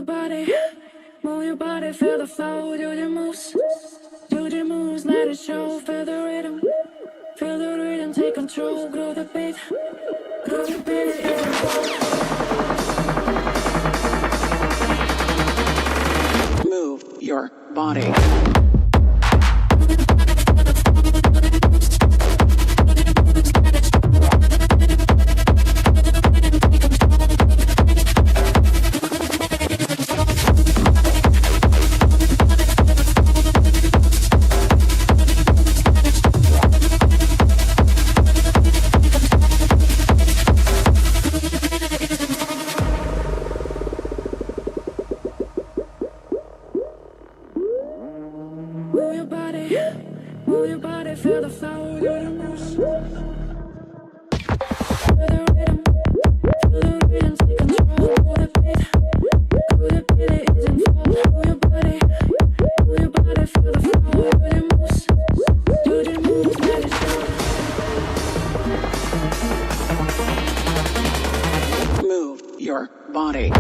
body, feel the flow, do the moves, let it show, feel the rhythm, take control, grow the beat, is involved. Move your body. Feel the flow, do the moves. Move your body.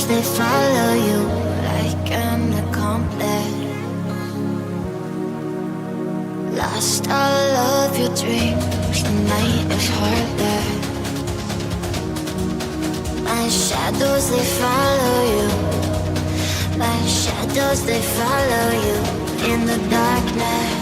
They follow you like an accomplice. Lost all of your dreams, the night is harder. My shadows, they follow you. My shadows, they follow you in the darkness.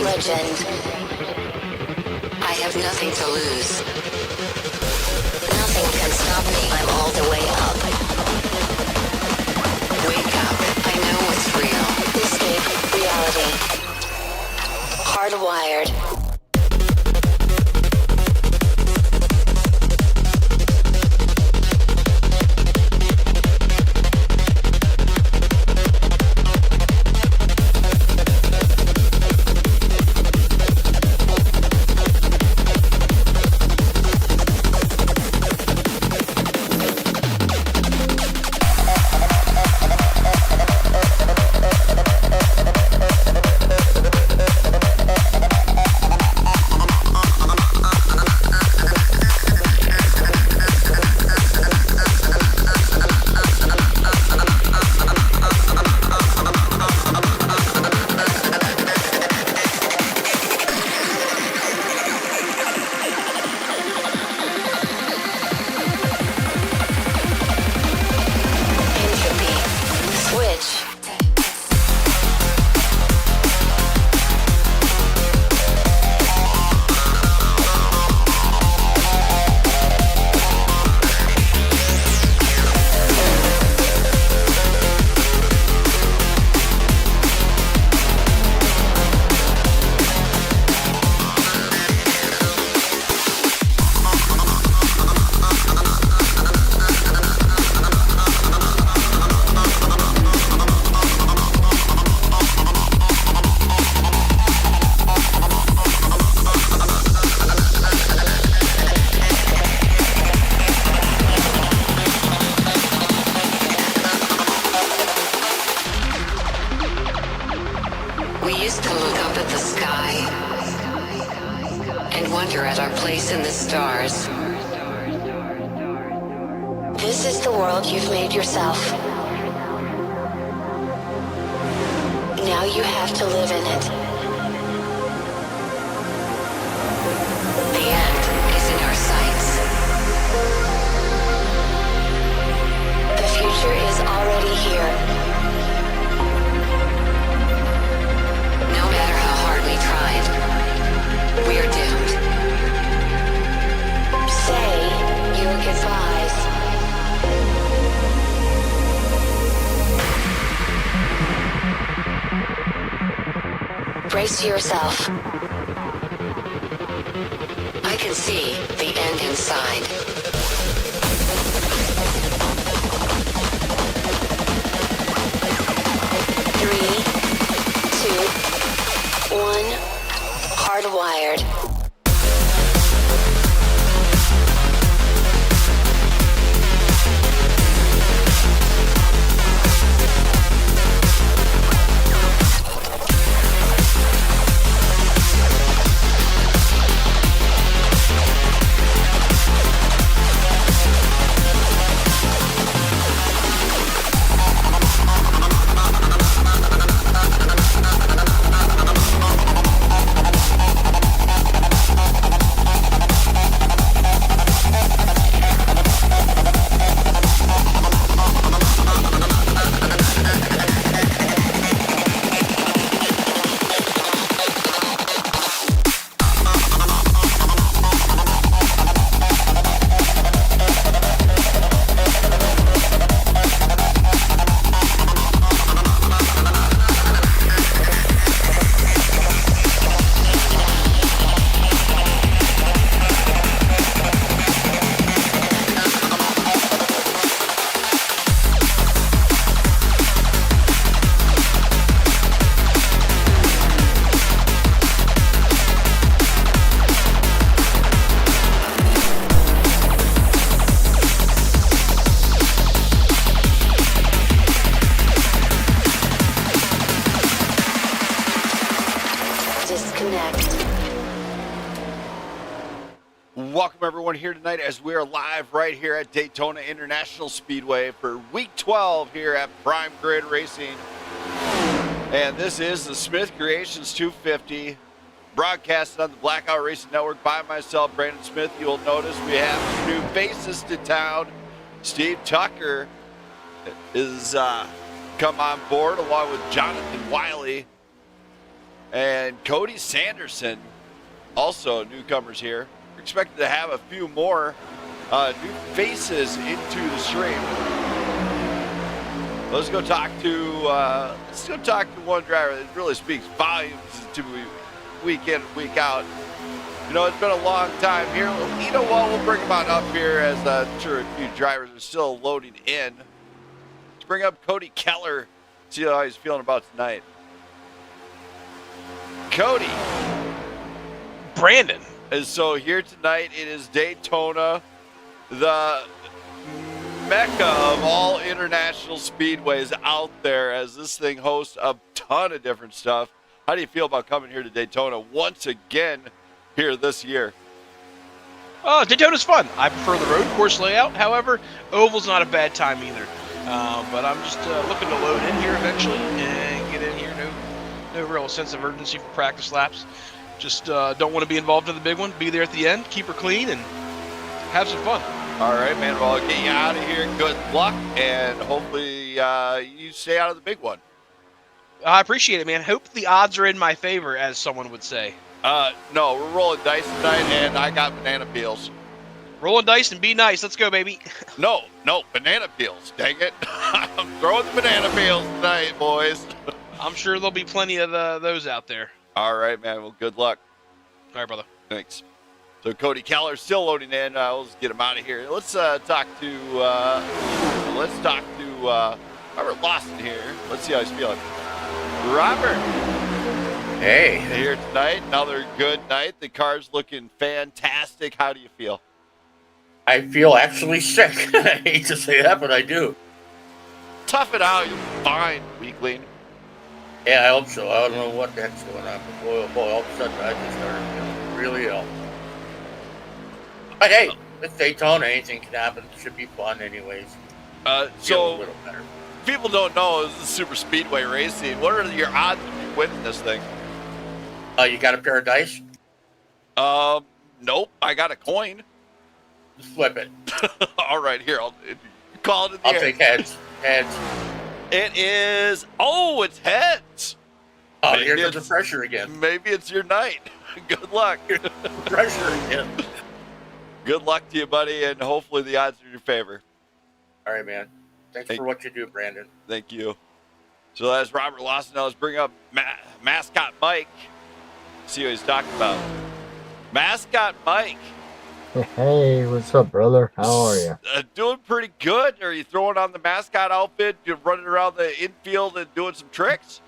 legend. I have nothing to lose. Nothing can stop me. I'm all the way up. Wake up. I know what's real. Escape reality. Hardwired. This is the world you've made yourself. Now you have to live in it. The end is in our sights. The future is already here. No matter how hard we tried, we are doomed. Say your goodbyes. Brace yourself. I can see the end inside. 3, 2, 1. Hardwired. Welcome everyone here tonight as we are live right here at Daytona International Speedway for week 12 here at Prime Grid Racing. And this is the Smith Creations 250 broadcasted on the Blackout Racing Network by myself, Brandon Smith. You'll notice we have new faces to town. Steve Tucker is come on board along with Jonathan Wiley. And Cody Sanderson, also newcomers here. We're expected to have a few more new faces into the stream. Let's go talk to one driver that really speaks volumes to week in and week out. You know, it's been a long time here. You know what? We'll bring him on up here as I'm sure a few drivers are still loading in. Let's bring up Cody Keller, see how he's feeling about tonight. Cody. Brandon. And so here tonight, it is Daytona, the mecca of all international speedways out there, as this thing hosts a ton of different stuff. How do you feel about coming here to Daytona once again here this year? Daytona's fun. I prefer the road course layout. However, oval's not a bad time either. But I'm just looking to load in here eventually and get in here. No real sense of urgency for practice laps. Just don't want to be involved in the big one. Be there at the end, keep her clean, and have some fun. All right, man. Well, I'll get you out of here. Good luck, and hopefully you stay out of the big one. I appreciate it, man. Hope the odds are in my favor, as someone would say. No, we're rolling dice tonight, and I got banana peels. Rolling dice and be nice. Let's go, baby. No, banana peels. Dang it. I'm throwing the banana peels tonight, boys. I'm sure there'll be plenty of those out there. All right, man. Well, good luck. All right, brother. Thanks. So Cody Keller still loading in. We'll just get him out of here. Let's talk to Robert Lawson here. Let's see how he's feeling. Robert. Hey. Here tonight. Another good night. The car's looking fantastic. How do you feel? I feel actually sick. I hate to say that, but I do. Tough it out. You'll be fine, weakling. Yeah, I hope so. I don't know what the heck's going on, but boy, all of a sudden I just started feeling really ill. But hey, it's Daytona. Anything can happen. It should be fun anyways. So a little better. People don't know this is super speedway racing. What are your odds of you winning this thing? You got a pair of dice? Nope. I got a coin. Just flip it. All right, here. I'll call it in the I'll air. take heads. Heads. It is. Oh, it's heads. Oh, Maybe here's the pressure again. Maybe it's your night. Good luck. Pressure again. Good luck to you, buddy, and hopefully the odds are in your favor. All right, man. Thanks for what you do, Brandon. Thank you. So that's Robert Lawson. Now let's bring up Mascot Mike. See what he's talking about. Mascot Mike. Hey, what's up, brother? How are you? Doing pretty good. Are you throwing on the mascot outfit, you're running around the infield and doing some tricks?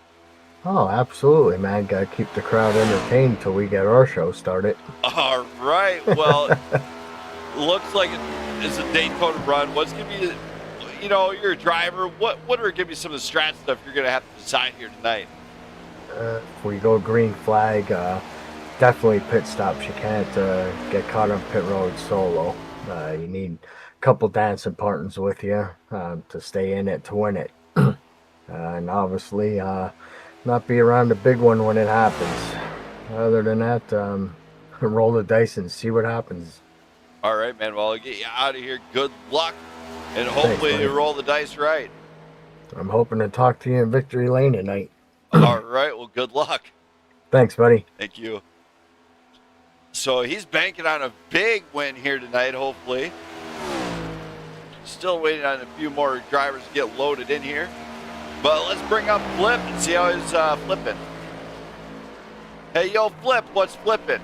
Oh, absolutely, man. Gotta keep the crowd entertained till we get our show started. All right. Well, looks like it's a Daytona run. What's going to be, you're a driver. What are going to be some of the strat stuff you're going to have to decide here tonight? If we go green flag, definitely pit stops. You can't get caught on pit road solo. You need a couple dancing partners with you to stay in it to win it. And obviously, not be around the big one when it happens. Other than that, roll the dice and see what happens. All right, man. Well, I'll get you out of here. Good luck. And hopefully Thanks, you roll the dice right. I'm hoping to talk to you in victory lane tonight. All right. Well, good luck. Thanks, buddy. Thank you. So he's banking on a big win here tonight, hopefully. Still waiting on a few more drivers to get loaded in here. But let's bring up Flip and see how he's flipping. Hey, yo, Flip, what's flipping?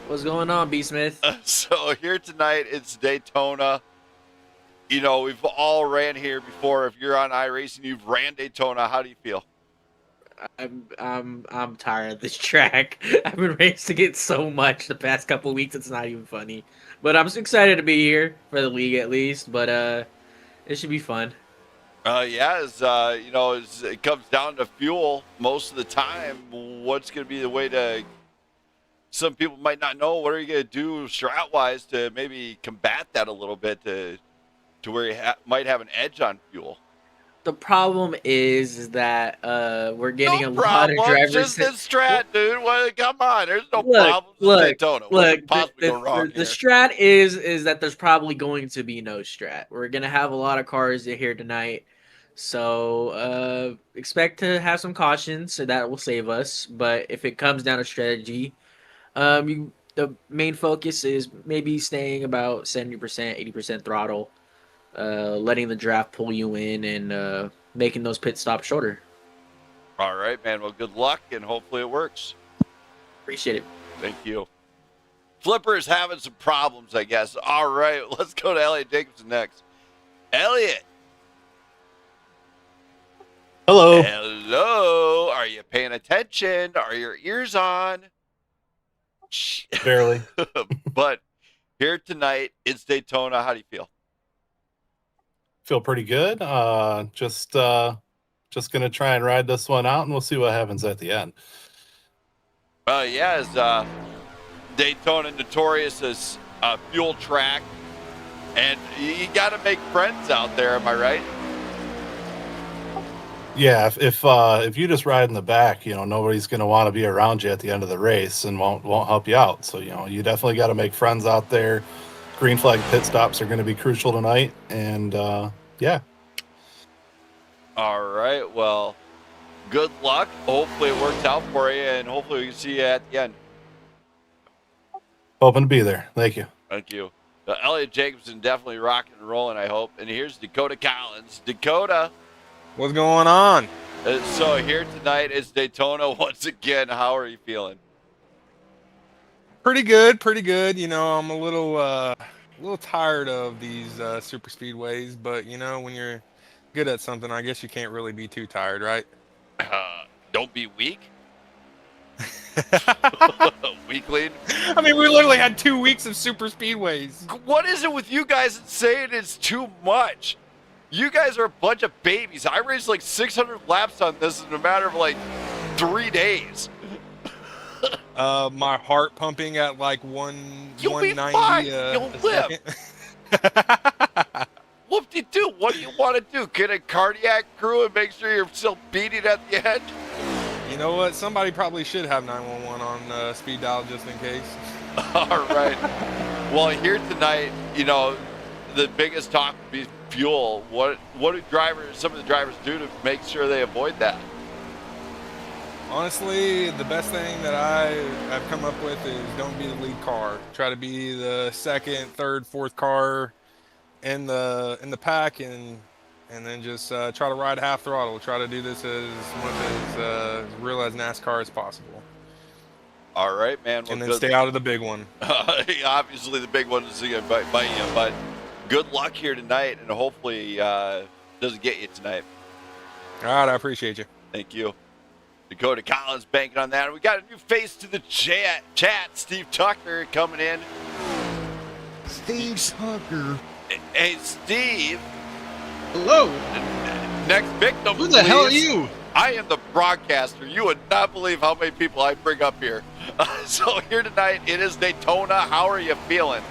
What's going on, B. Smith? So here tonight, it's Daytona. We've all ran here before. If you're on iRacing, you've ran Daytona. How do you feel? I'm tired of this track. I've been racing it so much the past couple weeks. It's not even funny. But I'm excited to be here for the league at least. But it should be fun. It comes down to fuel most of the time. What's going to be the way to? Some people might not know. What are you going to do strat-wise to maybe combat that a little bit to where you might have an edge on fuel? The problem is that we're getting a lot of drivers. Just the strat, dude. Come on, there's no problem with Daytona. Look, possibly go wrong the strat is that there's probably going to be no strat. We're gonna have a lot of cars here tonight, So expect to have some caution, so that will save us. But if it comes down to strategy, the main focus is maybe staying about 70%, 80% throttle, letting the draft pull you in, and making those pit stops shorter. All right, man. Well, good luck, and hopefully it works. Appreciate it. Thank you. Flipper's having some problems, I guess. All right, let's go to Elliot Jacobson next. Elliot. Hello. Hello. Are you paying attention? Are your ears on? Barely. But here tonight, it's Daytona. How do you feel? Feel pretty good. Just gonna try and ride this one out, and we'll see what happens at the end. Yeah, as Daytona notorious as a fuel track, and you got to make friends out there. Am I right? Yeah, if you just ride in the back, nobody's gonna want to be around you at the end of the race and won't help you out. So you definitely got to make friends out there. Green flag pit stops are going to be crucial tonight, and yeah. All right. Well, good luck. Hopefully it works out for you, and hopefully we can see you at the end. Hoping to be there. Thank you. Thank you. Elliot Jacobson definitely rocking and rolling, I hope. And here's Dakota Collins. Dakota. What's going on? So here tonight is Daytona once again. How are you feeling? Pretty good. I'm a little tired of these super speedways, but when you're good at something, I guess you can't really be too tired, right? Don't be weak. Weakling. I mean, we literally had 2 weeks of super speedways. What is it with you guys saying it's too much? You guys are a bunch of babies. I raced like 600 laps on this in a matter of like 3 days. My heart pumping at like You'll 190. be fine. You'll live. Whoop-de-doo. What do you want to do? Get a cardiac crew and make sure you're still beating at the end? You know what? Somebody probably should have 911 on speed dial just in case. All right. Well, here tonight, the biggest talk would be fuel. What do some of the drivers do to make sure they avoid that? Honestly, the best thing that I've come up with is don't be the lead car. Try to be the second, third, fourth car in the pack, and then just try to ride half throttle. Try to do this as much as real as NASCAR as possible. All right, man. Well, and then stay out of the big one. Obviously, the big one is going to bite you, but good luck here tonight, and hopefully doesn't get you tonight. All right, I appreciate you. Thank you. Dakota Collins banking on that. And we got a new face to the chat. Steve Tucker coming in. Steve Tucker. Hey, Steve. Hello. Next victim, Who the hell are you? I am the broadcaster. You would not believe how many people I bring up here. So here tonight, it is Daytona. How are you feeling?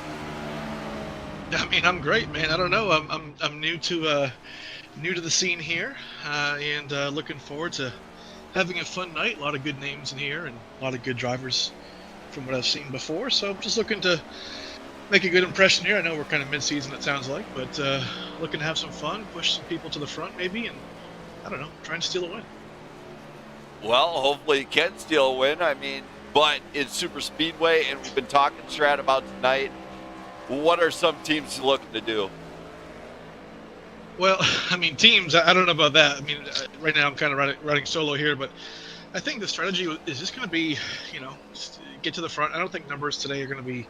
I mean, I'm great, man. I don't know. I'm new to the scene here, and looking forward to having a fun night. A lot of good names in here, and a lot of good drivers from what I've seen before. So I'm just looking to make a good impression here. I know we're kind of mid-season, it sounds like, but looking to have some fun, push some people to the front maybe, and I don't know, try and steal a win. Well, hopefully you can steal a win. I mean, but it's super speedway, and we've been talking Strat about tonight. What are some teams looking to do? Well, I mean, teams, I don't know about that. I mean, right now I'm kind of riding solo here, but I think the strategy is just going to be, get to the front. I don't think numbers today are going to be,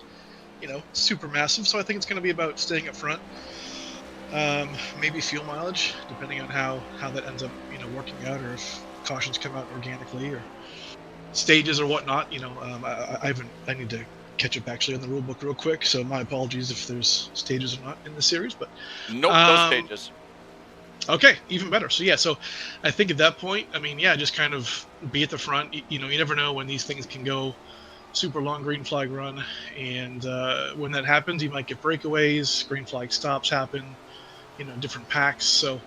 super massive, so I think it's going to be about staying up front. Maybe fuel mileage, depending on how that ends up, working out, or if cautions come out organically, or stages or whatnot. I need to catch up actually on the rule book real quick, so my apologies if there's stages or not in the series, but nope, no stages. Okay, even better. So I think at that point, I mean, yeah, just kind of be at the front. You never know when these things can go super long green flag run, and when that happens, you might get breakaways, green flag stops happen, different packs. So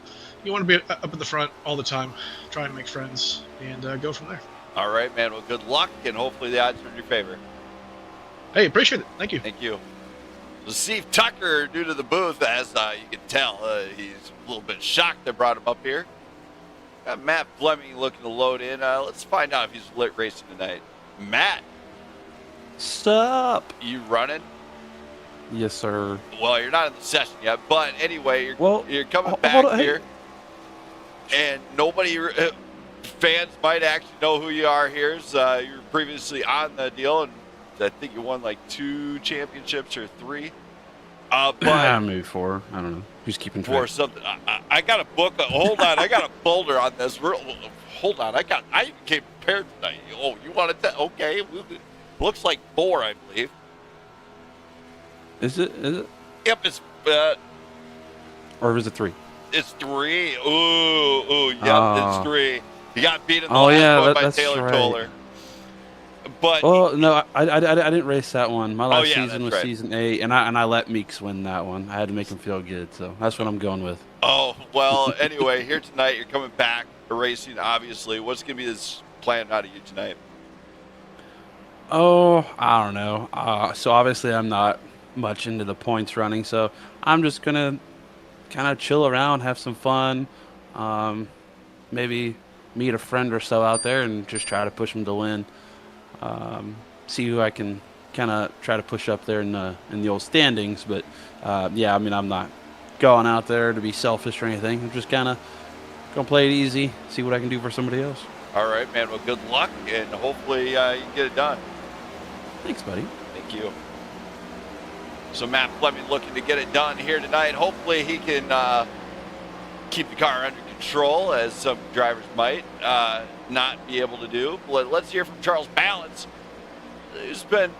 you want to be up at the front all the time, try and make friends, and go from there. All right, man. Well, good luck, and hopefully the odds are in your favor. Hey, appreciate it. Thank you. Thank you. So Steve Tucker, due to the booth, as you can tell, he's a little bit shocked they brought him up here. Got Matt Fleming looking to load in. Let's find out if he's lit racing tonight. Matt. Sup? You running? Yes, sir. Well, you're not in the session yet, but anyway, you're coming back hold on, here. And nobody, fans might actually know who you are here. You were previously on the deal, and I think you won like 2 championships or 3. But maybe 4. I don't know. Who's keeping track? 4 something. I got a book. Hold on, I got a folder on this. Hold on, I even came prepared tonight. Oh, you wanted that? Okay. Looks like 4, I believe. Is it? Yep, it's. Or is it 3? It's 3. Ooh, yep, it's 3. You got beat in the last one by that's Taylor right. Toller. But no, I didn't race that one. My last season was right. season 8, and I let Meeks win that one. I had to make him feel good, so that's what I'm going with. Oh well. Anyway, here tonight you're coming back to racing. Obviously, what's going to be this plan out of you tonight? Oh, I don't know. So obviously I'm not much into the points running, so I'm just gonna kind of chill around, have some fun, maybe meet a friend or so out there and just try to push them to win. See who I can kind of try to push up there in the old standings. But yeah, I mean, I'm not going out there to be selfish or anything. I'm just kind of gonna play it easy, see what I can do for somebody else. All right, man. Well, good luck, and hopefully you can get it done. Thanks, buddy. Thank you. So Matt Fleming looking to get it done here tonight. Hopefully he can keep the car under control, as some drivers might not be able to do. Let's hear from Charles Balance. He's been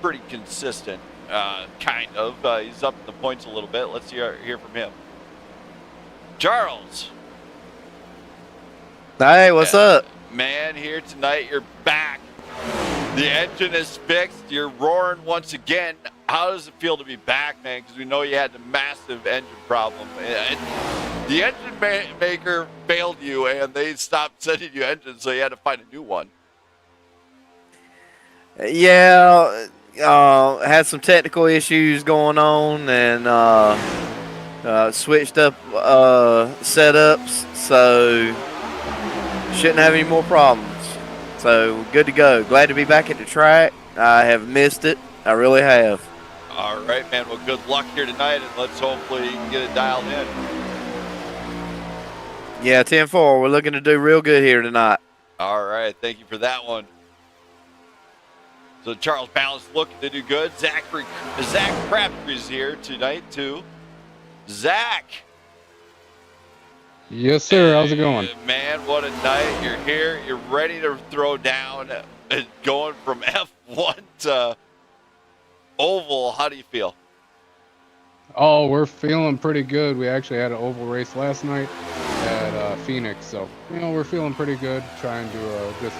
pretty consistent, kind of. He's up in the points a little bit. Let's hear from him. Charles. Hey, what's up? Man, here tonight, you're back. The engine is fixed. You're roaring once again. How does it feel to be back, man? Because we know you had a massive engine problem. The engine maker failed you, and they stopped sending you engines, so you had to find a new one. Yeah, had some technical issues going on, and switched up setups, so shouldn't have any more problems. So good to go. Glad to be back at the track. I have missed it. I really have. All right, man. Well, good luck here tonight, and let's hopefully you can get it dialed in. Yeah, 10-4. We're looking to do real good here tonight. All right. Thank you for that one. So Charles Balance looking to do good. Zach Crabtree's here tonight, too. Zach. Yes, sir. How's it going? Man, what a night. You're here. You're ready to throw down. Going from F1 to oval. How do you feel? Oh, we're feeling pretty good. We actually had an oval race last night at Phoenix. So, we're feeling pretty good. Trying to just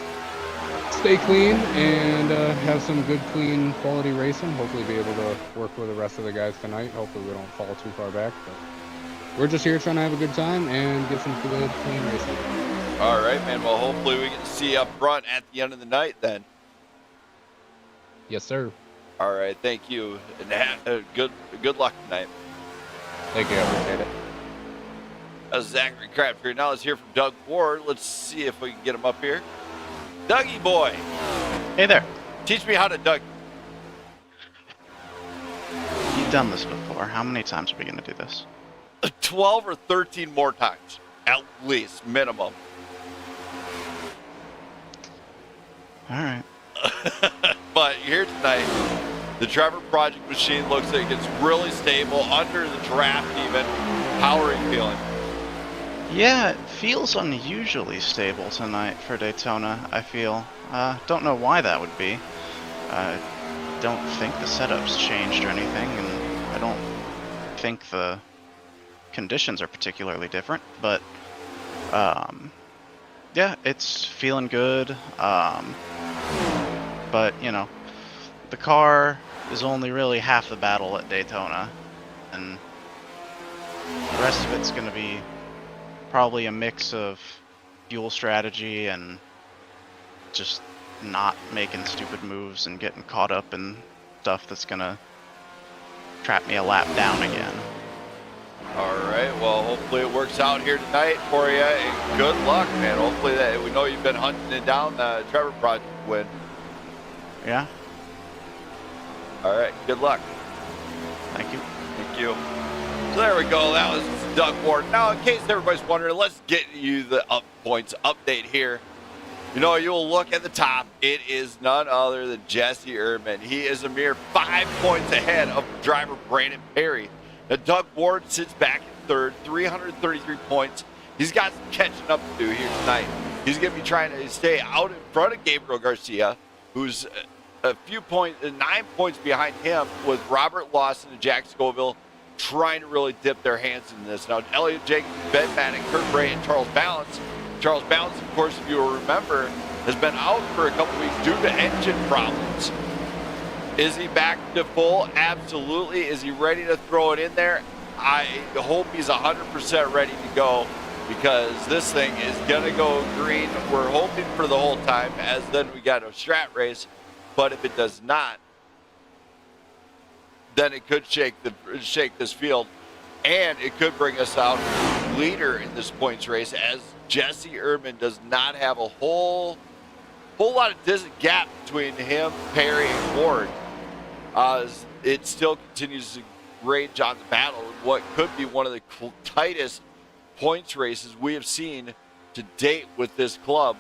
stay clean and have some good, clean, quality racing. Hopefully be able to work with the rest of the guys tonight. Hopefully we don't fall too far back. But we're just here trying to have a good time and get some good, clean racing. All right, man. Well, hopefully we can see you up front at the end of the night then. Yes, sir. All right. Thank you. And good luck tonight. Thank you. I appreciate it. That's Zachary Crabtree. Now let's hear from Doug Ward. Let's see if we can get him up here. Dougie boy. Hey there. Teach me how to Doug. You've done this before. How many times are we going to do this? 12 or 13 more times, at least, minimum. All right. But here tonight, the Trevor Project machine looks like it's really stable, under the draft even. How are you feeling? Yeah, it feels unusually stable tonight for Daytona, I feel. Don't know why that would be. I don't think the setup's changed or anything, and I don't think the conditions are particularly different, but yeah, it's feeling good. But the car is only really half the battle at Daytona, and the rest of it's going to be probably a mix of fuel strategy and just not making stupid moves and getting caught up in stuff that's going to trap me a lap down again. All right. Well, hopefully it works out here tonight for you. And good luck, man. Hopefully that we know you've been hunting it down the Trevor Project win. Yeah. All right. Good luck. Thank you. Thank you. So there we go. That was Doug Ward. Now, in case everybody's wondering, let's get you the points update here. You know, you'll look at the top. It is none other than Jesse Erdmann. He is a mere 5 points ahead of driver Brandon Perry. Now, Doug Ward sits back in third, 333 points. He's got some catching up to do here tonight. He's going to be trying to stay out in front of Gabriel Garcia, who's a few points, 9 points behind him, with Robert Lawson and Jack Scoville trying to really dip their hands in this. Now, Elliot Jacobs, Ben Maddox, Kurt Bray, and Charles Balance. Charles Balance, of course, if you will remember, has been out for a couple weeks due to engine problems. Is he back to full? Absolutely. Is he ready to throw it in there? I hope he's 100% ready to go, because this thing is going to go green. We're hoping for the whole time, as then we got a strat race. But if it does not, then it could shake this field, and it could bring us out leader in this points race, as Jesse Erdmann does not have a whole lot of distant gap between him, Perry, and Ward. It still continues to rage on the battle in what could be one of the tightest points races we have seen to date with this club.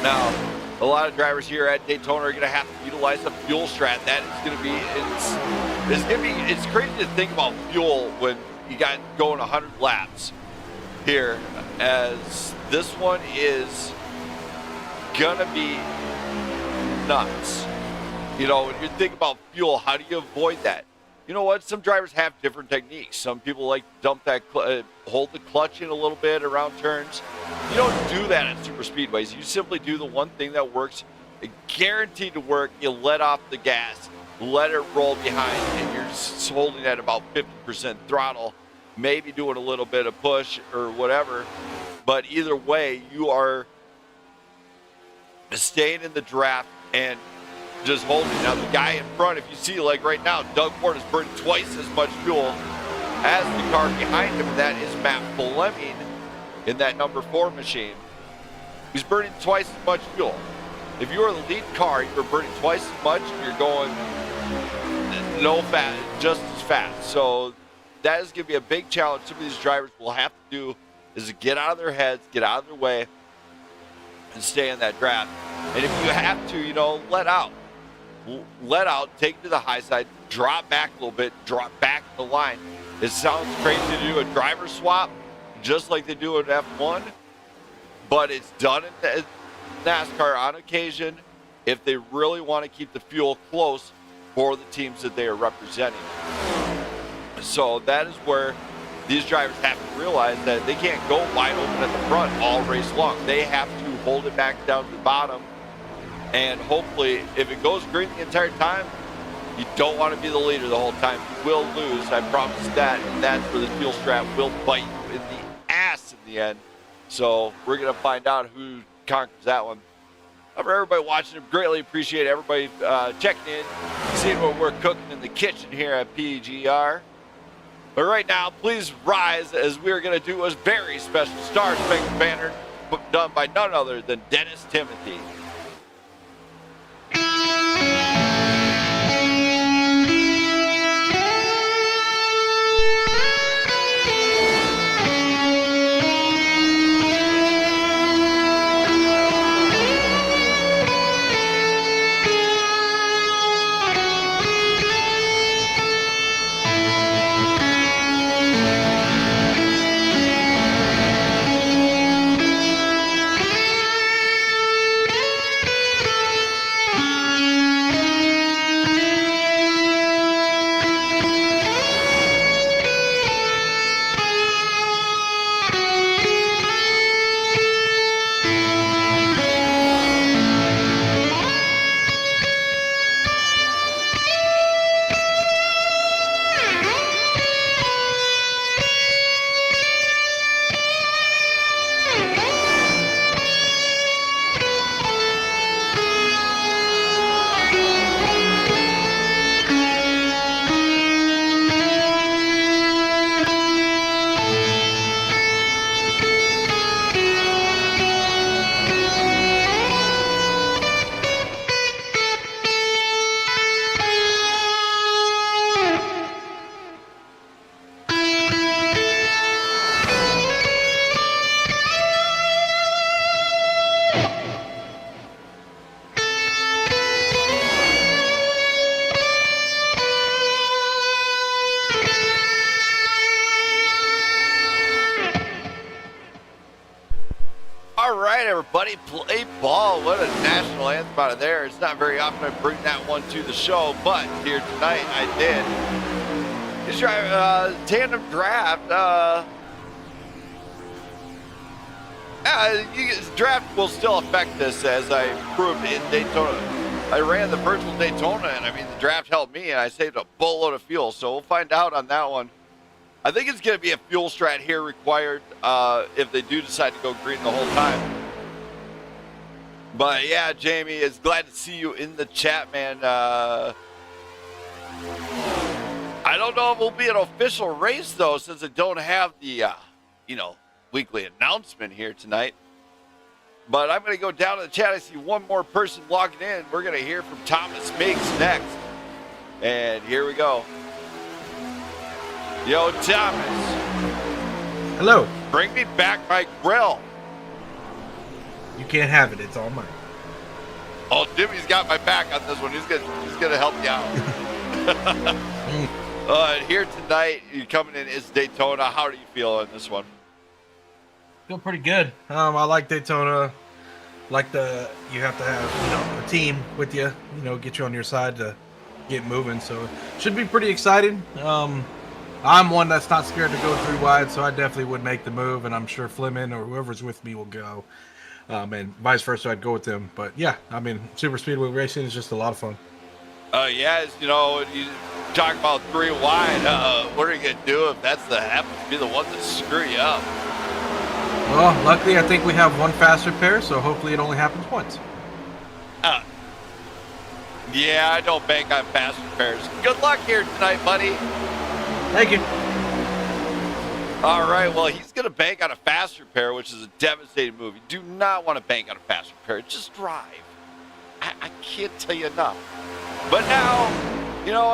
Now, a lot of drivers here at Daytona are going to have to utilize a fuel strat. That is going to be, it's crazy to think about fuel when you got going 100 laps here, as this one is going to be nuts. You know, when you think about fuel, how do you avoid that? You know what? Some drivers have different techniques. Some people like to dump that, hold the clutch in a little bit around turns. You don't do that at super speedways. You simply do the one thing that works, guaranteed to work. You let off the gas, let it roll behind, and you're just holding at about 50% throttle, maybe doing a little bit of push or whatever. But either way, you are staying in the draft and just holding. Now, the guy in front, if you see, like right now, Doug Ward is burning twice as much fuel as the car behind him. That is Matt Fleming in that number 4 machine. He's burning twice as much fuel. If you are the lead car, you're burning twice as much, you're going just as fast. So that is going to be a big challenge some of these drivers will have to do, is to get out of their heads, get out of their way, and stay in that draft. And if you have to, you know, let out, take it to the high side, drop back a little bit, drop back the line. It sounds crazy to do a driver swap, just like they do in F1, but it's done in NASCAR on occasion if they really want to keep the fuel close for the teams that they are representing. So that is where these drivers have to realize that they can't go wide open at the front all race long. They have to hold it back down to the bottom, and hopefully if it goes green the entire time, you don't want to be the leader the whole time. You will lose, I promise that, and that's where the fuel strap will bite you in the ass in the end. So we're going to find out who conquers that one. For everybody watching, greatly appreciate everybody checking in, seeing what we're cooking in the kitchen here at PGR. But right now, please rise, as we're going to do a very special Star Spangled Banner done by none other than Dennis Timothy. everybody, play ball. What a national anthem out of there. It's not very often I bring that one to the show, but here tonight I did. This tandem draft. Draft will still affect this, as I proved in Daytona. I ran the virtual Daytona, and I mean, the draft helped me, and I saved a boatload of fuel, so we'll find out on that one. I think it's going to be a fuel strat here required if they do decide to go green the whole time. But yeah, Jamie, it's glad to see you in the chat, man. I don't know if it'll be an official race, though, since I don't have the, weekly announcement here tonight. But I'm going to go down to the chat. I see one more person logging in. We're going to hear from Thomas Miggs next. And here we go. Yo, Thomas. Hello. Bring me back my grill. You can't have it. It's all mine. Oh, Jimmy's got my back on this one. He's gonna help you out. Here tonight, you're coming in. It's Daytona. How do you feel in this one? Feel pretty good. I like Daytona. Like you have to have a team with you. Get you on your side to get moving. So it should be pretty exciting. I'm one that's not scared to go 3 wide, so I definitely would make the move, and I'm sure Fleming or whoever's with me will go. And vice versa, I'd go with them. But yeah, I mean, super speedway racing is just a lot of fun. You talk about 3 wide. What are you gonna do if that's happens to be the one that screw you up? Well, luckily, I think we have one faster pair, so hopefully it only happens once. Yeah, I don't bank on faster pairs. Good luck here tonight, buddy. Thank you. All right, well, he's going to bank on a faster pair, which is a devastating move. You do not want to bank on a faster pair. Just drive. I can't tell you enough. But now,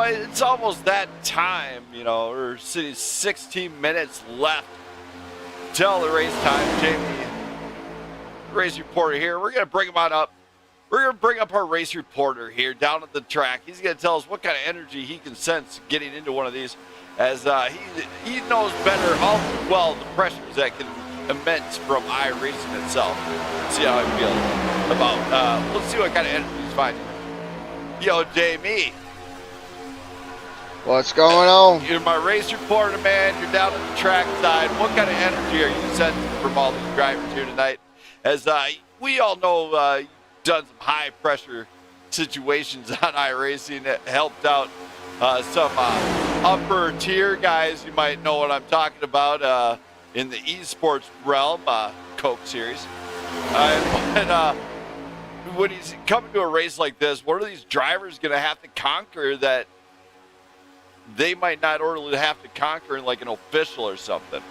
it's almost that time, we're sitting 16 minutes left till the race time. Jamie, race reporter here. We're going to bring him on up. We're going to bring up our race reporter here down at the track. He's going to tell us what kind of energy he can sense getting into one of these, as he knows better all too well the pressures that can immense from iRacing itself. Let's see how I feel about, let's see what kind of energy he's finding. Yo, Jamie. What's going on? You're my race reporter, man. You're down at the track side. What kind of energy are you sensing from all these drivers here tonight? As we all know, you've done some high pressure situations on iRacing that helped out some upper tier guys. You might know what I'm talking about in the esports realm, Coke Series. When he's coming to a race like this, what are these drivers going to have to conquer that they might not ordinarily have to conquer in like an official or something?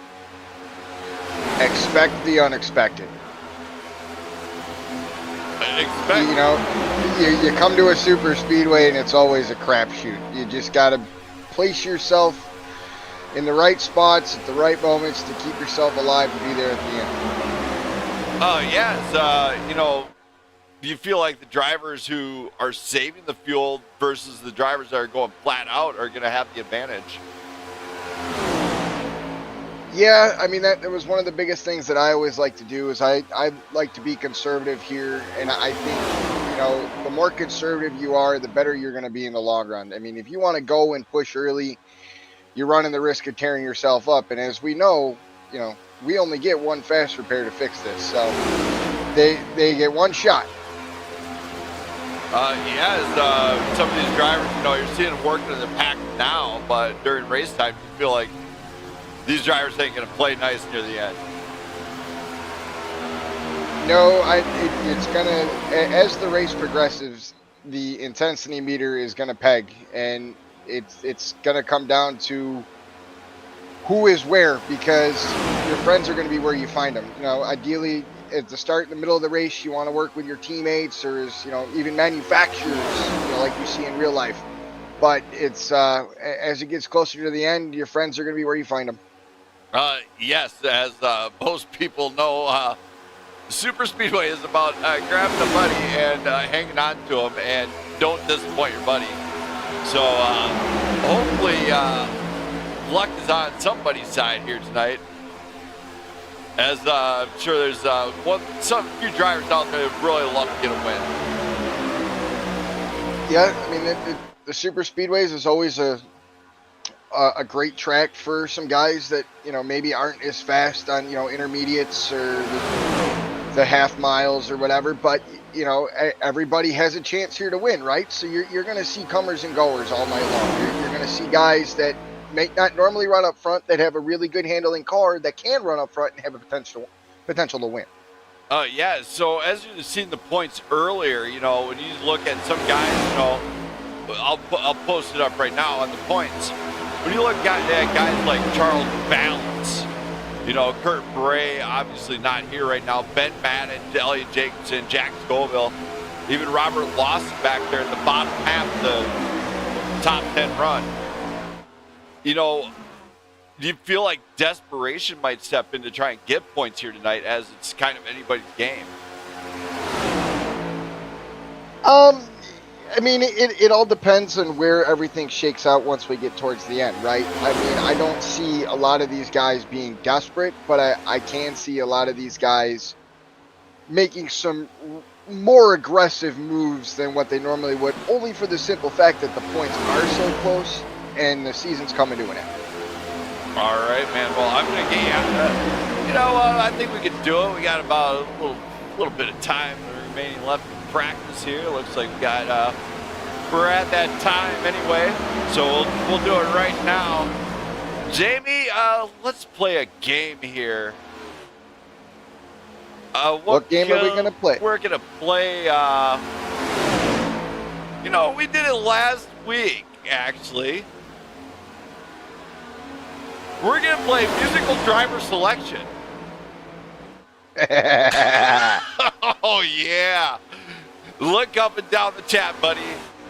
Expect the unexpected. You come to a super speedway and it's always a crapshoot. You just got to place yourself in the right spots at the right moments to keep yourself alive and be there at the end. Oh, yes. Do you feel like the drivers who are saving the fuel versus the drivers that are going flat out are going to have the advantage? Yeah, I mean, that was one of the biggest things that I always like to do is I like to be conservative here. And I think, the more conservative you are, the better you're going to be in the long run. I mean, if you want to go and push early, you're running the risk of tearing yourself up. And as we know, we only get one fast repair to fix this. So they get one shot. Some of these drivers, you're seeing them working in the pack now, but during race time, you feel like these drivers ain't going to play nice near the end. No, it's going to, as the race progresses, the intensity meter is going to peg, and it's going to come down to who is where, because your friends are going to be where you find them. Ideally, at the start, in the middle of the race, you want to work with your teammates or, even manufacturers, like you see in real life. But it's as it gets closer to the end, your friends are going to be where you find them. Yes, as most people know, Super Speedway is about grabbing a buddy and hanging on to him, and don't disappoint your buddy. So hopefully luck is on somebody's side here tonight. As I'm sure there's some few drivers out there that really love to get a win. Yeah, I mean, the super speedways is always a great track for some guys that, you know, maybe aren't as fast on, you know, intermediates or the half miles or whatever, but, you know, everybody has a chance here to win, right? So you're going to see comers and goers all night long. You're going to see guys that may not normally run up front that have a really good handling car that can run up front and have a potential to win. Yeah, so as you've seen the points earlier, you know, when you look at some guys, you know, I'll post it up right now on the points. When you look at guys like Charles Balance, you know, Kurt Bray, obviously not here right now, Ben Madden, Elliot Jacobson, Jack Scoville, even Robert Lawson back there at the bottom half of the top 10 run. You know, do you feel like desperation might step in to try and get points here tonight, as it's kind of anybody's game? I mean, it all depends on where everything shakes out once we get towards the end, right? I mean, I don't see a lot of these guys being desperate, but I can see a lot of these guys making some more aggressive moves than what they normally would, only for the simple fact that the points are so close and the season's coming to an end. All right, man. Well, I'm going to get you out of that. You know, I think we can do it. We got about a little bit of time remaining left in practice here. Looks like we're at that time anyway, so we'll do it right now. Jamie, let's play a game here. What game are we going to play? We're going to play, you know, we did it last week, actually. We're going to play musical driver selection. Oh, yeah. Look up and down the chat, buddy.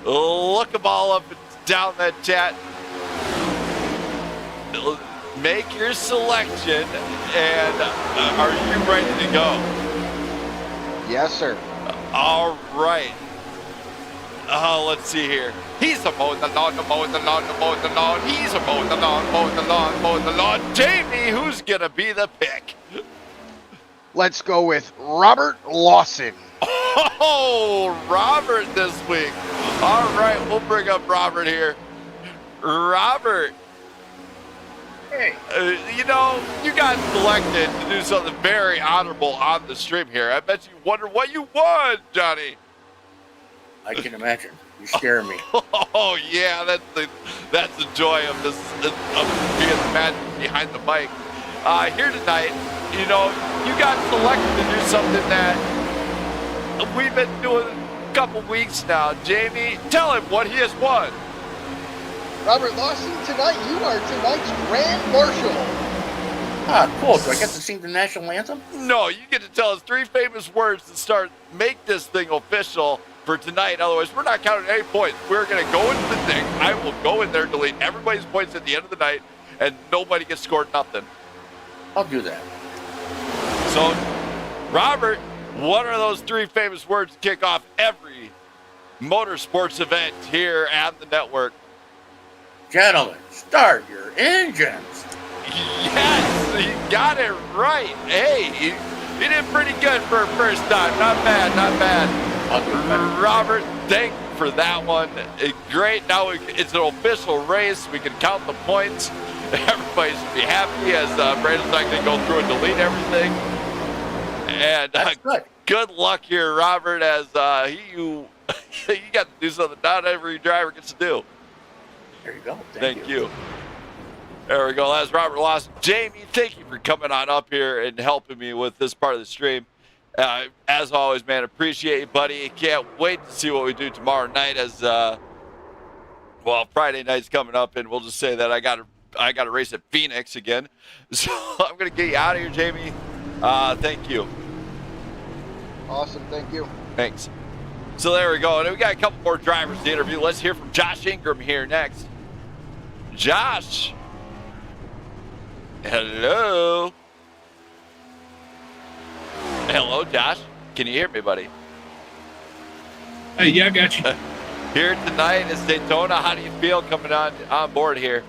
Look them all up and down that chat. Make your selection, and are you ready to go? Yes, sir. All right. Let's see here. He's a mowing the lawn, mowing the lawn, mowing the lawn. He's a mowing the lawn, mowing the lawn, mowing the lawn. Jamie, who's going to be the pick? Let's go with Robert Lawson. Oh, Robert this week. All right, we'll bring up Robert here. Robert. Hey. You know, you got selected to do something very honorable on the stream here. I bet you wonder what you won, Johnny. I can imagine. You scare me. Oh yeah, that's the joy of this, of being the man behind the mic. Here tonight, you know, you got selected to do something that we've been doing a couple weeks now. Jamie, tell him what he has won. Robert Lawson, tonight you are tonight's Grand Marshal. Ah, cool. Do I get to sing the national anthem? No, you get to tell us 3 famous words to make this thing official for tonight. Otherwise, we're not counting any points. We're going to go into the thing. I will go in there, delete everybody's points at the end of the night, and nobody gets scored nothing. I'll do that. So, Robert, what are those 3 famous words to kick off every motorsports event here at the network? Gentlemen, start your engines. Yes, you got it right. Hey, you did pretty good for a first time. Not bad, not bad. Robert, thank you for that one. Great. Now it's an official race. We can count the points. Everybody should be happy as Brandon's not going to go through and delete everything. And good luck here, Robert, as you got to do something not every driver gets to do. There you go. Thank you. There we go. That's Robert Lawson. Jamie, thank you for coming on up here and helping me with this part of the stream. As always, man, appreciate you, buddy. Can't wait to see what we do tomorrow night as, Friday night's coming up, and we'll just say that I got to race at Phoenix again. So I'm going to get you out of here, Jamie. Thank you. Awesome. Thank you. Thanks. So there we go. And we got a couple more drivers to interview. Let's hear from Josh Ingram here next. Josh. Hello. Hello, Josh. Can you hear me, buddy? Hey, yeah, I got you. Here tonight is Daytona. How do you feel coming on board here?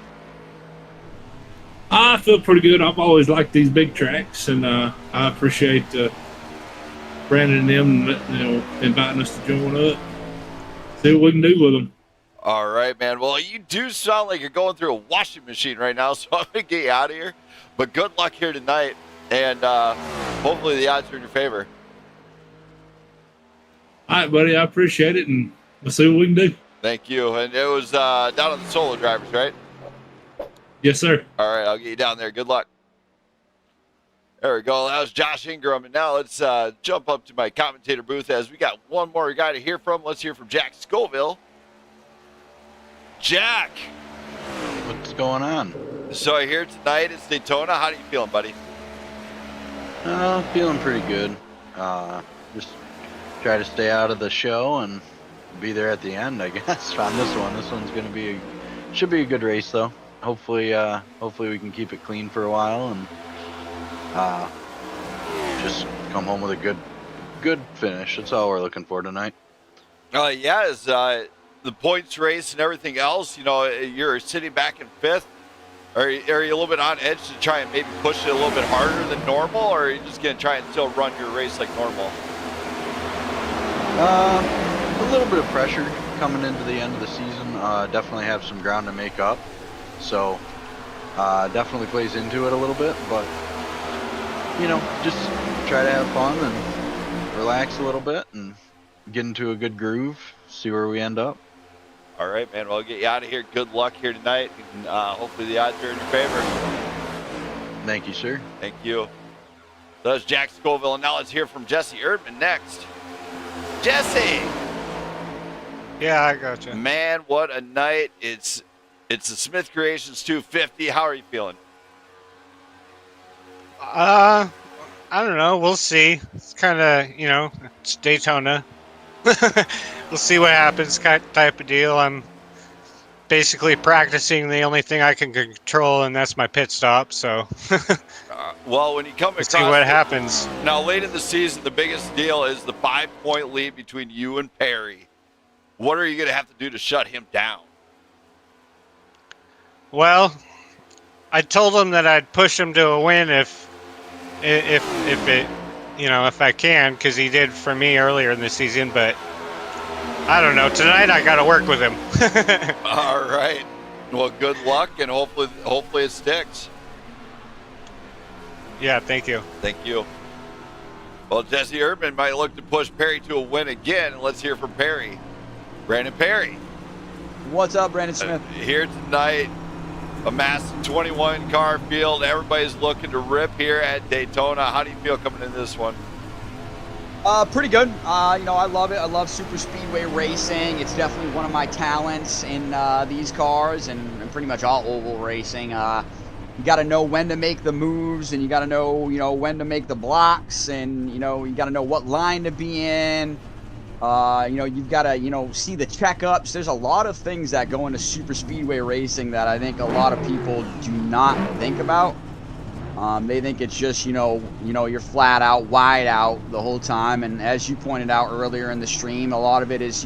I feel pretty good. I've always liked these big tracks, and I appreciate Brandon and them, inviting us to join up. See what we can do with them. All right, man. Well, you do sound like you're going through a washing machine right now, so I'm going to get you out of here. But good luck here tonight, and hopefully the odds are in your favor. All right, buddy. I appreciate it, and we'll see what we can do. Thank you. And it was down on the solo drivers, right? Yes, sir. All right, I'll get you down there. Good luck. There we go. That was Josh Ingram. And now let's jump up to my commentator booth as we got one more guy to hear from. Let's hear from Jack Scoville. Jack. What's going on? So here tonight it's Daytona. How are you feeling, buddy? Feeling pretty good. Just try to stay out of the show and be there at the end, I guess, on this one. This one's going to should be a good race, though. Hopefully we can keep it clean for a while and just come home with a good finish. That's all we're looking for tonight. Yeah, as the points race and everything else, you're sitting back in fifth. Are you a little bit on edge to try and maybe push it a little bit harder than normal, or are you just going to try and still run your race like normal? A little bit of pressure coming into the end of the season. Definitely have some ground to make up. So, definitely plays into it a little bit, but, just try to have fun and relax a little bit and get into a good groove, see where we end up. All right, man. Well, I'll get you out of here. Good luck here tonight, and hopefully the odds are in your favor. Thank you, sir. Thank you. That's Jack Scoville, and now let's hear from Jesse Erdmann next. Jesse! Yeah, I got you. Man, what a night. It's the Smith Creations 250. How are you feeling? I don't know. We'll see. It's kind of, it's Daytona. We'll see what happens, type of deal. I'm basically practicing the only thing I can control, and that's my pit stop. So, well, when you come across, see what happens. Now, late in the season, the biggest deal is the 5-point lead between you and Perry. What are you going to have to do to shut him down? Well, I told him that I'd push him to a win if it, if I can, because he did for me earlier in the season. But I don't know. Tonight I got to work with him. All right. Well, good luck, and hopefully it sticks. Yeah. Thank you. Thank you. Well, Jesse Erdmann might look to push Perry to a win again. Let's hear from Perry. Brandon Perry. What's up, Brandon Smith? Here tonight, a massive 21-car field. Everybody's looking to rip here at Daytona. How do you feel coming into this one? Pretty good. I love it. I love super speedway racing. It's definitely one of my talents in these cars and pretty much all oval racing. You got to know when to make the moves, and you got to know, when to make the blocks, and, you got to know what line to be in. You've got to, see the checkups. There's a lot of things that go into super speedway racing that I think a lot of people do not think about. They think it's just, you're flat out, wide out the whole time. And as you pointed out earlier in the stream, a lot of it is,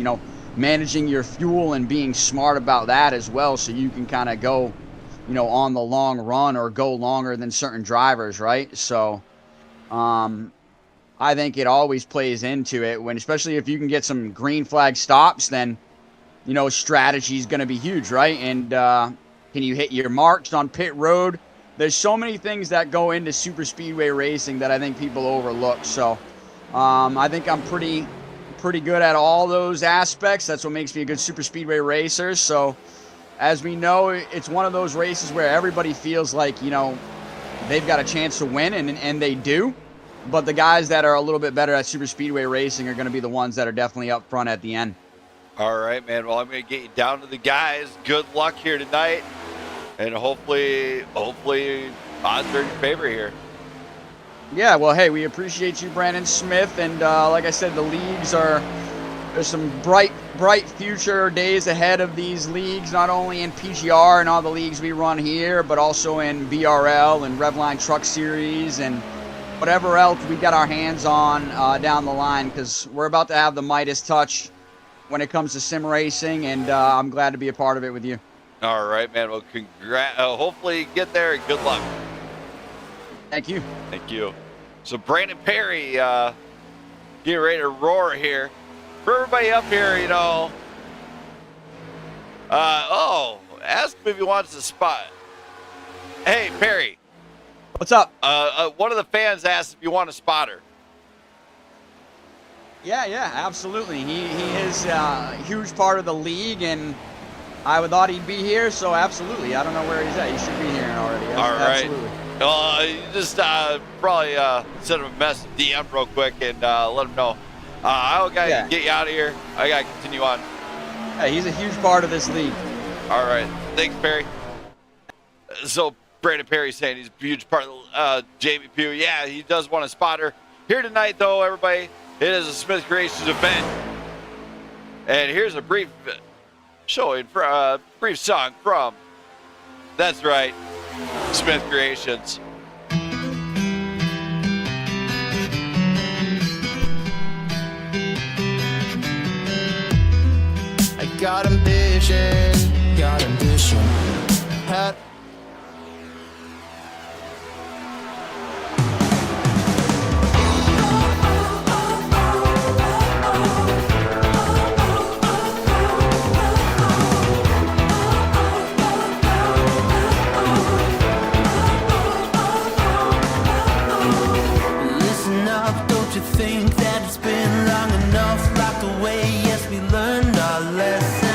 managing your fuel and being smart about that as well. So you can kind of go, on the long run or go longer than certain drivers, right? So, I think it always plays into it especially if you can get some green flag stops, then, strategy is going to be huge, right? And can you hit your marks on pit road? There's so many things that go into super speedway racing that I think people overlook. So I think I'm pretty good at all those aspects. That's what makes me a good super speedway racer. So as we know, it's one of those races where everybody feels like, they've got a chance to win, and they do. But the guys that are a little bit better at super speedway racing are going to be the ones that are definitely up front at the end. All right, man. Well, I'm going to get you down to the guys. Good luck here tonight. And hopefully odds are in your favor here. Yeah, well, hey, we appreciate you, Brandon Smith. And like I said, the leagues there's some bright future days ahead of these leagues, not only in PGR and all the leagues we run here, but also in BRL and Revline Truck Series and whatever else we got our hands on down the line, because we're about to have the Midas touch when it comes to sim racing, and I'm glad to be a part of it with you. All right, man. Well, hopefully you get there and good luck. Thank you. Thank you. So Brandon Perry getting ready to roar here. For everybody up here, you know. Ask him if he wants to spot. Hey, Perry. What's up? One of the fans asked if you want a spotter. Yeah, absolutely. He is a huge part of the league, and I would thought he'd be here, so absolutely. I don't know where he's at. He should be here already. All right. Absolutely. Well, you just probably send him a message, DM real quick, and let him know. I gotta get you out of here. I gotta continue on. Yeah, he's a huge part of this league. All right. Thanks, Perry. So Brandon Perry saying he's a huge part of Jamie Pugh. Yeah, he does want a spotter. Here tonight, though, everybody, it is a Smith Creations event. And here's a brief showing, brief song from, that's right, Smith Creations. I got ambition, had listen up, don't you think that it's been long enough? Locked away, yes, we learned our lesson.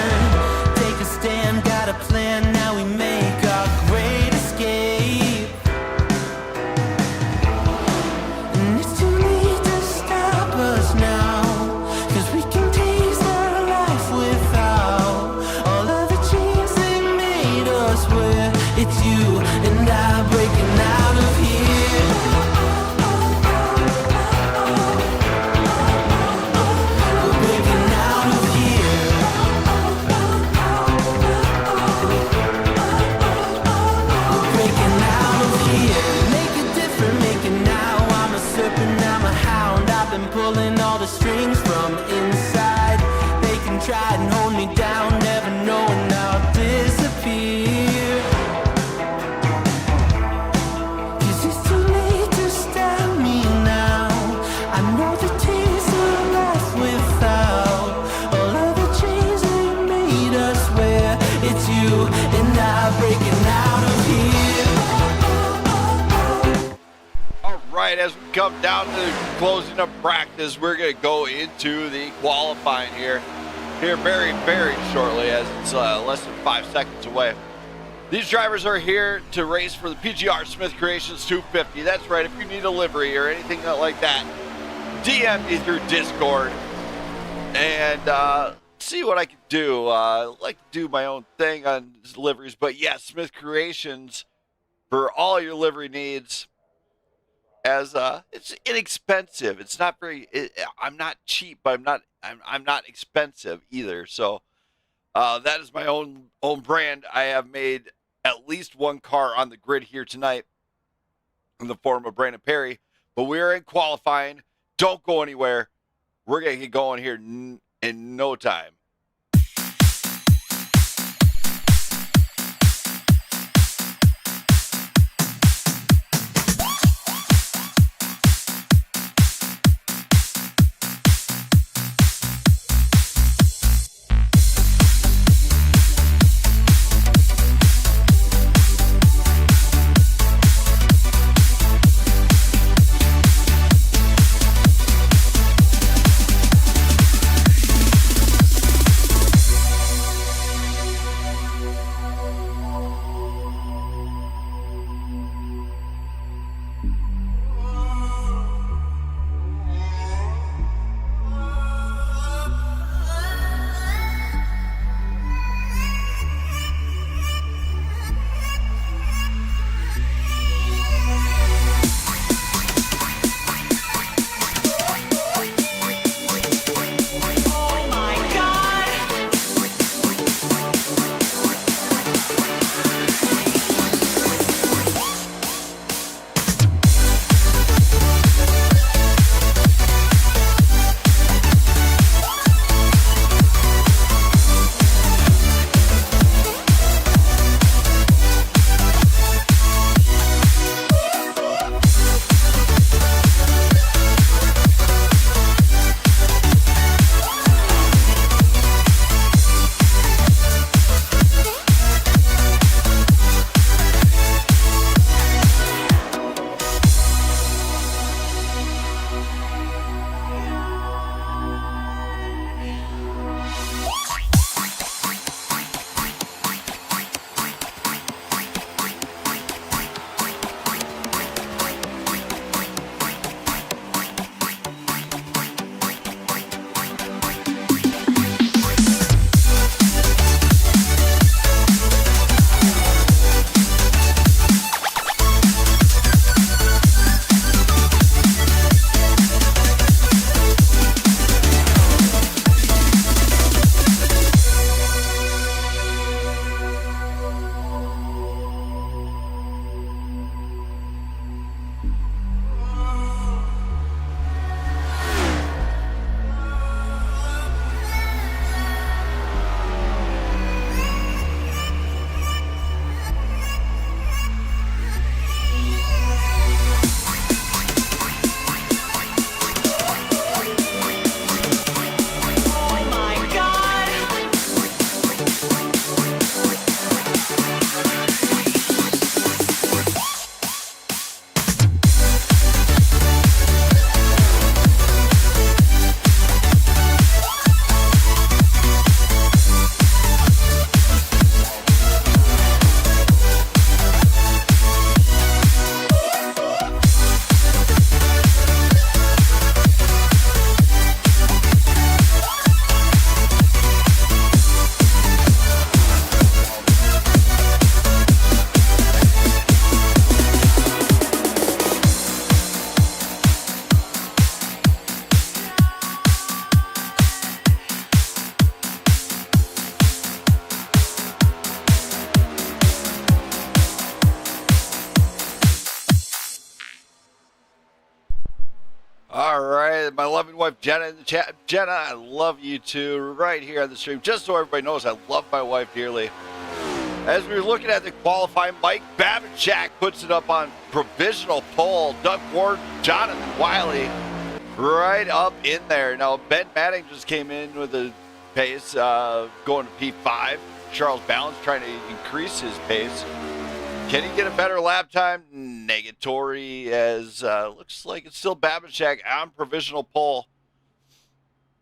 Take a stand, got a plan, now we make our great escape. And it's too late to stop us now, 'cause we can taste our life without all of the chains they made us wear. It's you and I breaking out of here. We're breaking out of here. We're breaking out of here. Make it different, make it now. I'm a serpent, I'm a hound. I've been pulling all the strings from inside. They can try and hold me down, never knowing I'll disappear. 'Cause it's too late to stop me now. I know the taste of life without all of the chains they made us wear. It's you and I breaking out of here. All right, as we come down to the closing of practice, we're going to go into the qualifying here very, very shortly, as it's less than 5 seconds away. These drivers are here to race for the PGR Smith Creations 250. That's right, if you need a livery or anything like that, DM me through Discord and see what I can do. I like to do my own thing on liveries, but yeah, Smith Creations for all your livery needs. As it's inexpensive. It's not very. I'm not cheap, but I'm not expensive either. So that is my own brand. I have made at least one car on the grid here tonight in the form of Brandon Perry. But we are in qualifying. Don't go anywhere. We're gonna get going here in no time. loving wife Jenna in the chat. Jenna, I love you too, right here on the stream. Just so everybody knows, I love my wife dearly. As we were looking at the qualifying, Mike Babachak puts it up on provisional pole. Doug Ward, Jonathan Wiley, right up in there. Now, Ben Matting just came in with a pace, going to P5. Charles Balance trying to increase his pace. Can he get a better lap time? Negatory, as looks like it's still Babachak on provisional pole.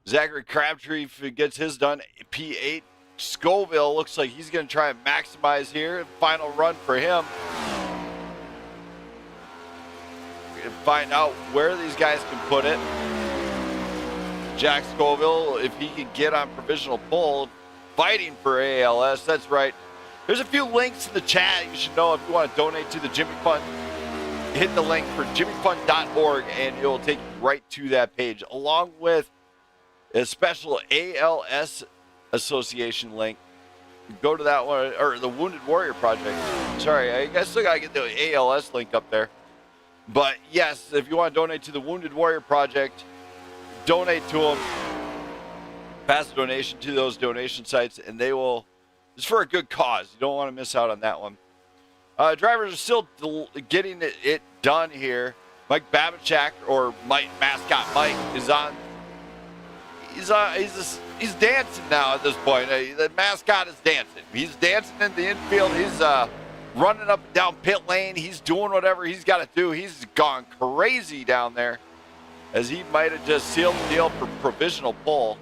Zachary Crabtree, if he gets his done, P8. Scoville looks like he's going to try and maximize here. Final run for him. We're going to find out where these guys can put it. Jack Scoville, if he can get on provisional pole, fighting for ALS. That's right. There's a few links in the chat you should know if you want to donate to the Jimmy Fund. Hit the link for jimmyfund.org and it will take you right to that page, along with a special ALS Association link. Go to that one, or the Wounded Warrior Project. Sorry, I guess still got to get the ALS link up there. But yes, if you want to donate to the Wounded Warrior Project, donate to them. Pass a donation to those donation sites, and they will. It's for a good cause. You don't want to miss out on that one. Drivers are still getting it done here. Mike Babachak, or Mike Mascot Mike, is on. He's dancing now at this point. The mascot is dancing. He's dancing in the infield. He's running up and down pit lane. He's doing whatever he's got to do. He's gone crazy down there, as he might have just sealed the deal for provisional pole.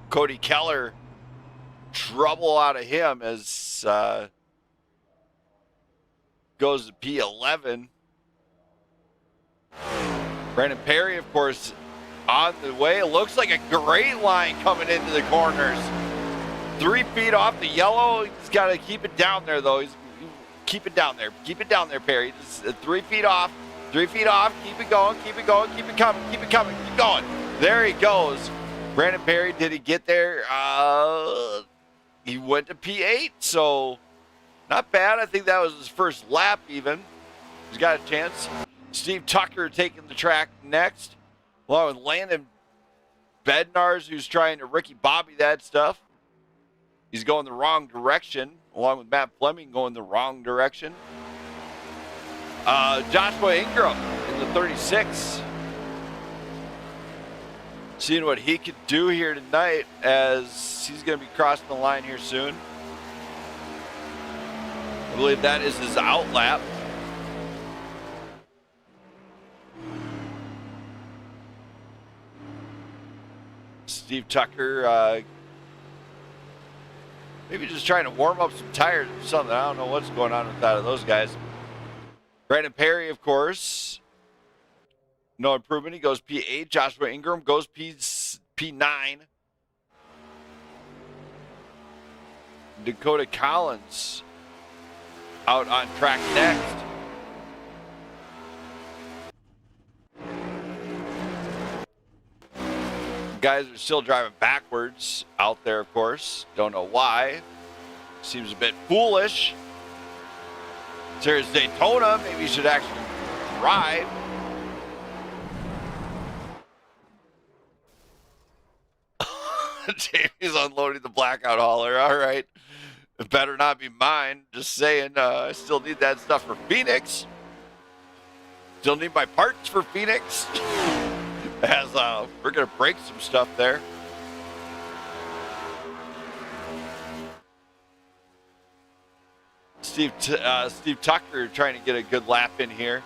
Cody Keller, trouble out of him as goes to P11. Brandon Perry, of course, on the way. It looks like a great line coming into the corners. 3 feet off the yellow. He's got to keep it down there, though. Keep it down there. Keep it down there, Perry. Just 3 feet off. 3 feet off. Keep it going. Keep it going. Keep it coming. Keep it coming. Keep going. There he goes. Brandon Perry, did he get there? He went to P8, so not bad. I think that was his first lap even. He's got a chance. Steve Tucker taking the track next, along with Landon Bednars, who's trying to Ricky Bobby that stuff. He's going the wrong direction, along with Matt Fleming going the wrong direction. Joshua Ingram in the 36. Seeing what he could do here tonight, as he's going to be crossing the line here soon. I believe that is his out lap. Steve Tucker, maybe just trying to warm up some tires or something. I don't know what's going on with that of those guys. Brandon Perry, of course, no improvement. He goes P8. Joshua Ingram goes P9. Dakota Collins out on track next. Guys are still driving backwards out there, of course. Don't know why. Seems a bit foolish. Here's Daytona. Maybe you should actually drive. Jamie's unloading the blackout hauler. All right. It better not be mine. Just saying, I still need that stuff for Phoenix. Still need my parts for Phoenix. As we're going to break some stuff there. Steve Tucker trying to get a good lap in here.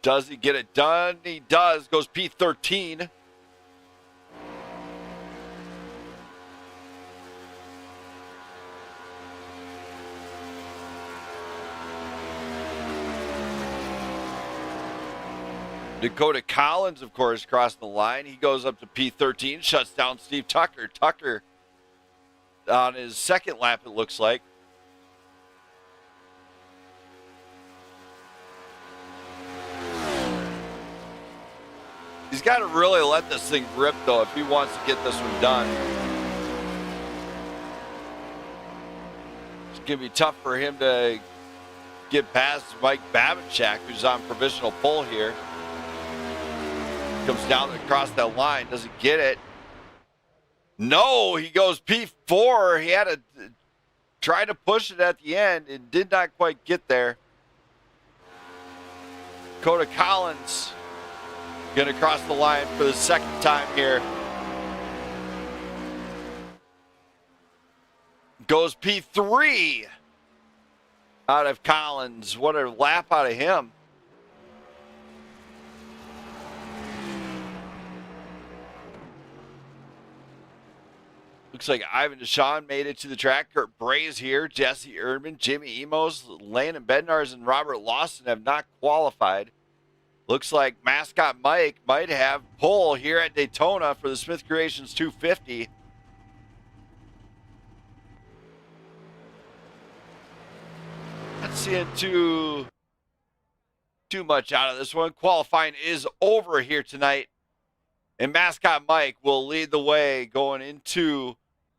Does he get it done? He does. Goes P13. Dakota Collins, of course, crossed the line. He goes up to P13, shuts down Steve Tucker. Tucker on his second lap, it looks like. He's got to really let this thing rip, though, if he wants to get this one done. He's It's going to be tough for him to get past Mike Babinchak, who's on provisional pole here. Comes down across that line, doesn't get it. No, he goes P4. He had to try to push it at the end and did not quite get there. Dakota Collins going to cross the line for the second time here. Goes P3 out of Collins. What a lap out of him. Looks like Ivan Deshawn made it to the track. Kurt Bray's here. Jesse Erdmann, Jimmy Emos, Landon Bednarz, and Robert Lawson have not qualified. Looks like Mascot Mike might have pole here at Daytona for the Smith Creations 250. Not seeing too much out of this one. Qualifying is over here tonight. And Mascot Mike will lead the way going into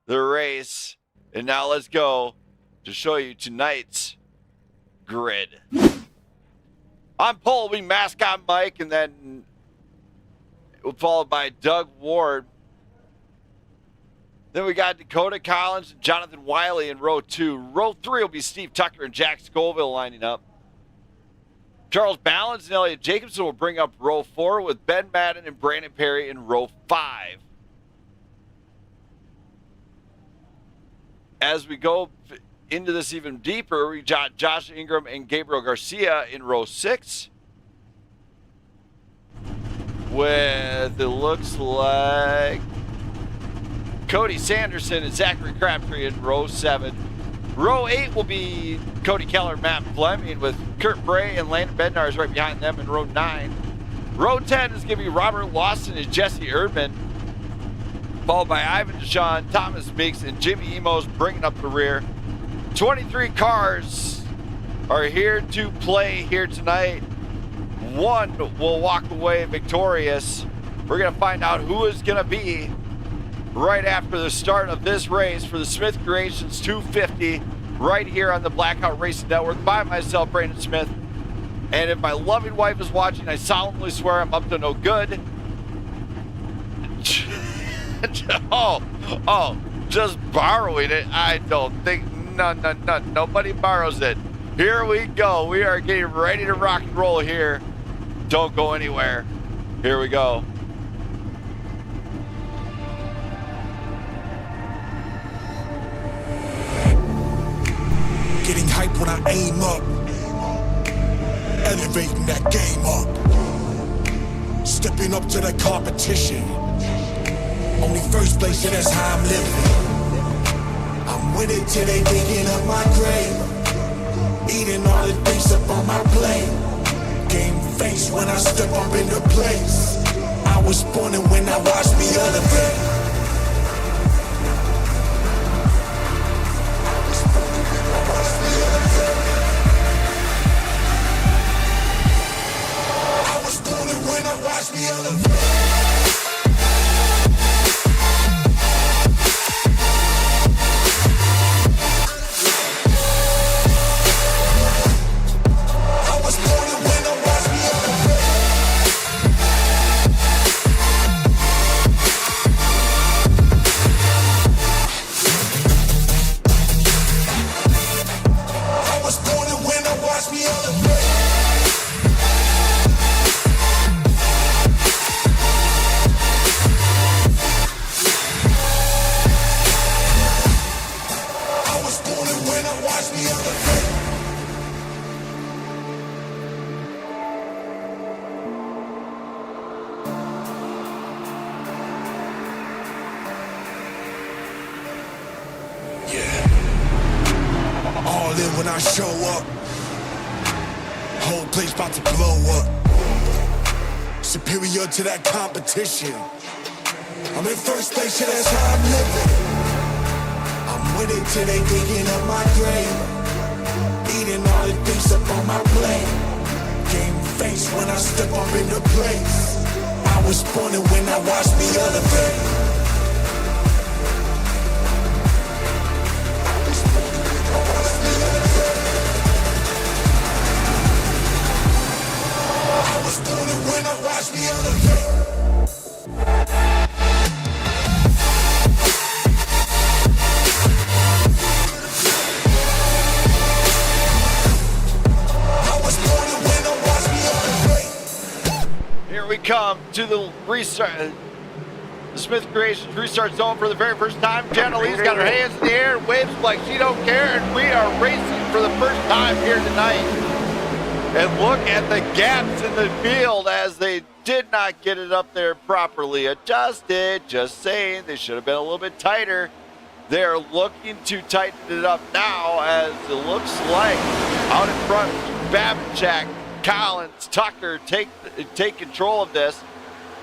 the race. And now let's go to show you tonight's grid. On pole will be Mascot Mike, and then followed by Doug Ward. Then we got Dakota Collins and Jonathan Wiley in row 2. Row 3 will be Steve Tucker and Jack Scoville lining up. Charles Ballins and Elliot Jacobson will bring up row 4 with Ben Madden and Brandon Perry in row 5. As we go into this even deeper, we got Josh Ingram and Gabriel Garcia in row 6. With, it looks like, Cody Sanderson and Zachary Crabtree in row 7. Row 8 will be Cody Keller and Matt Fleming with Kurt Bray and Landon Bednarz right behind them in row 9. Row 10 is going to be Robert Lawson and Jesse Erdmann, followed by Ivan Deshawn, Thomas Meeks, and Jimmy Emos bringing up the rear. 23 cars are here to play here tonight. One will walk away victorious. We're going to find out who is going to be right after the start of this race for the Smith Creations 250 right here on the Blackout Racing Network by myself, Brandon Smith. And if my loving wife is watching, I solemnly swear I'm up to no good. Just borrowing it. I don't think, nobody borrows it. Here we go. We are getting ready to rock and roll here. Don't go anywhere. Here we go. Getting hype when I aim up, elevating that game up, stepping up to the competition. Only first place, and that's how I'm living. I'm with it till they digging up my grave, eating all the things up on my plate. Game face when I step up into place. I was born and when I watched me elevate. Watch me elevate. When I show up, whole place about to blow up. Superior to that competition. I'm in first place, and that's how I'm living. I'm with it till they digging up my grave, eating all the things up on my plate. Game face when I step up into place. I was born and when I watched me elevate. I was born and when I watched me elevate. come to the restart. The Smith Creations restart zone for the very first time. Jenna Lee's got her hands in the air, waves like she don't care, and we are racing for the first time here tonight. And look at the gaps in the field as they did not get it up there properly adjusted. Just saying, they should have been a little bit tighter. They're looking to tighten it up now as it looks like out in front, Babinchak, Collins, Tucker take control of this.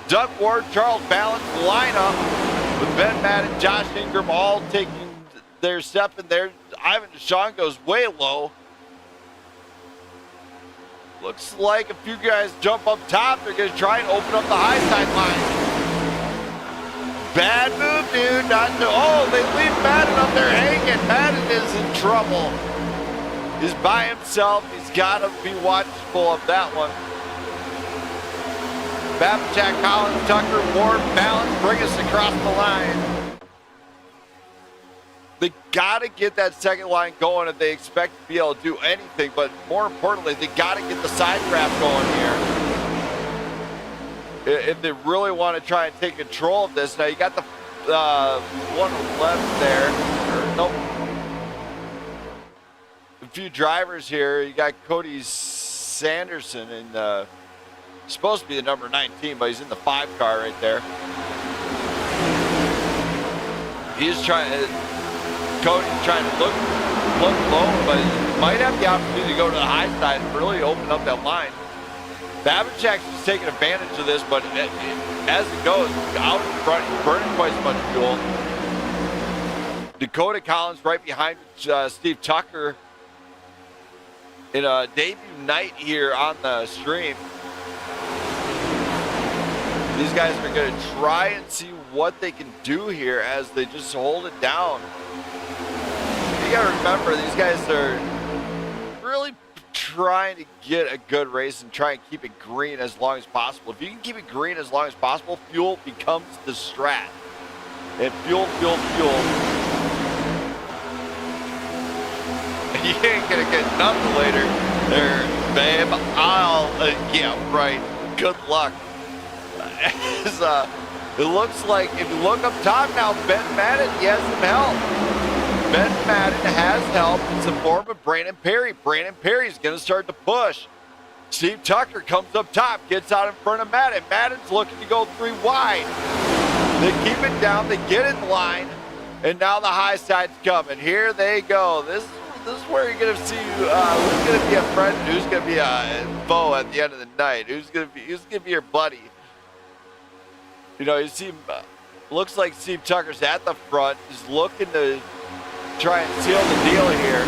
Doug Ward, Charles Balance lineup with Ben Madden, Josh Ingram all taking their step in there. Ivan Deshawn goes way low. Looks like a few guys jump up top. They're going to try and open up the high side line. Bad move, dude. Not to, oh, they leave Madden up there hanging. Madden is in trouble. He's by himself. He's got to be watchful of that one. Babinchak, Collins, Tucker, Ward, Balance bring us across the line. They got to get that second line going if they expect to be able to do anything, but more importantly, they got to get the side draft going here. If they really want to try and take control of this. Now you got the one left there. Nope. A few drivers here. You got Cody Sanderson and supposed to be the number 19, but he's in the 5 car right there. He's trying. Cody's trying to look low, but he might have the opportunity to go to the high side and really open up that line. Babinchak's just taking advantage of this, but as it goes, out in front, he's burning quite as much fuel. Dakota Collins right behind Steve Tucker in a debut night here on the stream. These guys are going to try and see what they can do here as they just hold it down. You got to remember, these guys are really trying to get a good race and try and keep it green as long as possible. If you can keep it green as long as possible, fuel becomes the strat. And fuel. You ain't going to get nothing later there, babe. Yeah, right. Good luck. It looks like if you look up top now, Ben Madden, he has some help. Ben Madden has help. It's the form of Brandon Perry. Brandon Perry's going to start to push. Steve Tucker comes up top, gets out in front of Madden. Madden's looking to go 3 wide. They keep it down, they get in line, and now the high side's coming. Here they go. This is where you're going to see who's going to be a friend and who's going to be a foe at the end of the night. Who's going to be your buddy. You know, you see, looks like Steve Tucker's at the front. He's looking to try and seal the deal here.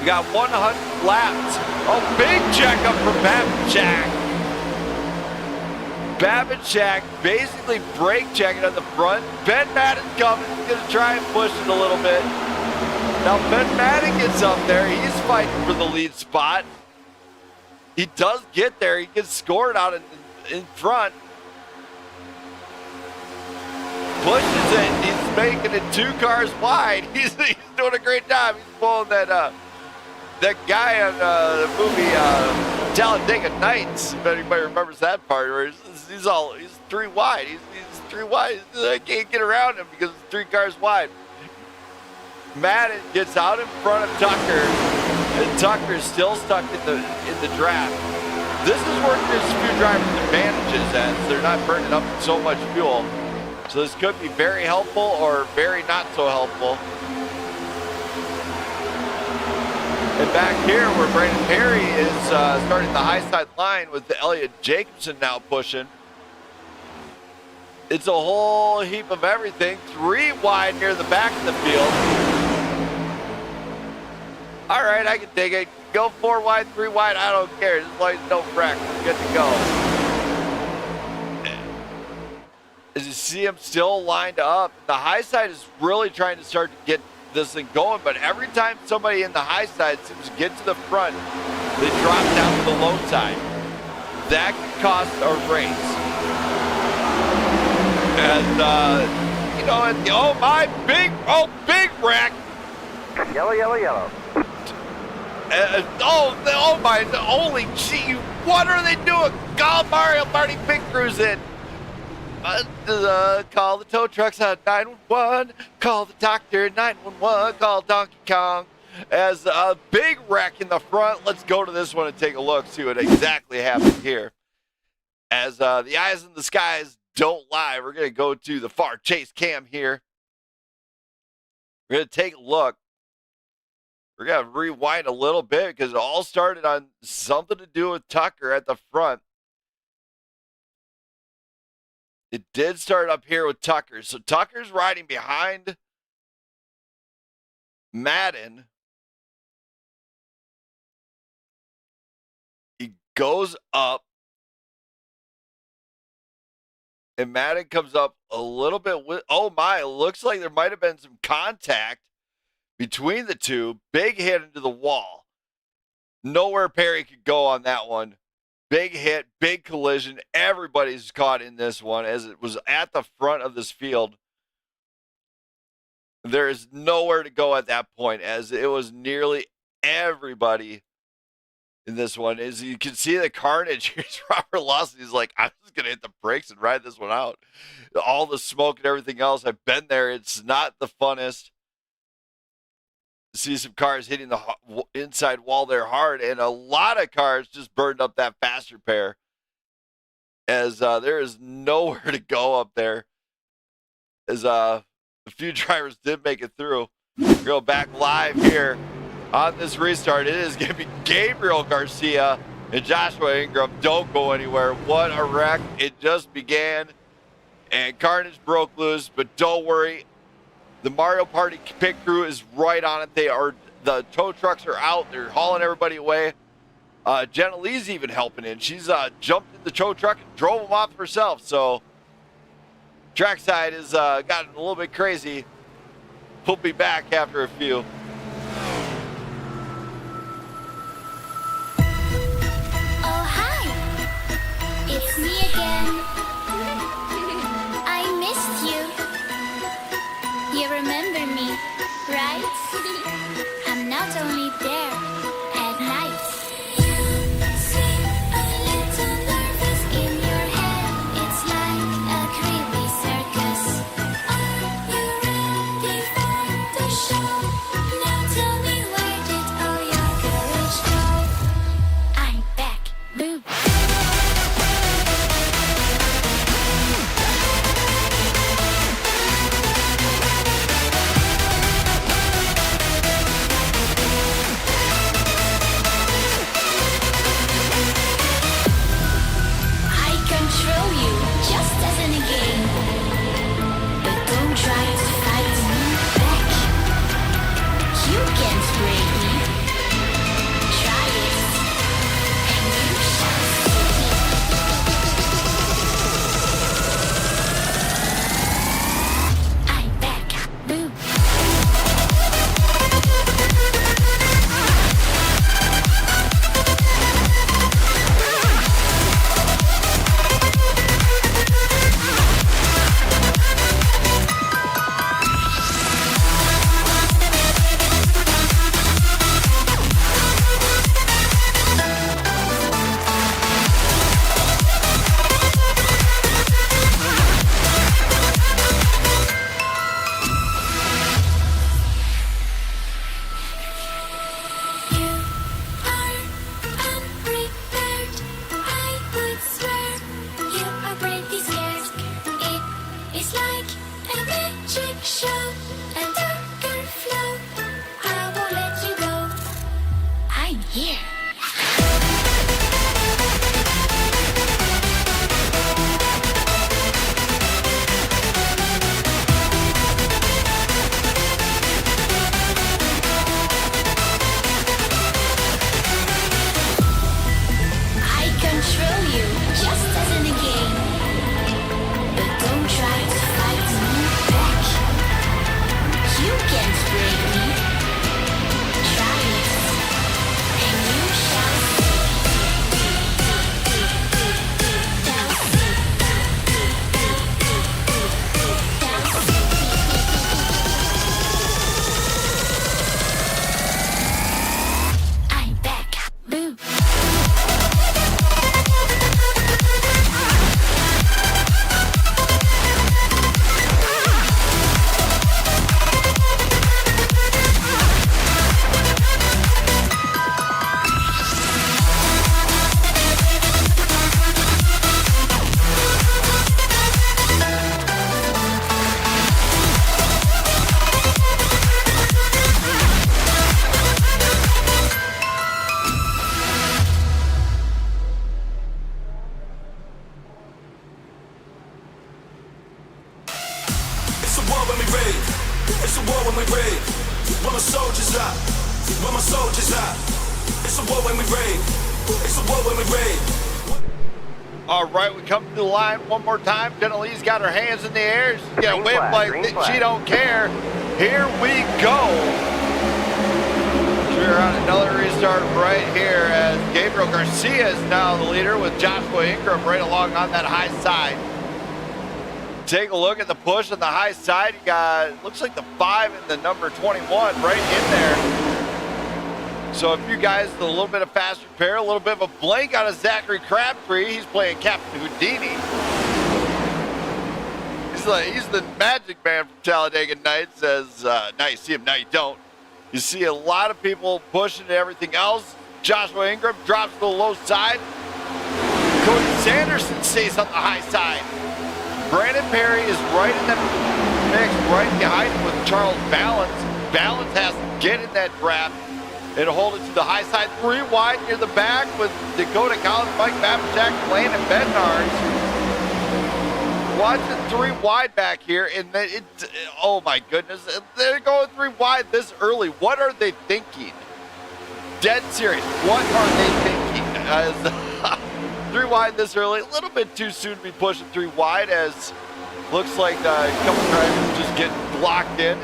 We got 100 laps. Oh, big checkup for Babinchak. Babinchak basically brake checking on the front. Ben Madden's coming. He's going to try and push it a little bit. Now Ben Madden gets up there. He's fighting for the lead spot. He does get there. He gets scored out in front. Pushes it. He's making it 2 cars wide. He's doing a great job. He's pulling that guy on the movie Talladega Nights. If anybody remembers that part, where he's 3 wide. He's 3 wide. I can't get around him because it's 3 cars wide. Madden gets out in front of Tucker, and Tucker's still stuck in the draft. This is where there's a few drivers' advantages as they're not burning up so much fuel. So this could be very helpful or very not so helpful. And back here where Brandon Perry is starting the high side line with Elliot Jacobson now pushing. It's a whole heap of everything. 3 wide near the back of the field. All right, I can take it. Go 4 wide, 3 wide, I don't care. As long as no wreck, we're good to go. As you see him still lined up, the high side is really trying to start to get this thing going, but every time somebody in the high side seems to get to the front, they drop down to the low side. That can cost a race. And, you know, big wreck. Yellow. Oh my, holy gee, What are they doing? Call Mario Party Pit Crews in. Call the tow trucks at 911. Call the doctor at 911. Call Donkey Kong. As a big wreck in the front. Let's go to this one and take a look, see what exactly happened here. As the eyes in the skies don't lie, we're going to go to the far chase cam here. We're going to take a look. We're going to rewind a little bit because it all started on something to do with Tucker at the front. It did start up here with Tucker. So Tucker's riding behind Madden. He goes up. And Madden comes up a little bit with, oh my, it looks like there might have been some contact between the two. Big hit into the wall. Nowhere Perry could go on that one. Big hit, big collision. Everybody's caught in this one as it was at the front of this field. There is nowhere to go at that point as it was nearly everybody in this one. As you can see the carnage, here's Robert Lawson. He's like, I'm just going to hit the brakes and ride this one out. All the smoke and everything else, I've been there. It's not the funnest. See some cars hitting the inside wall there hard, and a lot of cars just burned up that faster pair as there is nowhere to go up there as a few drivers did make it through. Go back live here on this restart. It is going to be Gabriel Garcia and Joshua Ingram. Don't go anywhere. What a wreck. It just began, and carnage broke loose, but don't worry. The Mario Party pit crew is right on it. The tow trucks are out. They're hauling everybody away. Jenna Lee's even helping in. She's jumped in the tow truck and drove them off herself. So trackside has gotten a little bit crazy. We'll be back after a few. Oh, hi. It's me again. I missed you. You remember me, right? I'm not only there at night. You seem a little nervous in your head. It's like a creepy circus. Are you ready for the show? Now tell me, where did all your courage go? I'm back, boo. You can't break me. Try it, and you It's a war when we rave. It's a war when we rave. All right, we come to the line one more time. Jenna Lee's got her hands in the air. She's got a wave like she don't care. Here we go. We're on another restart right here as Gabriel Garcia is now the leader with Joshua Ingram right along on that high side. Take a look at the push on the high side. You got, looks like the 5 and the number 21 right in there. So if you guys, a little bit of faster pair, a little bit of a blank out of Zachary Crabtree. He's playing Captain Houdini. He's the magic man from Talladega Nights, as now you see him, now you don't. You see a lot of people pushing and everything else. Joshua Ingram drops to the low side. Cody Sanderson stays on the high side. Brandon Perry is right in the mix, right behind him with Charles Balance. Balance has to get in that draft and hold it to the high side. 3 wide near the back with Dakota Collins, Mike Babchak, Landon Bednarz. Watching 3 wide back here, and oh my goodness, they're going 3 wide this early. What are they thinking? Dead serious. What are they thinking? 3 wide this early, a little bit too soon to be pushing 3 wide, as looks like a couple drivers just getting blocked in.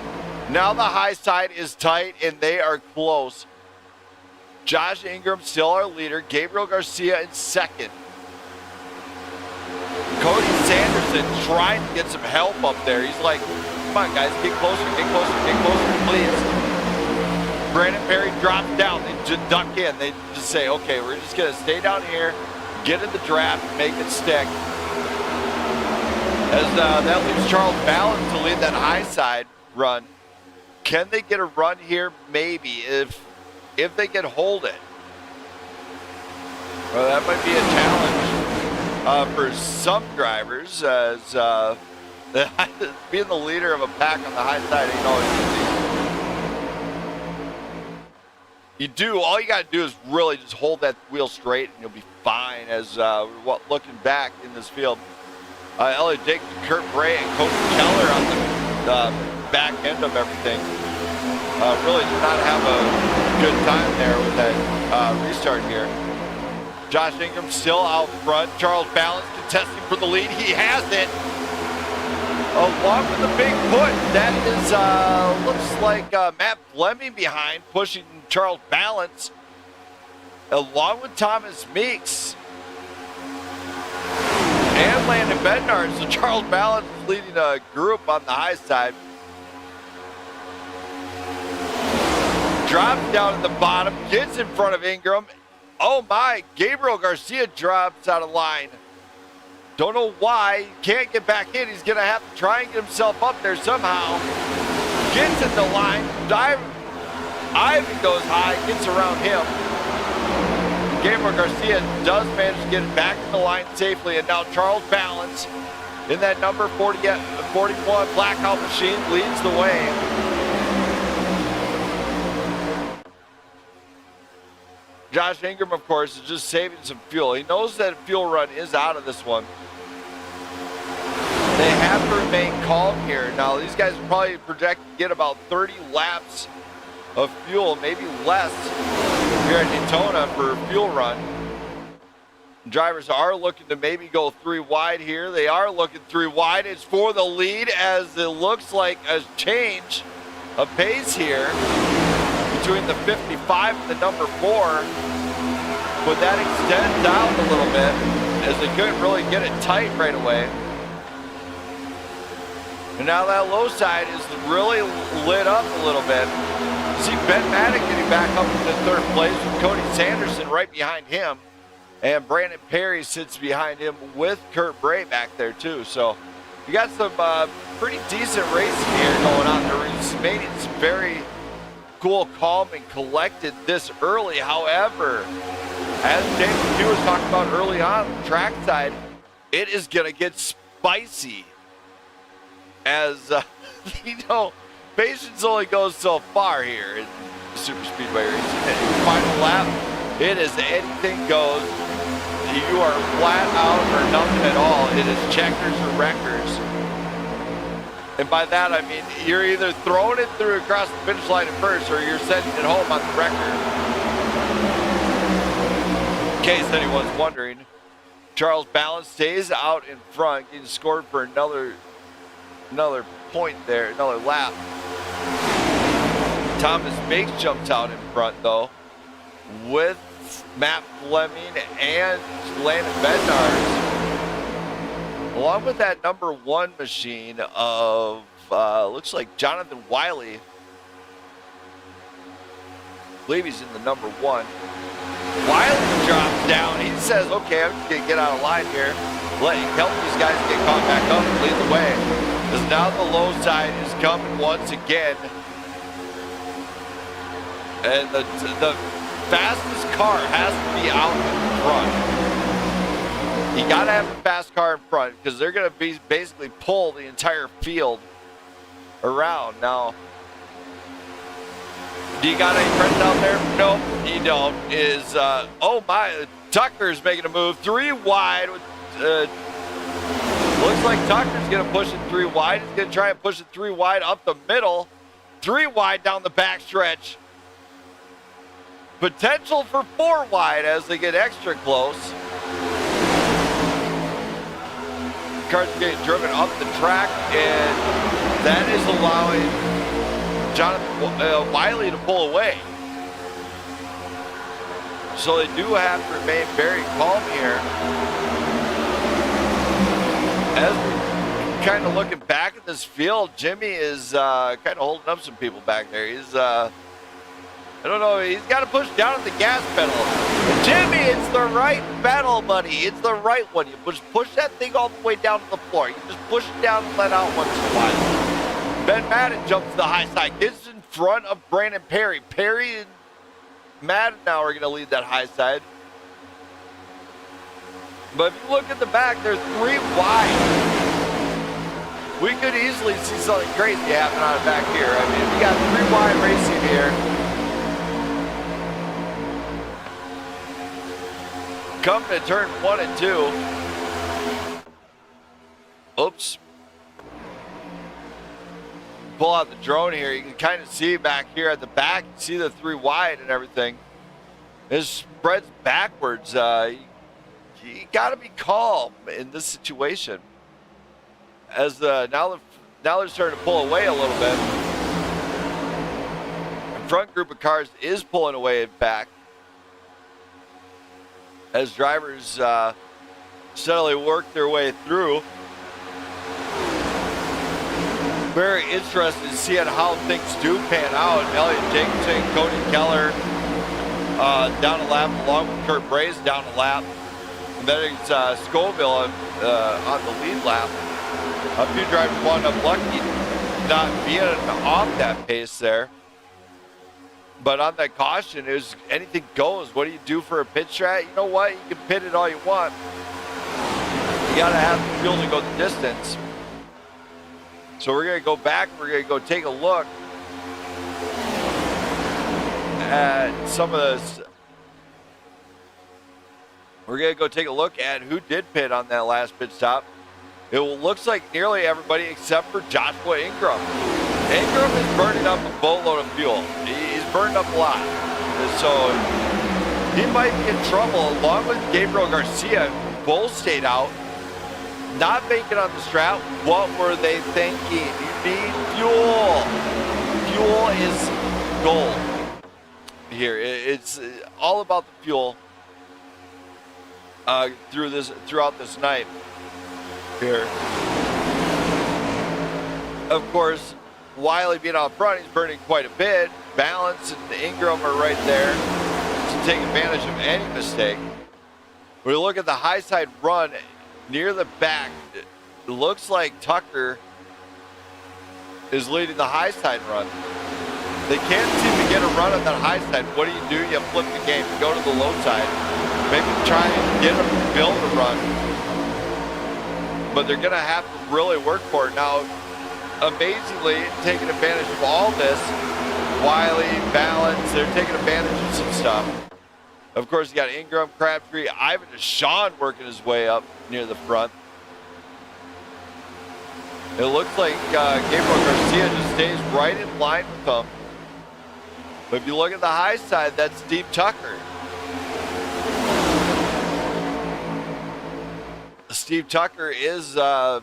Now the high side is tight and they are close. Josh Ingram still our leader, Gabriel Garcia in second. Cody Sanderson trying to get some help up there. He's like, come on guys, get closer, please. Brandon Perry drops down, they just duck in. They just say, okay, we're just gonna stay down here, get in the draft, make it stick. As that leaves Charles Balance to lead that high side run. Can they get a run here? Maybe, if they can hold it. Well, that might be a challenge for some drivers, as being the leader of a pack on the high side ain't always easy. All you got to do is really just hold that wheel straight and you'll be fine. As looking back in this field, Elliot Jacobs, Kurt Bray, and Coach Keller on the back end of everything. Really did not have a good time there with that restart here. Josh Ingram still out front. Charles Balance contesting for the lead. He has it. Along with the big push. That is, looks like Matt Fleming behind, pushing Charles Balance. Along with Thomas Meeks. And Landon Bednarz. So Charles Balance is leading a group on the high side. Drops down at the bottom, gets in front of Ingram. Oh my, Gabriel Garcia drops out of line. Don't know why, he can't get back in. He's gonna have to try and get himself up there somehow. Gets in the line, Ivan goes high, gets around him. Gabriel Garcia does manage to get it back in the line safely, and now Charles Balance in that number 41 Blackout machine leads the way. Josh Ingram, of course, is just saving some fuel. He knows that fuel run is out of this one. They have to remain calm here. Now, these guys are probably projected to get about 30 laps of fuel, maybe less, here at Daytona for a fuel run. Drivers are looking to maybe go 3 wide here. They are looking 3 wide. It's for the lead, as it looks like a change of pace here between the 55 and the number 4. But that extends out a little bit, as they couldn't really get it tight right away. And now that low side is really lit up a little bit. You see Ben Maddock getting back up into 3rd place with Cody Sanderson right behind him. And Brandon Perry sits behind him with Kurt Bray back there too. So you got some pretty decent racing here going on. They're remaining very cool, calm, and collected this early. However, as James Q was talking about early on the track side, it is going to get spicy. As, patience only goes so far here in Super Speedway racing. Final lap, it is anything goes. You are flat out or nothing at all. It is checkers or wreckers. And by that, I mean, you're either throwing it through across the finish line at first, or you're sending it home on the wrecker. case anyone's wondering, Charles Balance stays out in front, getting scored for another point there, another lap. Thomas Bakes jumps out in front though, with Matt Fleming and Landon Bednarz, along with that number 1 machine of looks like Jonathan Wiley. I believe he's in the number 1. Wiley drops down. He says, okay, I'm just going to get out of line here. Help these guys get caught back up and lead the way. Because now the low side is coming once again. And the fastest car has to be out in front. You got to have a fast car in front because they're going to be basically pull the entire field around. Now, do you got any friends out there? Nope, you don't. Oh my, Tucker's making a move 3 wide. Looks like Tucker's going to push it 3 wide. He's going to try and push it 3 wide up the middle. 3 wide down the back stretch. Potential for 4 wide as they get extra close. Cars are getting driven up the track, and that is allowing Jonathan Wiley to pull away. So they do have to remain very calm here. As we're kind of looking back at this field, Jimmy is kind of holding up some people back there. He's, I don't know, he's got to push down at the gas pedal. Jimmy, it's the right pedal, buddy. It's the right one. You just push that thing all the way down to the floor. You just push it down and let out once in a while. Ben Madden jumps to the high side, gets in front of Brandon Perry. Perry and Madden now are going to lead that high side. But if you look at the back, there's 3 wide. We could easily see something crazy happen on the back here. I mean, we got 3 wide racing here. Coming to turn 1 and 2. Oops. Pull out the drone here. You can kind of see back here at the back. You see the 3 wide and everything. It spreads backwards. You got to be calm in this situation. As now they're starting to pull away a little bit. The front group of cars is pulling away and back. As drivers steadily work their way through. Very interested to see how things do pan out. Elliot Jacobson, Cody Keller down a lap, along with Kurt Braze down a lap. And then it's Scoville on the lead lap. A few drivers wound up lucky not being off that pace there. But on that caution, it was anything goes. What do you do for a pit strat? You know what? You can pit it all you want. You got to have the fuel to go the distance. So we're going to go back. We're going to go take a look at some of this. We're going to go take a look at who did pit on that last pit stop. It looks like nearly everybody except for Joshua Ingram. Ingram is burning up a boatload of fuel. He's burned up a lot. So he might be in trouble along with Gabriel Garcia, who both stayed out. Not making on the strat. What were they thinking? You need fuel. Fuel is gold here. It's all about the fuel throughout this night here. Of course, Wiley being out front, he's burning quite a bit. Balance and Ingram are right there to take advantage of any mistake. When we look at the high side run near the back, it looks like Tucker is leading the high side run. They can't seem to get a run on that high side. What do? You flip the game, you go to the low side, maybe try and get them to build a run. But they're going to have to really work for it. Now, amazingly, taking advantage of all this, Wiley, Balance, they're taking advantage of some stuff. Of course, you got Ingram, Crabtree, Ivan Deshawn working his way up near the front. It looks like Gabriel Garcia just stays right in line with them. But if you look at the high side, that's Steve Tucker. Steve Tucker is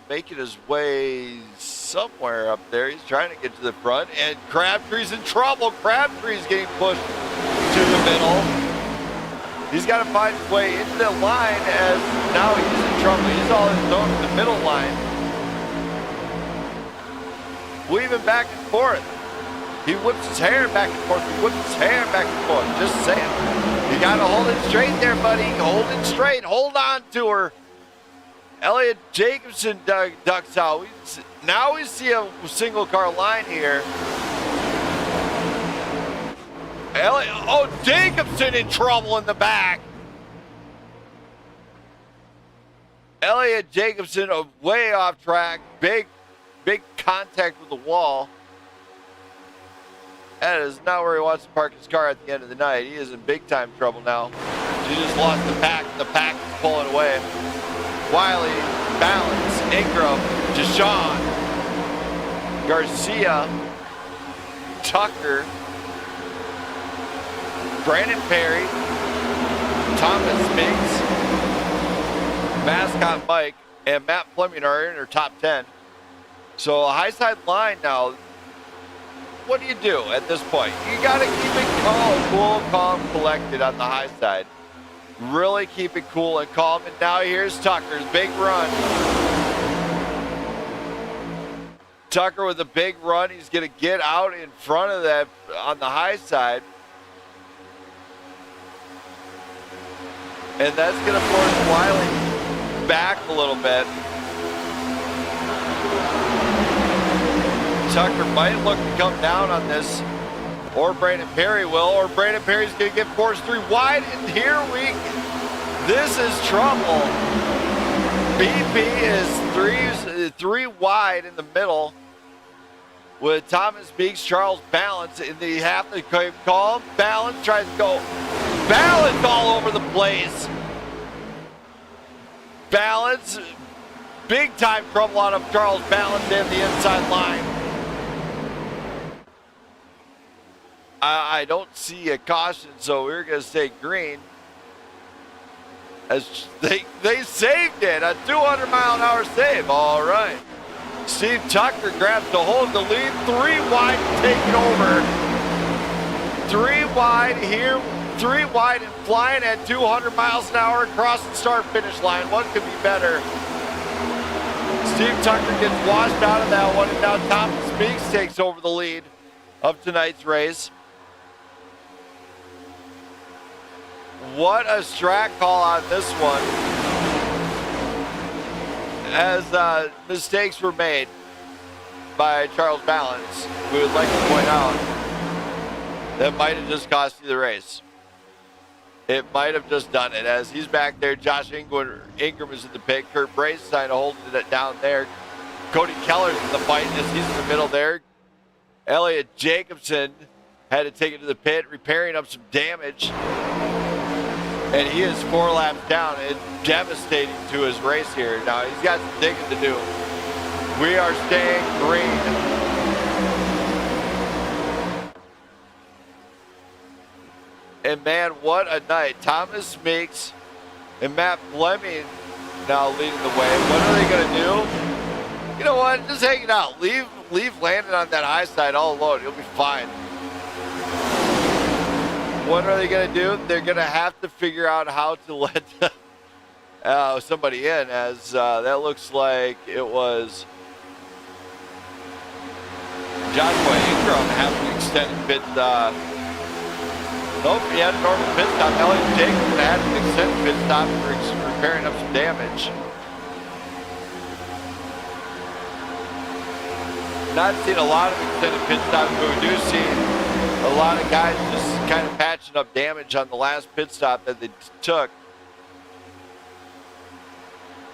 making his way somewhere up there. He's trying to get to the front, and Crabtree's in trouble. Crabtree's getting pushed to the middle. He's got to find his way into the line, as now he's in trouble. He's all in his own in the middle line. Weaving back and forth. He whips his hair back and forth. He whips his hair back and forth. Just saying. You got to hold it straight there, buddy. Hold it straight. Hold on to her. Elliot Jacobson ducks out. Now we see a single car line here. Jacobson in trouble in the back. Elliot Jacobson way off track. Big contact with the wall. That is not where he wants to park his car at the end of the night. He is in big time trouble now. He just lost the pack. The pack is pulling away. Wiley, Balance, Ingram, Deshaun, Garcia, Tucker, Brandon Perry, Thomas Miggs, Mascot Mike, and Matt Fleming are in their top 10. So a high side line now. What do you do at this point? You got to keep it cool, calm, collected on the high side. Really keep it cool and calm. And now here's Tucker's big run. Tucker with a big run. He's going to get out in front of that on the high side. And that's going to force Wiley back a little bit. Tucker might look to come down on this, or Brandon Perry will, or Brandon Perry's going to get forced 3 wide, and this is trouble. BP is three wide in the middle with Thomas Meeks, Charles Balance, and they have to call him. Balance tries to go. Balance all over the place. Balance, big time trouble out of Charles Balance and the inside line. I don't see a caution, so we're going to say green. As they saved it, a 200-mile-an-hour save. All right. Steve Tucker grabs the hold of the lead. 3 wide, taking over. 3 wide here. 3 wide and flying at 200 miles an hour across the start-finish line. What could be better? Steve Tucker gets washed out of that one, and now Thomas Meeks takes over the lead of tonight's race. What a strat call on this one, as mistakes were made by Charles Balance. We would like to point out that might have just cost you the race. It might have just done it, as he's back there. Josh Ingram is in the pit. Kurt Brace is trying to hold it down there. Cody Keller's in the fight as he's in the middle there. Elliot Jacobson had to take it to the pit, repairing up some damage. And he is 4 laps down. It's devastating to his race here. Now, he's got some digging to do. We are staying green. And, man, what a night. Thomas Meeks and Matt Fleming now leading the way. What are they going to do? You know what? Just hang it out. Leave Landon on that high side all alone. He'll be fine. What are they going to do? They're going to have to figure out how to let somebody in, as that looks like it was Joshua Ingram having an extended pit. Nope, he had a normal pit stop. Elliot Jacobson had an extended pit stop for repairing up some damage. Not seeing a lot of extended pit stops, but we do see a lot of guys just kind of patching up damage on the last pit stop that they took.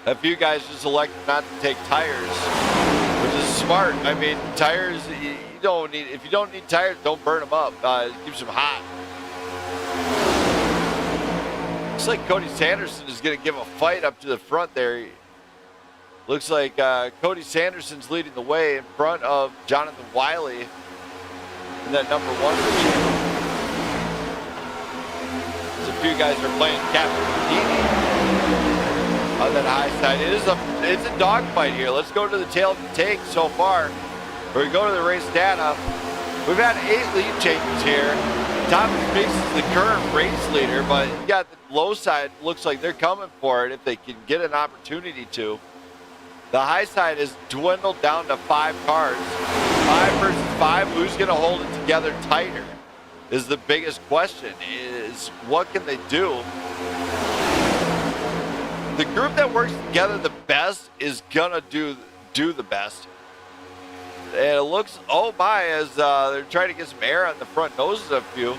A few guys just elected not to take tires, which is smart. I mean, tires, you don't need, if you don't need tires, don't burn them up. It keeps them hot. Looks like Cody Sanderson is going to give a fight up to the front there. Looks like Cody Sanderson's leading the way in front of Jonathan Wiley in that number 1 position. As a few guys are playing Captain Houdini. on that high side. It's a dogfight here. Let's go to the tail of the tank so far. We go to the race data. We've had 8 lead changes here. Thomas Meeks is the current race leader, but you got the low side. Looks like they're coming for it if they can get an opportunity to. The high side has dwindled down to 5 cars. 5 versus 5. Who's going to hold it together tighter is the biggest question. Is what can they do? The group that works together the best is going to do the best. And it looks, oh my, as they're trying to get some air on the front noses of a few.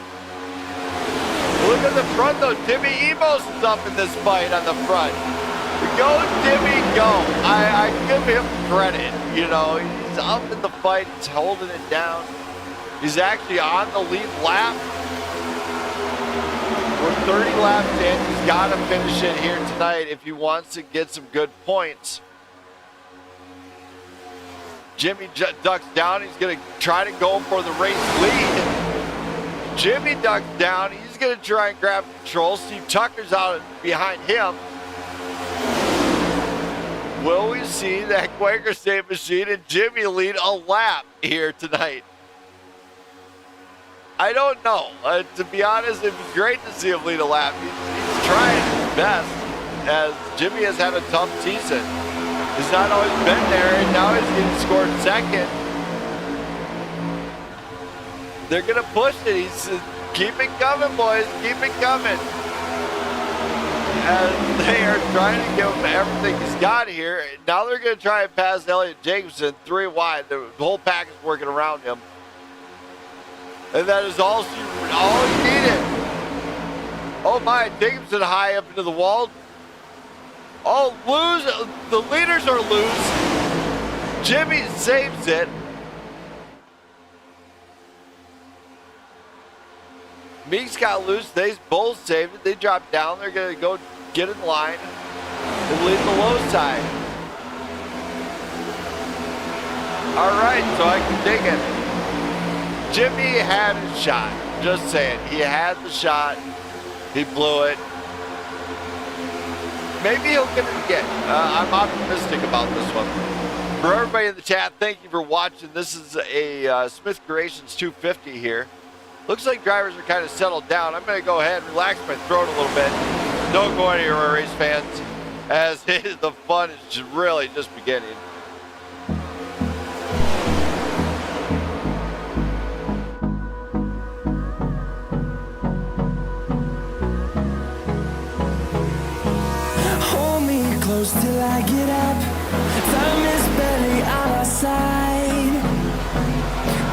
Look at the front though. Timmy Emos is up in this fight on the front. Go, Timmy, go. I give him credit. You know, he's up in the fight. He's holding it down. He's actually on the lead lap. We're 30 laps in. He's got to finish it here tonight if he wants to get some good points. Jimmy ducks down. He's going to try to go for the race lead. Jimmy ducks down. He's going to try and grab control. Steve Tucker's out behind him. Will we see that Quaker State machine and Jimmy lead a lap here tonight? I don't know. To be honest, it'd be great to see him lead a lap. He's trying his best, as Jimmy has had a tough season. He's not always been there, and now he's getting scored second. They're going to push it. He's keep it coming, boys. Keep it coming. As they are trying to give him everything he's got here. Now they're going to try and pass Elliott Jacobson 3 wide. The whole pack is working around him. And that is all he needed. Oh my, Jacobson high up into the wall. Oh, the leaders are loose. Jimmy saves it. Meeks got loose. They both saved it. They dropped down. They're going to go get in line and lead the low side. All right, so I can dig it. Jimmy had his shot. Just saying. He had the shot. He blew it. Maybe he'll get it again. I'm optimistic about this one. For everybody in the chat, thank you for watching. This is a Smith Creations 250 here. Looks like drivers are kind of settled down. I'm going to go ahead and relax my throat a little bit. Don't go anywhere, race fans, as the fun is really just beginning. Hold me close till I get up. Time is barely on our side.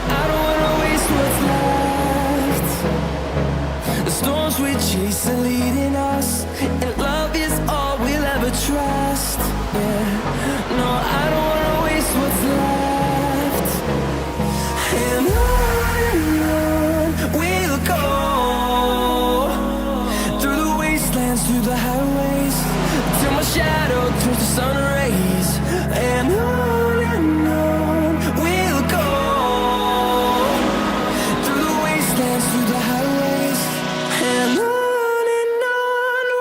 I don't wanna waste what's left. The storms we chase are leading us, and love is all we'll ever trust. Yeah, no, I don't wanna waste what's left. And on we'll go, through the wastelands, through the highways, till my shadow turns to sun rays. And on we'll go, through the wastelands, through the highways. And on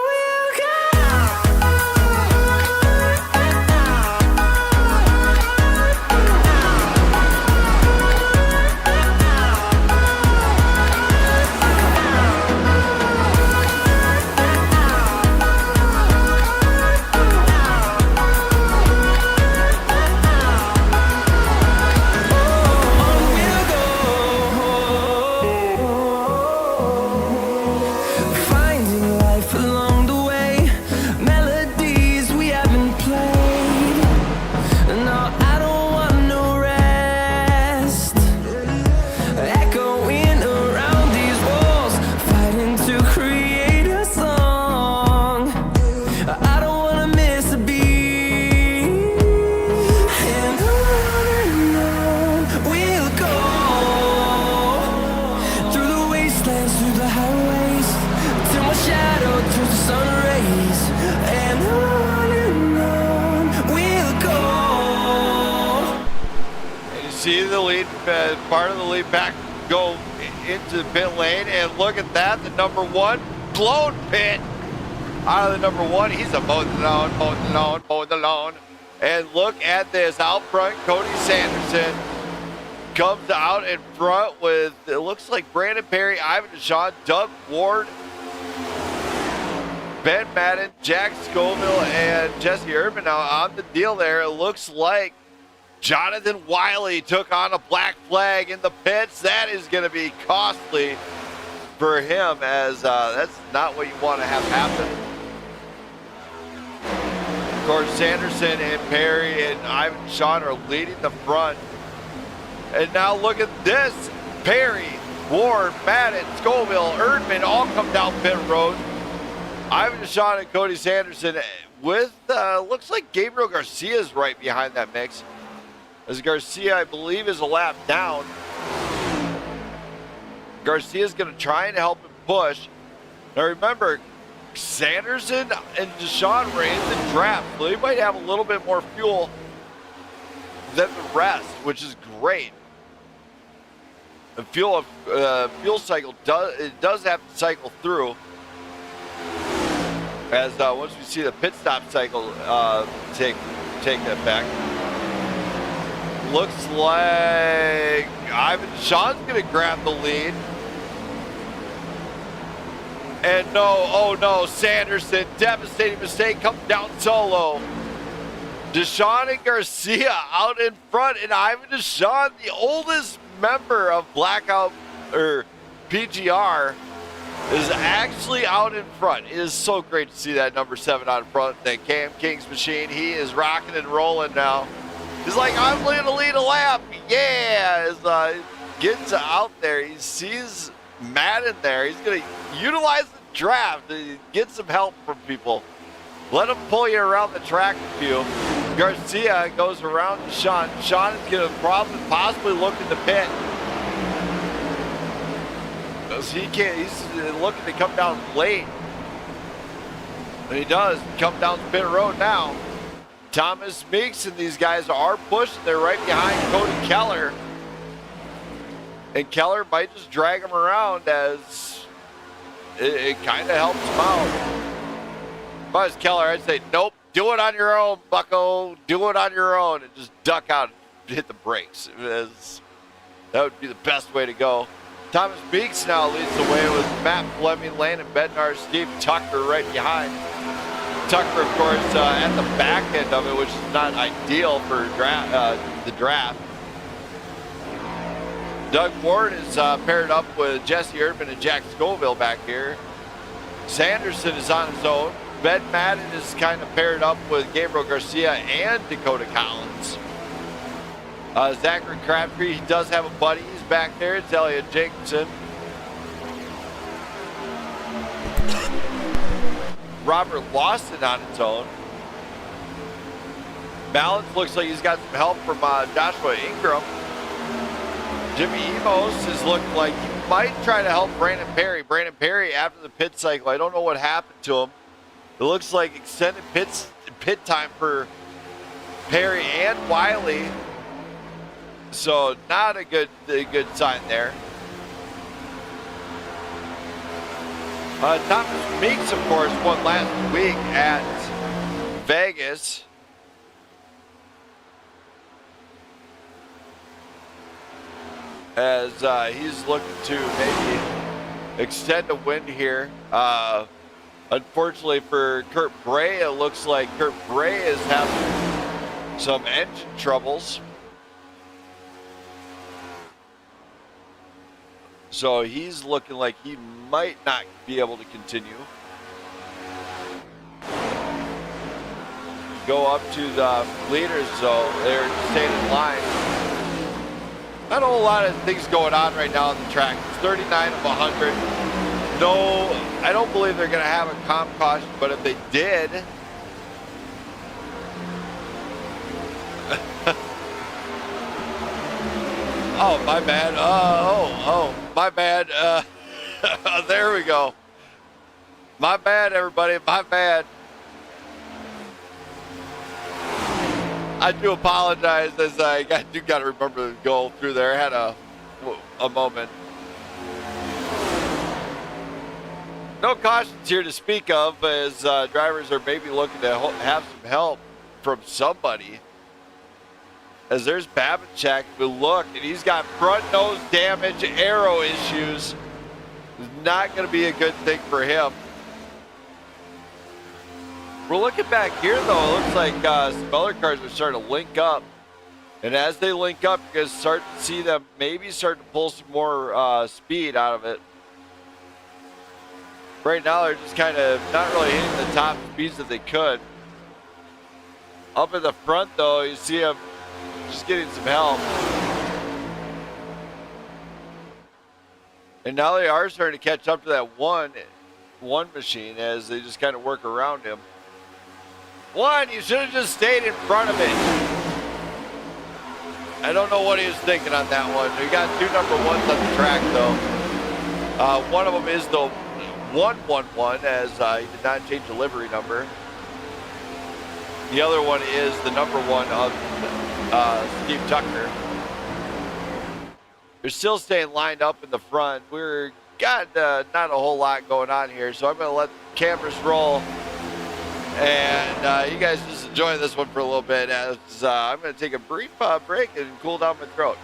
we'll go. Finding life along the way, melodies we haven't played. No, I don't want no rest. Echoing around these walls, fighting to create a song. I don't wanna miss a beat. And on we'll go, through the wastelands, through the highways, till my shadow turns to sun rays. And on we'll go. And you see the lead, part of the lead back go into the pit lane, and look at that, the number 1 blown pit. out of the number 1. He's a mowing the lawn. And look at this. Out front, Cody Sanderson comes out in front with, it looks like Brandon Perry, Ivan DeShawn, Doug Ward, Ben Madden, Jack Scoville, and Jesse Erdmann. Now on the deal there, it looks like Jonathan Wiley took on a black flag in the pits. That is going to be costly for him, as that's not what you want to have happen. Of course, Sanderson and Perry and Ivan DeShawn are leading the front. And now look at this. Perry, Ward, Madden, Scoville, Erdmann all come down pit road. Ivan DeShawn and Cody Sanderson with, looks like Gabriel Garcia's right behind that mix. As Garcia, I believe, is a lap down. Garcia's going to try and help him push. Now remember, Sanderson and DeShawn were in the draft, so they might have a little bit more fuel than the rest, which is great. The fuel cycle does have to cycle through, as once we see the pit stop cycle take effect. Looks like Ivan DeShawn's going to grab the lead. And no, oh no, Sanderson, devastating mistake, comes down solo. DeShawn and Garcia out in front, and Ivan DeShawn, the oldest member of Blackout or PGR, is actually out in front. It is so great to see that number 7 out in front. Then Cam King's machine, he is rocking and rolling now. He's like, I'm going to lead a lap. Yeah, as gets out there, he sees Madden there. He's going to utilize the draft to get some help from people. Let him pull you around the track a few. Garcia goes around DeShawn. DeShawn is going to possibly look in the pit. Because he's looking to come down late. And he does come down the pit road now. Thomas Meeks and these guys are pushing. They're right behind Cody Keller. And Keller might just drag him around, as it kind of helps him out. If I was Keller, I'd say, nope, do it on your own, bucko. Do it on your own, and just duck out and hit the brakes. That would be the best way to go. Thomas Meeks now leads the way with Matt Fleming, Landon Bednar, Steve Tucker right behind. Tucker, of course, at the back end of it, which is not ideal for the draft. Doug Ward is paired up with Jesse Erdmann and Jack Scoville back here. Sanderson is on his own. Ben Madden is kind of paired up with Gabriel Garcia and Dakota Collins. Zachary Crabtree, he does have a buddy. He's back there. It's Elliot Jacobson. Robert Lawson on its own. Balance looks like he's got some help from Joshua Ingram. Jimmy Emos is looking like he might try to help Brandon Perry. Brandon Perry, after the pit cycle, I don't know what happened to him. It looks like extended pit time for Perry and Wiley. So not a good sign there. Thomas Meeks, of course, won last week at Vegas. As he's looking to maybe extend a win here. Unfortunately for Kurt Bray, it looks like Kurt Bray is having some engine troubles. So he's looking like he might not be able to continue. Go up to the leaders, so they're staying in line. Not a whole lot of things going on right now on the track. It's 39 of 100. No, I don't believe they're going to have a comp caution, but if they did, oh, my bad. My bad. There we go. My bad, everybody. My bad. I do apologize, as I do got to remember to go through there. I had a moment. No cautions here to speak of, as drivers are maybe looking to have some help from somebody. As there's Babinchak, who look, and he's got front nose damage, aero issues. Not going to be a good thing for him. We're looking back here, though. It looks like some other cars are starting to link up. And as they link up, you're going to start to see them maybe start to pull some more speed out of it. Right now, they're just kind of not really hitting the top speeds that they could. Up in the front, though, you see them just getting some help. And now they are starting to catch up to that one machine as they just kind of work around him. One, you should have just stayed in front of it. I don't know what he was thinking on that one. We got two number ones on the track, though. One of them is the 111, as he did not change the livery number. The other one is the number one of Steve Tucker. They're still staying lined up in the front. We're got not a whole lot going on here, so I'm going to let the cameras roll. And you guys just enjoy this one for a little bit, as I'm going to take a brief break and cool down my throat.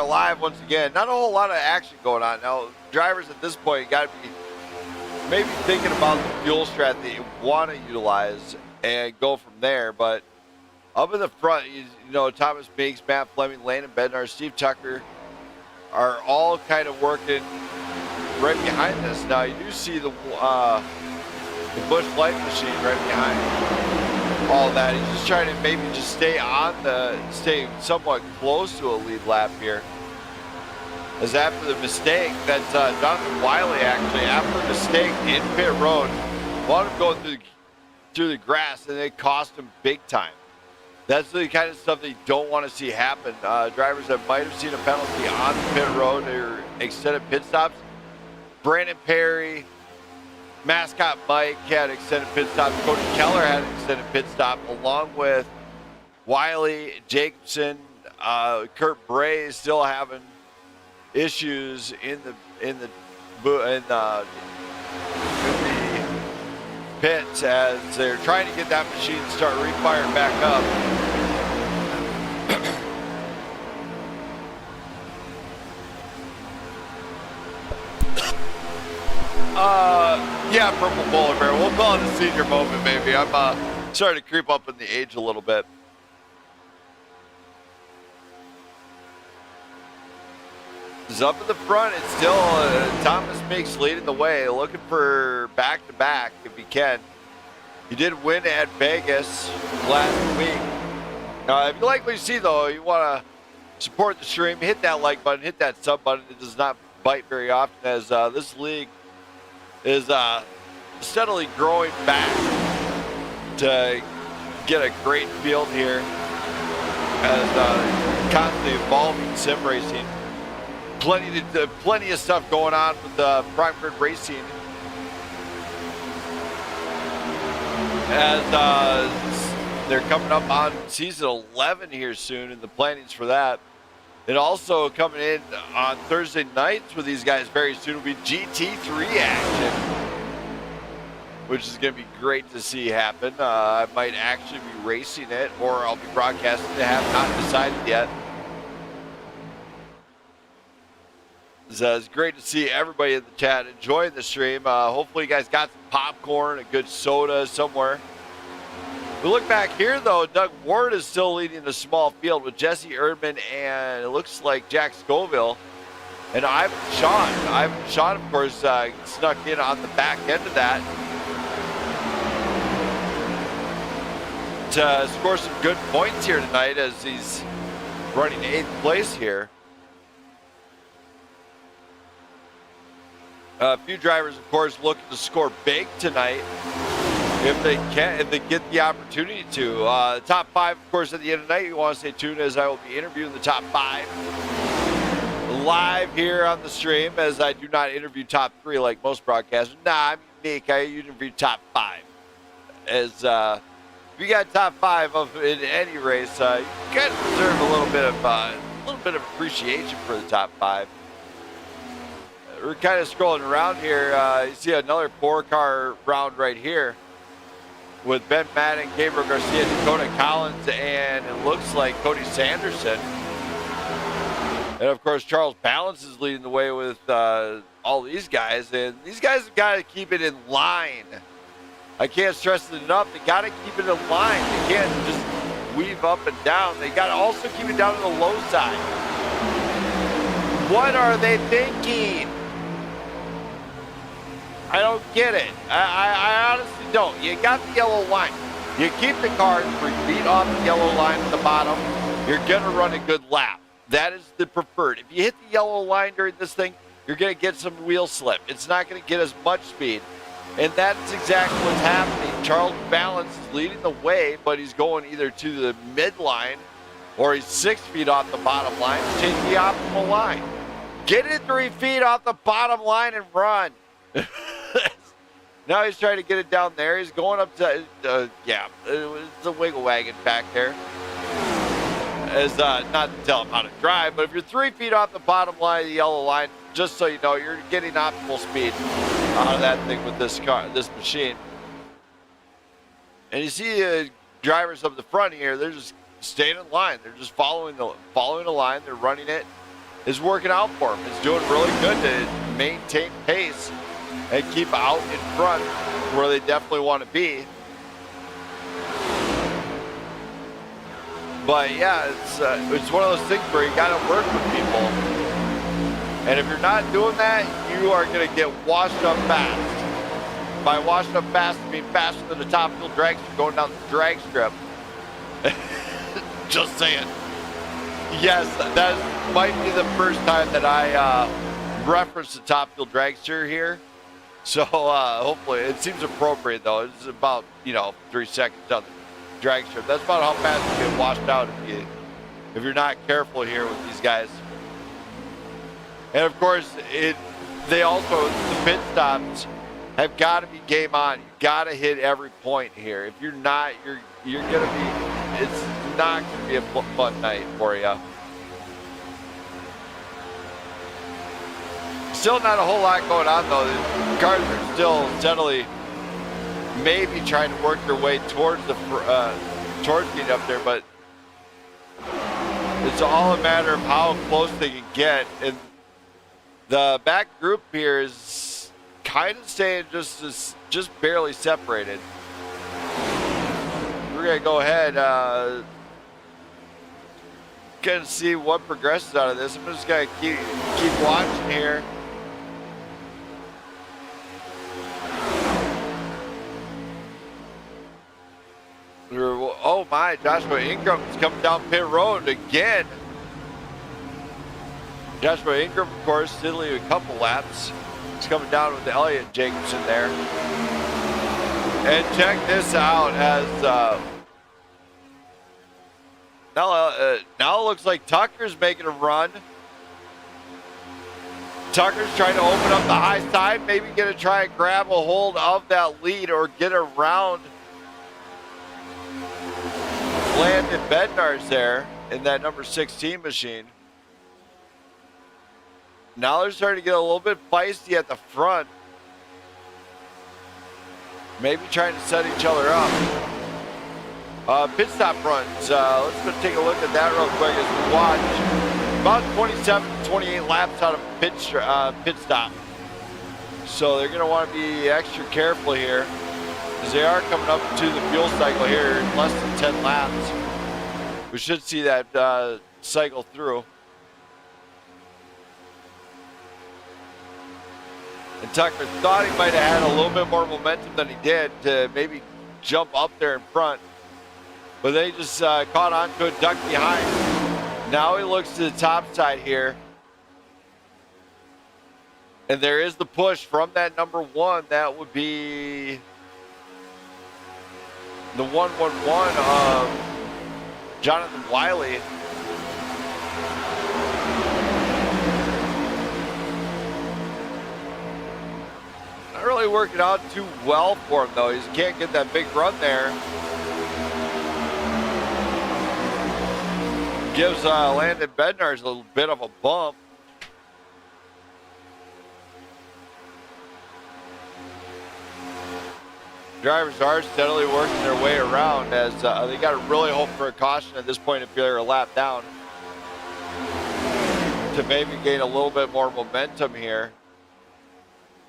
Live once again. Not a whole lot of action going on now. Drivers at this point got to be maybe thinking about the fuel strat that you want to utilize and go from there. But up in the front, you know, Thomas Meeks, Matt Fleming, Landon Bednar, Steve Tucker are all kind of working right behind this. Now you do see the Busch Light machine right behind all that. He's just trying to maybe just stay somewhat close to a lead lap here. As after the mistake, that's Jonathan Wiley actually, after the mistake in pit road, wanted him going through the grass, and it cost him big time. That's the kind of stuff that you don't want to see happen. Drivers that might have seen a penalty on the pit road or extended pit stops. Brandon Perry, Mascot Mike had extended pit stop. Cody Keller had an extended pit stop, along with Wiley, Jacobson, Kurt Bray still having issues in the pits as they're trying to get that machine to start refiring back up. Yeah, Purple Polar Bear. We'll call it a senior moment, maybe. I'm starting to creep up in the age a little bit. Is up in the front. It's still Thomas Meeks leading the way, looking for back-to-back if he can. He did win at Vegas last week. If you like what you see, though, you want to support the stream, hit that like button, hit that sub button. It does not bite very often, as this league is steadily growing back to get a great field here as constantly evolving sim racing. Plenty of stuff going on with Prime Grid Racing as they're coming up on season 11 here soon, and the plannings for that. And also coming in on Thursday nights with these guys very soon will be GT3 action, which is going to be great to see happen. I might actually be racing it, or I'll be broadcasting it. I have not decided yet. It's great to see everybody in the chat enjoying the stream. Hopefully you guys got some popcorn, a good soda somewhere. We look back here, though. Doug Ward is still leading the small field with Jesse Erdmann and it looks like Jack Scoville and Ivan Shawn. Ivan Shawn, of course, snuck in on the back end of that to score some good points here tonight as he's running 8th place here. A few drivers, of course, looking to score big tonight if they can, if they get the opportunity to. The top 5, of course, at the end of the night, you want to stay tuned as I will be interviewing the top 5 live here on the stream, as I do not interview top 3 like most broadcasters. Nah, I'm unique. I interview top 5. As if you got top 5 in any race, you kind of deserve a little bit of appreciation for the top 5. We're kind of scrolling around here. You see another 4-car round right here with Ben Madden, Gabriel Garcia, Dakota Collins, and it looks like Cody Sanderson. And of course, Charles Balance is leading the way with all these guys, and these guys have got to keep it in line. I can't stress it enough. They got to keep it in line. They can't just weave up and down. They got to also keep it down to the low side. What are they thinking? I don't get it. I honestly don't. You got the yellow line. You keep the cars 3 feet off the yellow line at the bottom, you're going to run a good lap. That is the preferred. If you hit the yellow line during this thing, you're going to get some wheel slip. It's not going to get as much speed. And that's exactly what's happening. Charles Balance is leading the way, but he's going either to the midline or he's 6 feet off the bottom line to take the optimal line. Get it 3 feet off the bottom line and run. Now he's trying to get it down there. He's going up to, it's a wiggle wagon back there. As not to tell him how to drive, but if you're 3 feet off the bottom line of the yellow line, just so you know, you're getting optimal speed out of that thing with this car, this machine. And you see drivers up the front here, they're just staying in line. They're just following the line. They're running it. It's working out for them. It's doing really good to maintain pace and keep out in front where they definitely want to be. But yeah, it's one of those things where you got to work with people. And if you're not doing that, you are going to get washed up fast. By washed up fast, I mean faster than the top fuel dragster going down the drag strip. Just saying. Yes, that might be the first time that I referenced the top fuel dragster here. So hopefully, it seems appropriate though. It's about 3 seconds down the drag strip. That's about how fast you get washed out if you're not careful here with these guys. And of course, they also, the pit stops have got to be game on. You got to hit every point here. If you're not, you're gonna be. It's not gonna be a fun night for you. Still not a whole lot going on though. The cars are still steadily maybe trying to work their way towards getting up there, but it's all a matter of how close they can get. And the back group here is kind of staying just barely separated. We're gonna go ahead, gonna see what progresses out of this. I'm just gonna keep watching here. Oh my, Joshua Ingram is coming down pit road again. Joshua Ingram, of course, did leave a couple laps. He's coming down with Elliott Jacobson there. And check this out as now it looks like Tucker's making a run. Tucker's trying to open up the high side, maybe gonna try and grab a hold of that lead or get around Landon Bednar's there in that number 16 machine. Now they're starting to get a little bit feisty at the front. Maybe trying to set each other up. Pit stop runs. Let's go take a look at that real quick as we watch. About 27 to 28 laps out of pit stop. So they're going to want to be extra careful here, as they are coming up to the fuel cycle here in less than 10 laps. We should see that cycle through. And Tucker thought he might have had a little bit more momentum than he did to maybe jump up there in front. But then he just caught on to a duck behind. Now he looks to the top side here. And there is the push from that number 1. That would be the 111 of Jonathan Wiley. Not really working out too well for him, though. He can't get that big run there. Gives Landon Bednar a little bit of a bump. Drivers are steadily working their way around, as they got to really hope for a caution at this point if they're a lap down to maybe gain a little bit more momentum here.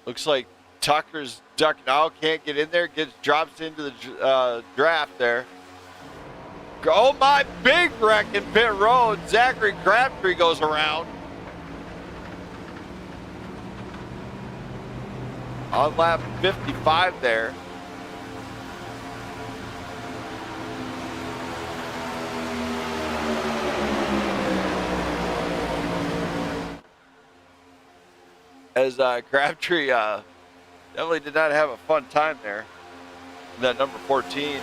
Looks like Tucker's ducking out, can't get in there, drops into the draft there. Oh my, big wreck in pit road. Zachary Crabtree goes around. On lap 55 there. As Crabtree definitely did not have a fun time there. That number 14.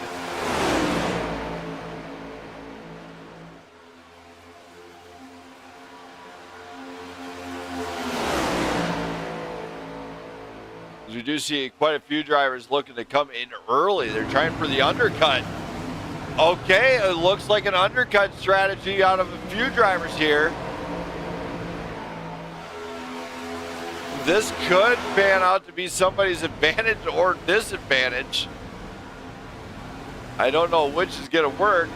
We do see quite a few drivers looking to come in early. They're trying for the undercut. Okay, it looks like an undercut strategy out of a few drivers here. This could pan out to be somebody's advantage or disadvantage. I don't know which is going to work.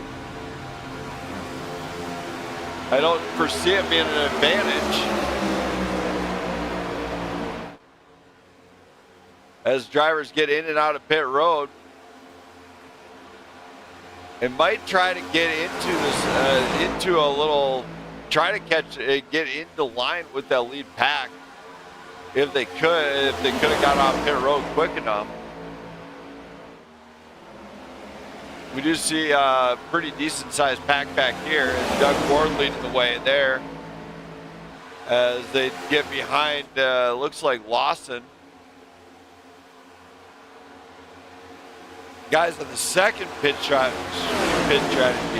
I don't foresee it being an advantage. As drivers get in and out of pit road, it might try to get into this, try to get into line with that lead pack. If they could have got off pit road quick enough. We do see a pretty decent sized pack back here, and Doug Ward leading the way there as they get behind, looks like Lawson. Guys on the second pit strategy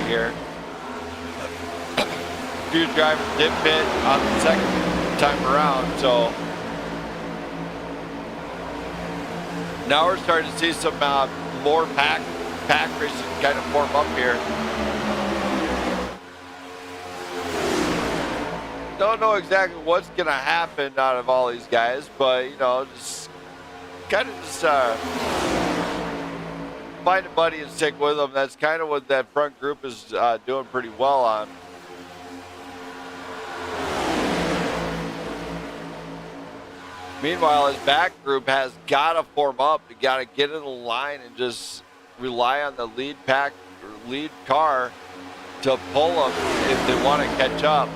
here. A few drivers did pit on the second time around, so now we're starting to see some more pack racing kind of form up here. Don't know exactly what's gonna happen out of all these guys, but you know, just find a buddy and stick with them. That's kind of what that front group is doing pretty well on. Meanwhile, his back group has got to form up. You got to get in the line and just rely on the lead pack or lead car to pull them if they want to catch up.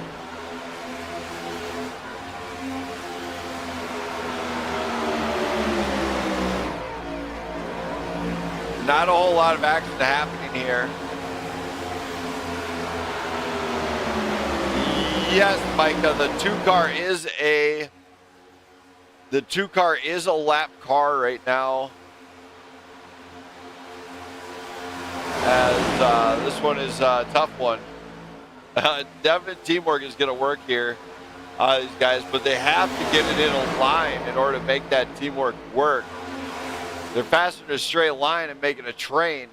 Not a whole lot of action happening here. Yes, Micah, the two car is a lap car right now. As this one is a tough one. Definite teamwork is going to work here, these guys, but they have to get it in a line in order to make that teamwork work. They're passing a straight line and making a train.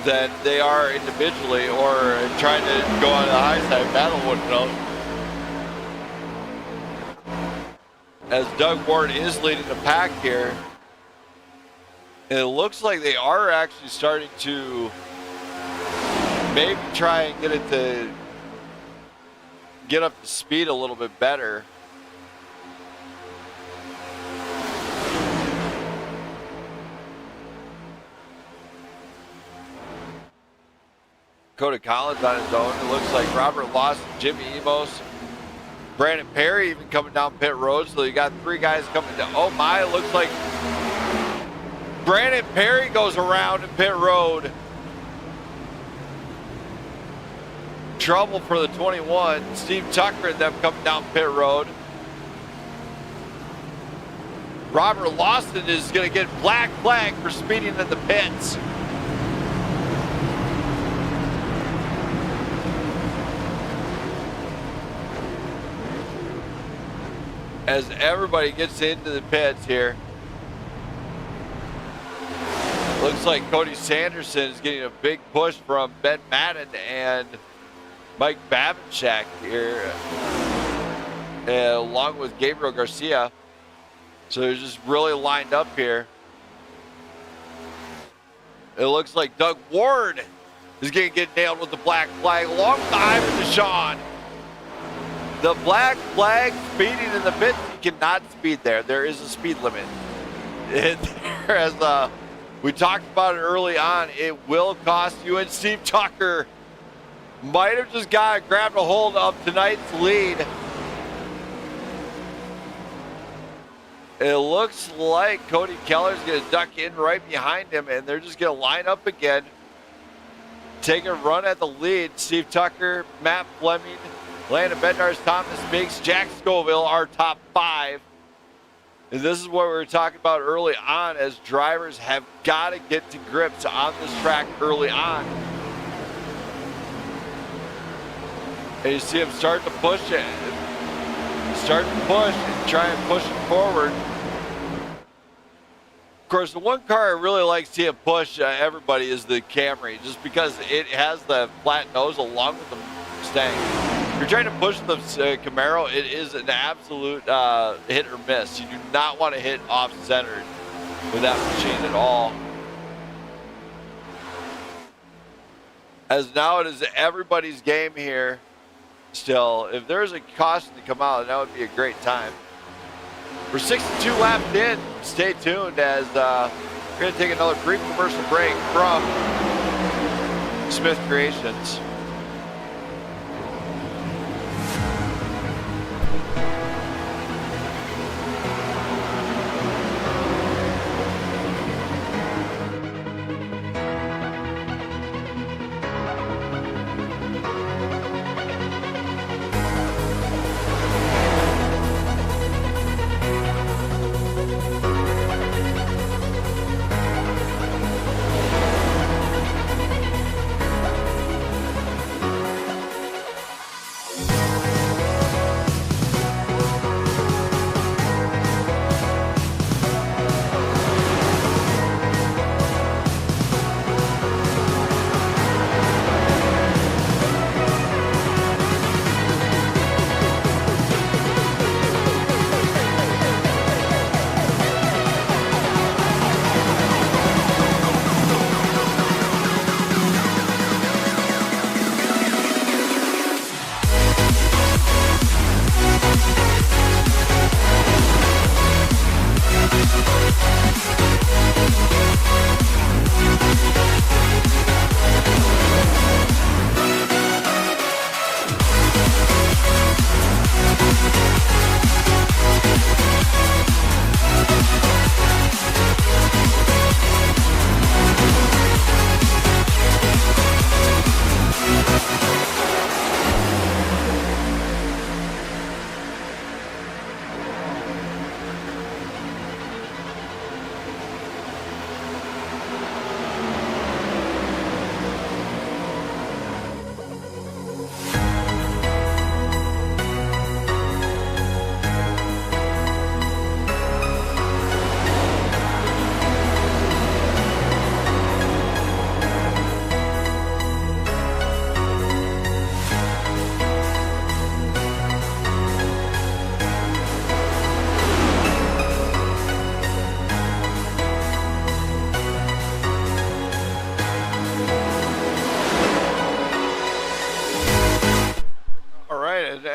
than they are individually or trying to go on the high side. Battle wouldn't know. As Doug Ward is leading the pack here. And it looks like they are actually starting to maybe try and get it to get up to speed a little bit better. Cody Collins on his own. It looks like Robert Lawson, Jimmy Emos, Brandon Perry even coming down pit road. So you got 3 guys coming down. Oh my, it looks like Brandon Perry goes around in pit road. Trouble for the 21. Steve Tucker and them coming down pit road. Robert Lawson is going to get black flag for speeding in the pits. As everybody gets into the pits here. Looks like Cody Sanderson is getting a big push from Ben Madden and Mike Babenchak here, along with Gabriel Garcia. So they're just really lined up here. It looks like Doug Ward is going to get nailed with the black flag, along with Ivan DeShawn. The black flag speeding in the pit, you cannot speed there. There is a speed limit. As we talked about it early on, it will cost you, and Steve Tucker might have just grabbed a hold of tonight's lead. It looks like Cody Keller's going to duck in right behind him, and they're just going to line up again, take a run at the lead. Steve Tucker, Matt Fleming, Landon Bednarz, Thomas Meeks, Jack Scoville are top 5. And this is what we were talking about early on, as drivers have got to get to grips on this track early on. And you see him start to push it. Start to push and try and push it forward. Of course, the one car I really like seeing push everybody is the Camry, just because it has the flat nose along with the Mustang. If you're trying to push the Camaro, it is an absolute hit or miss. You do not want to hit off-centered with that machine at all. As now it is everybody's game here still. If there's a caution to come out, that would be a great time. We're 62 laps in. Stay tuned, as we're going to take another brief commercial break from Smith Creations.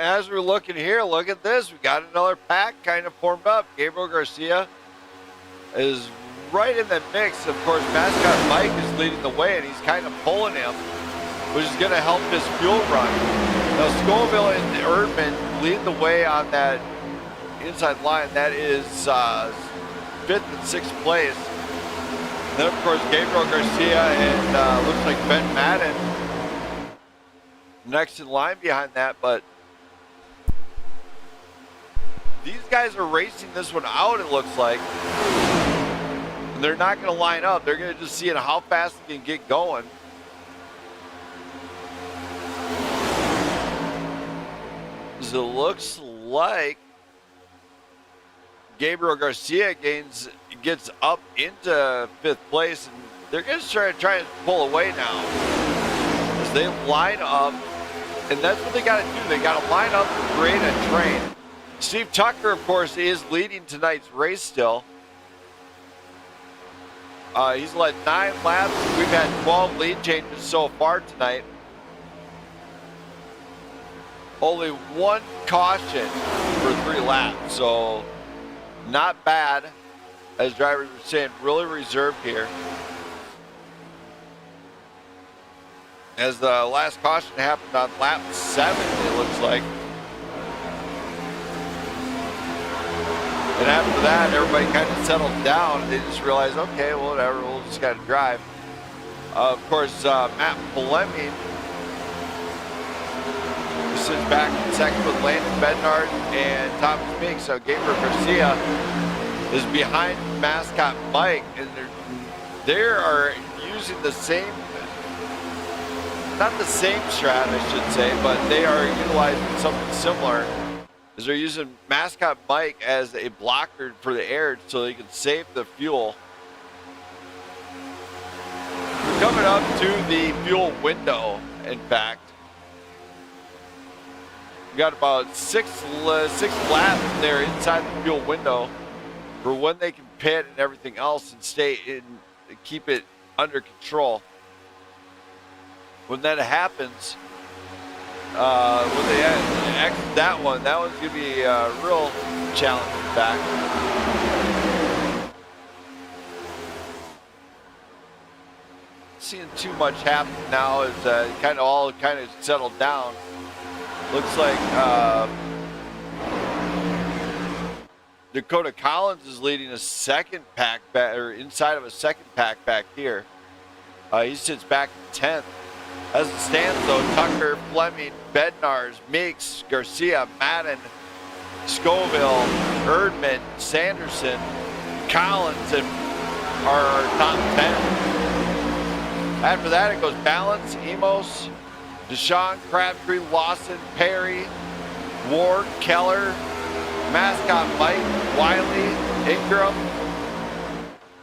as we're looking here, look at this. We got another pack kind of formed up. Gabriel Garcia is right in the mix. Of course, Mascot Mike is leading the way, and he's kind of pulling him, which is going to help his fuel run. Now, Scoville and Erdmann lead the way on that inside line. That is 5th and 6th place. Then, of course, Gabriel Garcia and looks like Ben Madden next in line behind that. But these guys are racing this one out, it looks like. And they're not going to line up. They're going to just see how fast they can get going. So it looks like Gabriel Garcia gets up into 5th place, and they're going to try and pull away now as they line up, and that's what they got to do. They got to line up and create a train. Steve Tucker, of course, is leading tonight's race still. He's led 9 laps. We've had 12 lead changes so far tonight. Only 1 caution for 3 laps, so not bad, as drivers are saying, really reserved here. As the last caution happened on lap 7, it looks like. And after that, everybody kind of settled down. They just realized, okay, well, whatever, we'll just got to drive. Of course, Matt Fleming sits back in second with Landon Bednard and Thomas Meeks. So Gabriel Garcia is behind Mascot Mike, and they are using the same, not the same strat, I should say, but they are utilizing something similar. Is they're using Mascot Mike as a blocker for the air so they can save the fuel. We're coming up to the fuel window, in fact. We got about 6 laps there inside the fuel window for when they can pit and everything else and stay in, keep it under control. When that happens, when they exit that one's going to be a real challenge, in fact. Seeing too much happen now as kind of all settled down. Looks like Dakota Collins is leading a second pack back, or inside of a second pack back here. He sits back in 10th. As it stands, though, Tucker, Fleming, Bednarz, Meeks, Garcia, Madden, Scoville, Erdmann, Sanderson, Collins, and are our top 10. After that, it goes Balance, Emos, Deshaun, Crabtree, Lawson, Perry, Ward, Keller, Mascot Mike, Wiley, Ingram,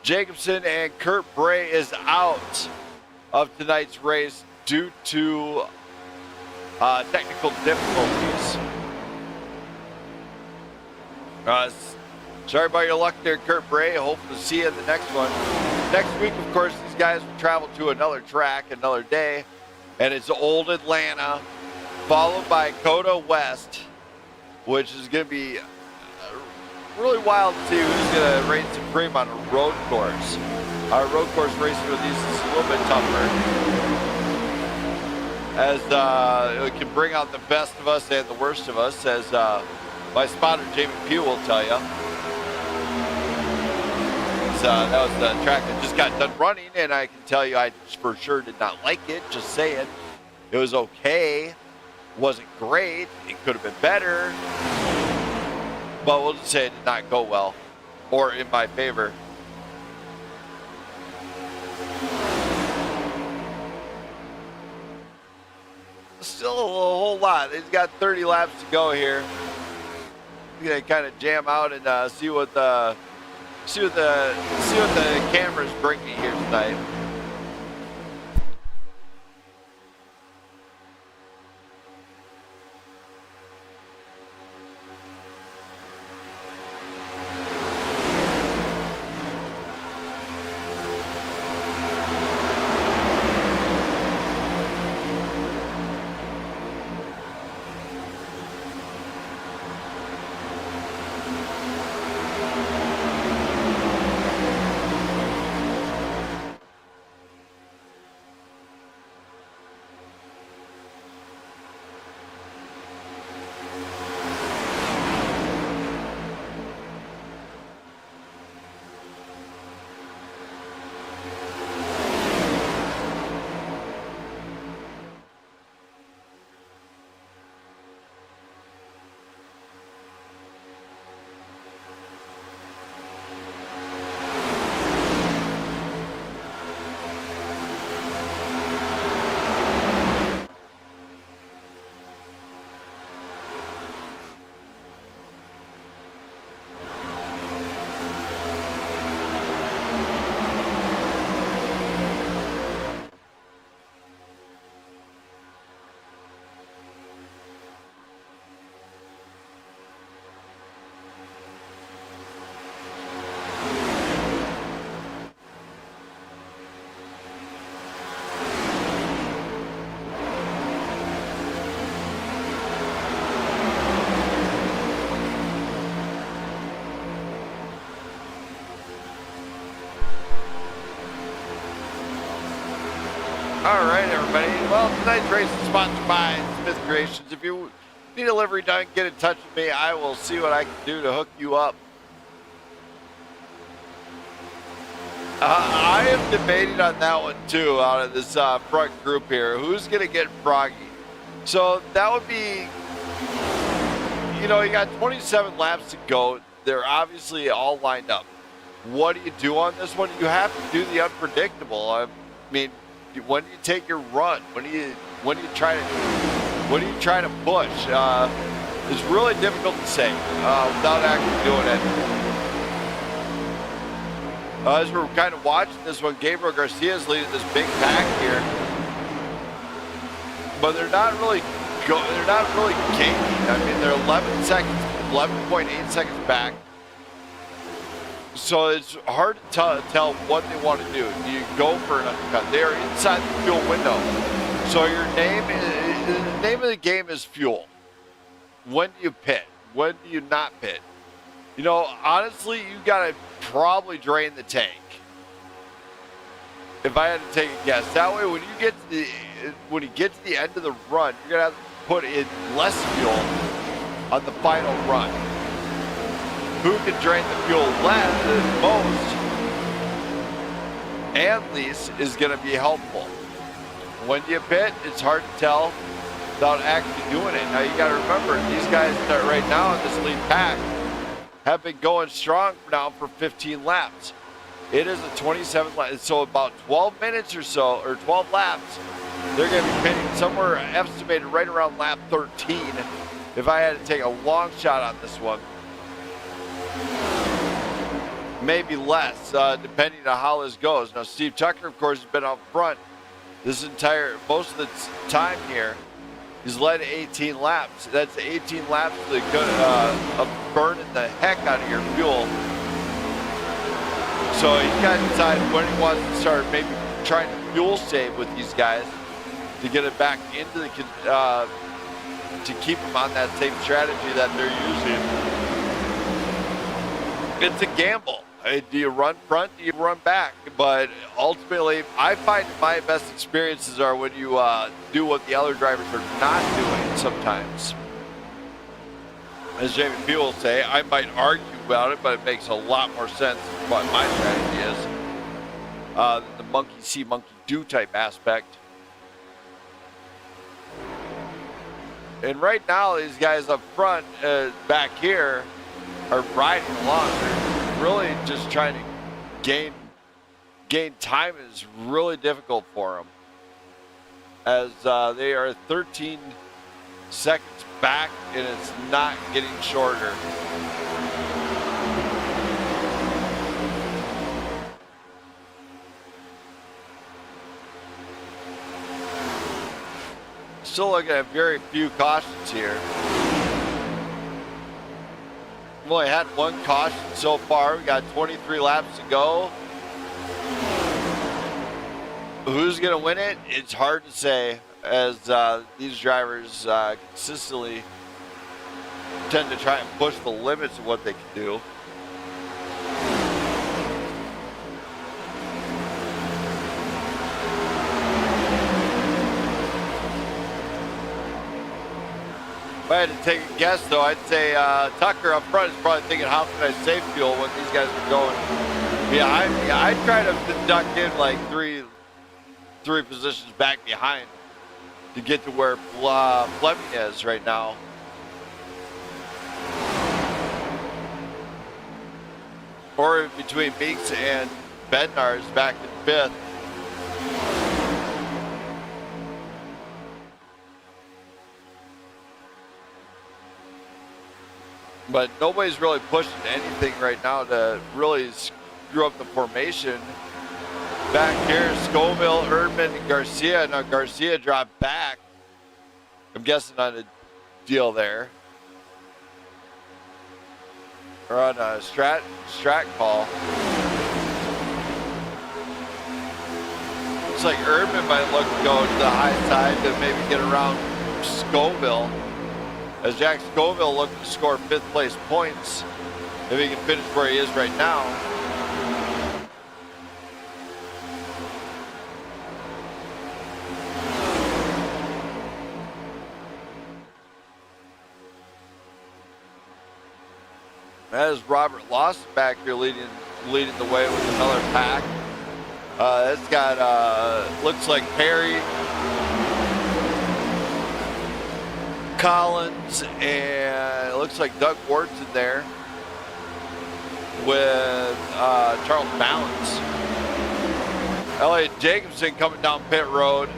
Jacobson, and Kurt Bray is out of tonight's race due to technical difficulties. Sorry about your luck there, Kurt Bray. Hope to see you in the next one. Next week, of course, these guys will travel to another track, another day, and it's Old Atlanta, followed by Coda West, which is going to be really wild to see who's going to reign supreme on a road course. Our road course racing with these is a little bit tougher, as it can bring out the best of us and the worst of us, as my spotter Jamie Pugh will tell you. That was the track that just got done running, and I can tell you I for sure did not like it, just saying. It was okay, wasn't great, it could have been better, but we'll just say it did not go well, or in my favor. Still a whole lot. He's got 30 laps to go here. We're gonna kind of jam out and see what the cameras bring me here tonight. All right, everybody. Well, tonight's race is sponsored by Smith Creations. If you need a livery done, get in touch with me. I will see what I can do to hook you up. I am debating on that one too, out of this front group here. Who's going to get Froggy? So that would be, you know, you got 27 laps to go. They're obviously all lined up. What do you do on this one? You have to do the unpredictable. I mean, when do you take your run? When do you try to push? It's really difficult to say without actually doing it. As we're kind of watching this one, Gabriel Garcia is leading this big pack here, but they're not really gaining. I mean, they're 11.8 seconds back. So it's hard to tell what they want to do. Do you go for an undercut? They are inside the fuel window. So the name of the game is fuel. When do you pit? When do you not pit? You know, honestly, you got to probably drain the tank. If I had to take a guess, that way when you get to the end of the run, you're gonna have to put in less fuel on the final run. Who can drain the fuel less most and least is gonna be helpful. When do you pit? It's hard to tell without actually doing it. Now you gotta remember, these guys that right now in this lead pack have been going strong now for 15 laps. It is a 27 lap, so about 12 minutes or so, or 12 laps, they're going to be pitting somewhere estimated right around lap 13 if I had to take a long shot on this one. Maybe less, depending on how this goes. Now, Steve Tucker, of course, has been out front most of the time here. He's led 18 laps. That's 18 laps of burning the heck out of your fuel. So he's got to decide when he wants to start maybe trying to fuel save with these guys to get it back into the to keep them on that same strategy that they're using. It's a gamble. Do you run front? Do you run back? But ultimately, I find my best experiences are when you do what the other drivers are not doing sometimes. As Jamie P will say, I might argue about it, but it makes a lot more sense what my strategy is. The monkey see, monkey do type aspect. And right now, these guys up front, back here, are riding along. They're really just trying to gain time is really difficult for them, as they are 13 seconds back and it's not getting shorter. Still looking at very few cautions here. We've only had one caution so far. We got 23 laps to go. Who's going to win it? It's hard to say, as these drivers consistently tend to try and push the limits of what they can do. If I had to take a guess, though, I'd say Tucker up front is probably thinking, how can I save fuel when these guys are going behind me? I'd try to duck in like three positions back behind to get to where Fleming is right now. Or between Meeks and Bednar's back in fifth. But nobody's really pushing anything right now to really screw up the formation. Back here, Scoville, Erdmann, and Garcia. Now Garcia dropped back. I'm guessing on a deal there. Or on a strat call. Looks like Erdmann might look to go to the high side to maybe get around Scoville. As Jack Scoville looking to score 5th place points if he can finish where he is right now. That is Robert Lawson back here leading the way with another pack. It's got looks like Perry, Collins, and it looks like Doug Ward's in there with Charles Balance. Elliot Jacobson coming down pit road.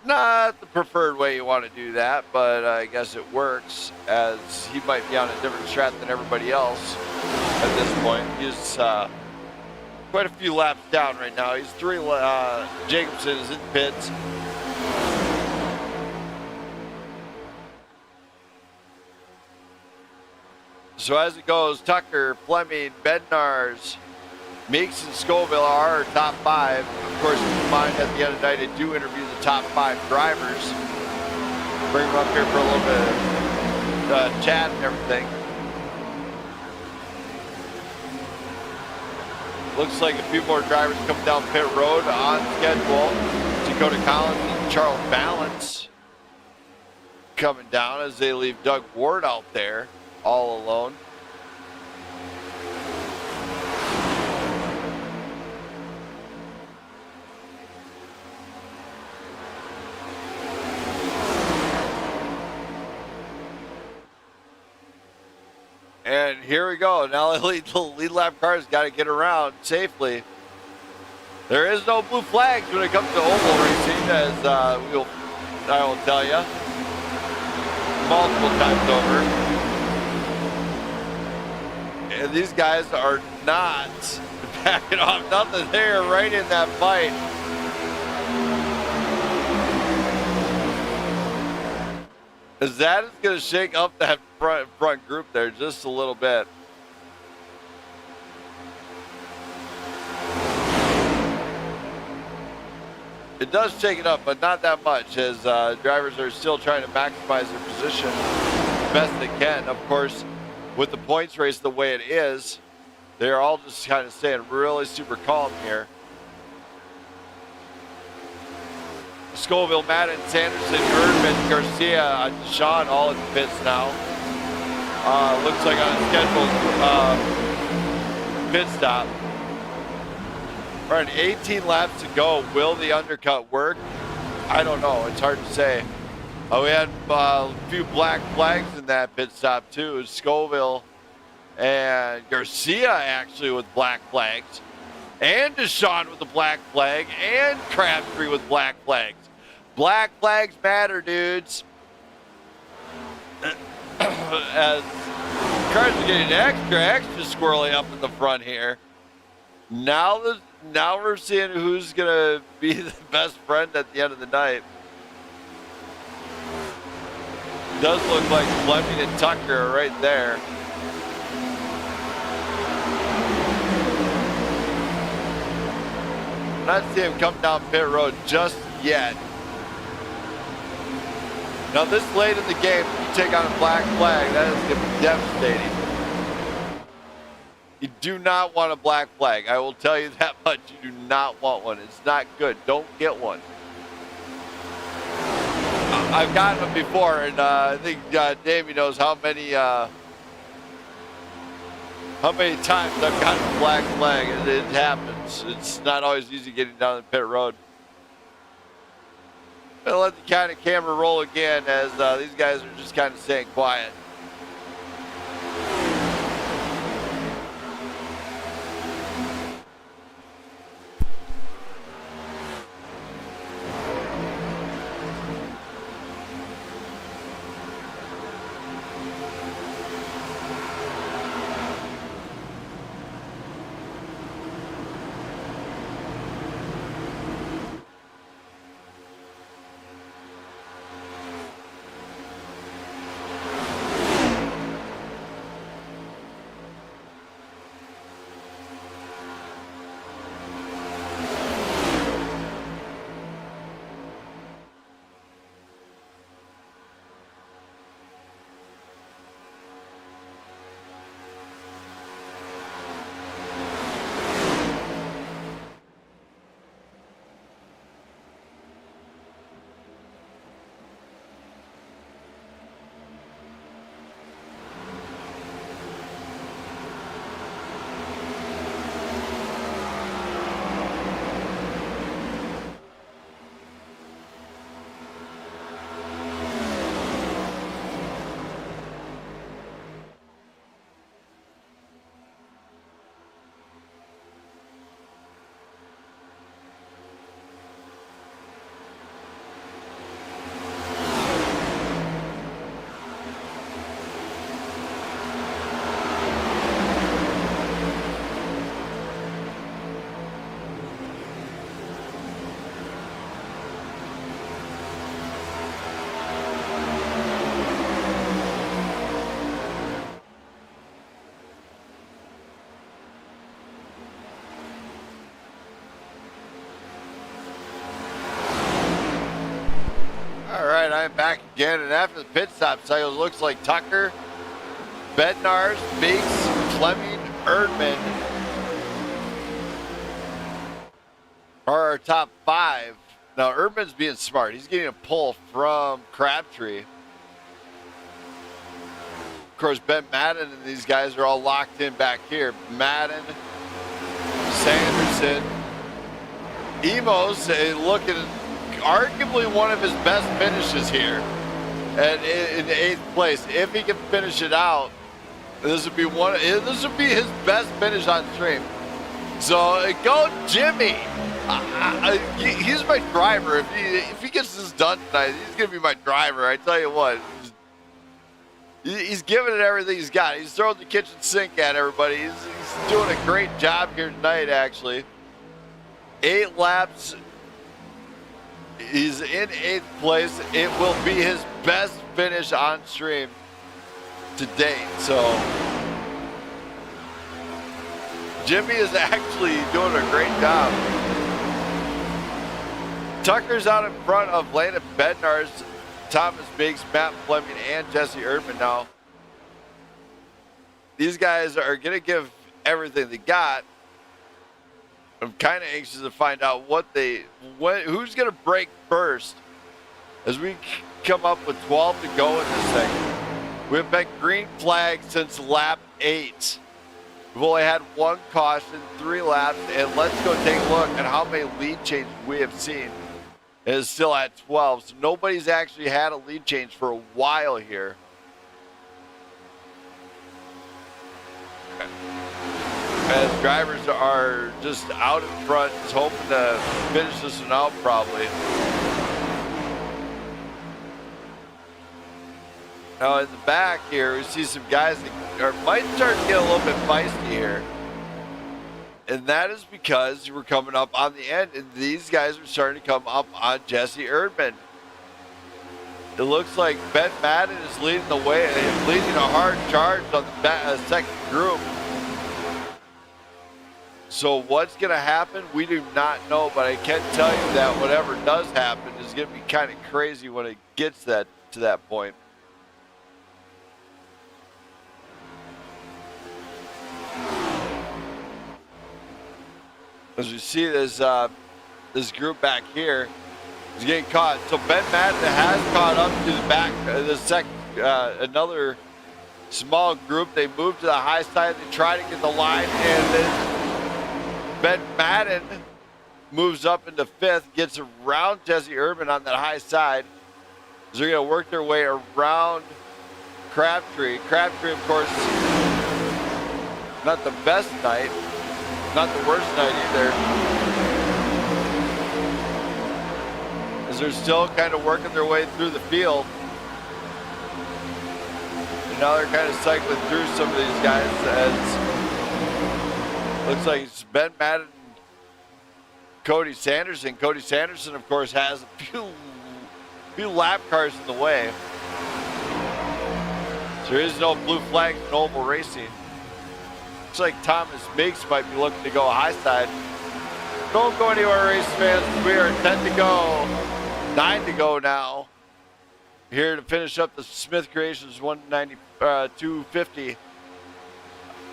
Not the preferred way you want to do that, but I guess it works, as he might be on a different strat than everybody else at this point. He's quite a few laps down right now. He's Jacobson is in pits. So as it goes, Tucker, Fleming, Bednarz, Meeks, and Scoville are our top 5. Of course, keep in mind, at the end of the night, I do interview the top 5 drivers. Bring them up here for a little bit of chat and everything. Looks like a few more drivers coming down pit road on schedule. Dakota Collins and Charles Balance coming down as they leave Doug Ward out there all alone. And here we go. Now the lead lap cars got to get around safely. There is no blue flags when it comes to oval racing, as I will tell you multiple times over. And these guys are not backing off. Nothing there, right in that fight. As that is going to shake up that front group there just a little bit. It does shake it up, but not that much, as drivers are still trying to maximize their position the best they can. Of course, with the points race the way it is, they're all just kind of staying really super calm here. Scoville, Madden, Sanderson, Erdmann, Garcia, Sean all in the pits now. Looks like on a scheduled pit stop. All right, 18 laps to go. Will the undercut work? I don't know. It's hard to say. We had a few black flags in that pit stop too. Scoville and Garcia actually with black flags, and Deshaun with the black flag, and Crabtree with black flags. Black flags matter, dudes. As cars are getting extra squirrely up in the front here. Now we're seeing who's gonna be the best friend at the end of the night. Does look like Fleming and Tucker are right there. Not seeing him come down pit road just yet. Now this late in the game, if you take on a black flag, that is going to be devastating. You do not want a black flag. I will tell you that much. You do not want one. It's not good. Don't get one. I've gotten them before, and I think Davey knows how many times I've gotten a black flag. It happens. It's not always easy getting down the pit road. I'm gonna let the kind of camera roll again, as these guys are just kind of staying quiet. again, and after the pit stop cycles, looks like Tucker, Bednarz, Meeks, Fleming, Erdmann are our top 5. Now, Erdmann's being smart. He's getting a pull from Crabtree. Of course, Ben Madden and these guys are all locked in back here. Madden, Sanderson, Emos looking arguably one of his best finishes here. And in 8th place, if he can finish it out, this would be his best finish on stream. So go Jimmy. He's my driver. If he gets this done tonight, he's gonna be my driver. I tell you what, he's giving it everything he's got. He's throwing the kitchen sink at everybody. He's doing a great job here tonight. Actually, 8 laps. He's in 8th place. It will be his best finish on stream to date. So Jimmy is actually doing a great job. Tucker's out in front of Landon Bednarz, Thomas Meeks, Matt Fleming, and Jesse Erdmann now. These guys are going to give everything they got. I'm kind of anxious to find out who's going to break first as we come up with 12 to go in this thing. We've been green flag since lap 8. We've only had 1 caution, 3 laps, and let's go take a look at how many lead changes we have seen. It is still at 12, so nobody's actually had a lead change for a while here. As drivers are just out in front, just hoping to finish this one out probably. Now in the back here, we see some guys that might start to get a little bit feisty here. And that is because we're coming up on the end, and these guys are starting to come up on Jesse Erdmann. It looks like Ben Madden is leading the way, and leading a hard charge on the second group. So what's going to happen, we do not know, but I can tell you that whatever does happen is going to be kind of crazy when it gets to that point. As we see this group back here is getting caught. So Ben Madden has caught up to the back, another small group. They move to the high side. They try to get the line, and then Ben Madden moves up into 5th, gets around Jesse Erdmann on that high side. So they're going to work their way around Crabtree. Crabtree, of course, not the best night. Not the worst night either. As they're still kind of working their way through the field. And now they're kind of cycling through some of these guys as looks like it's Ben Madden, Cody Sanderson. Cody Sanderson, of course, has a few lap cars in the way. So there is no blue flag in oval racing. Looks like Thomas Meeks might be looking to go high side. Don't go anywhere, race fans. We are 10 to go, 9 to go now. Here to finish up the Smith Creations 250.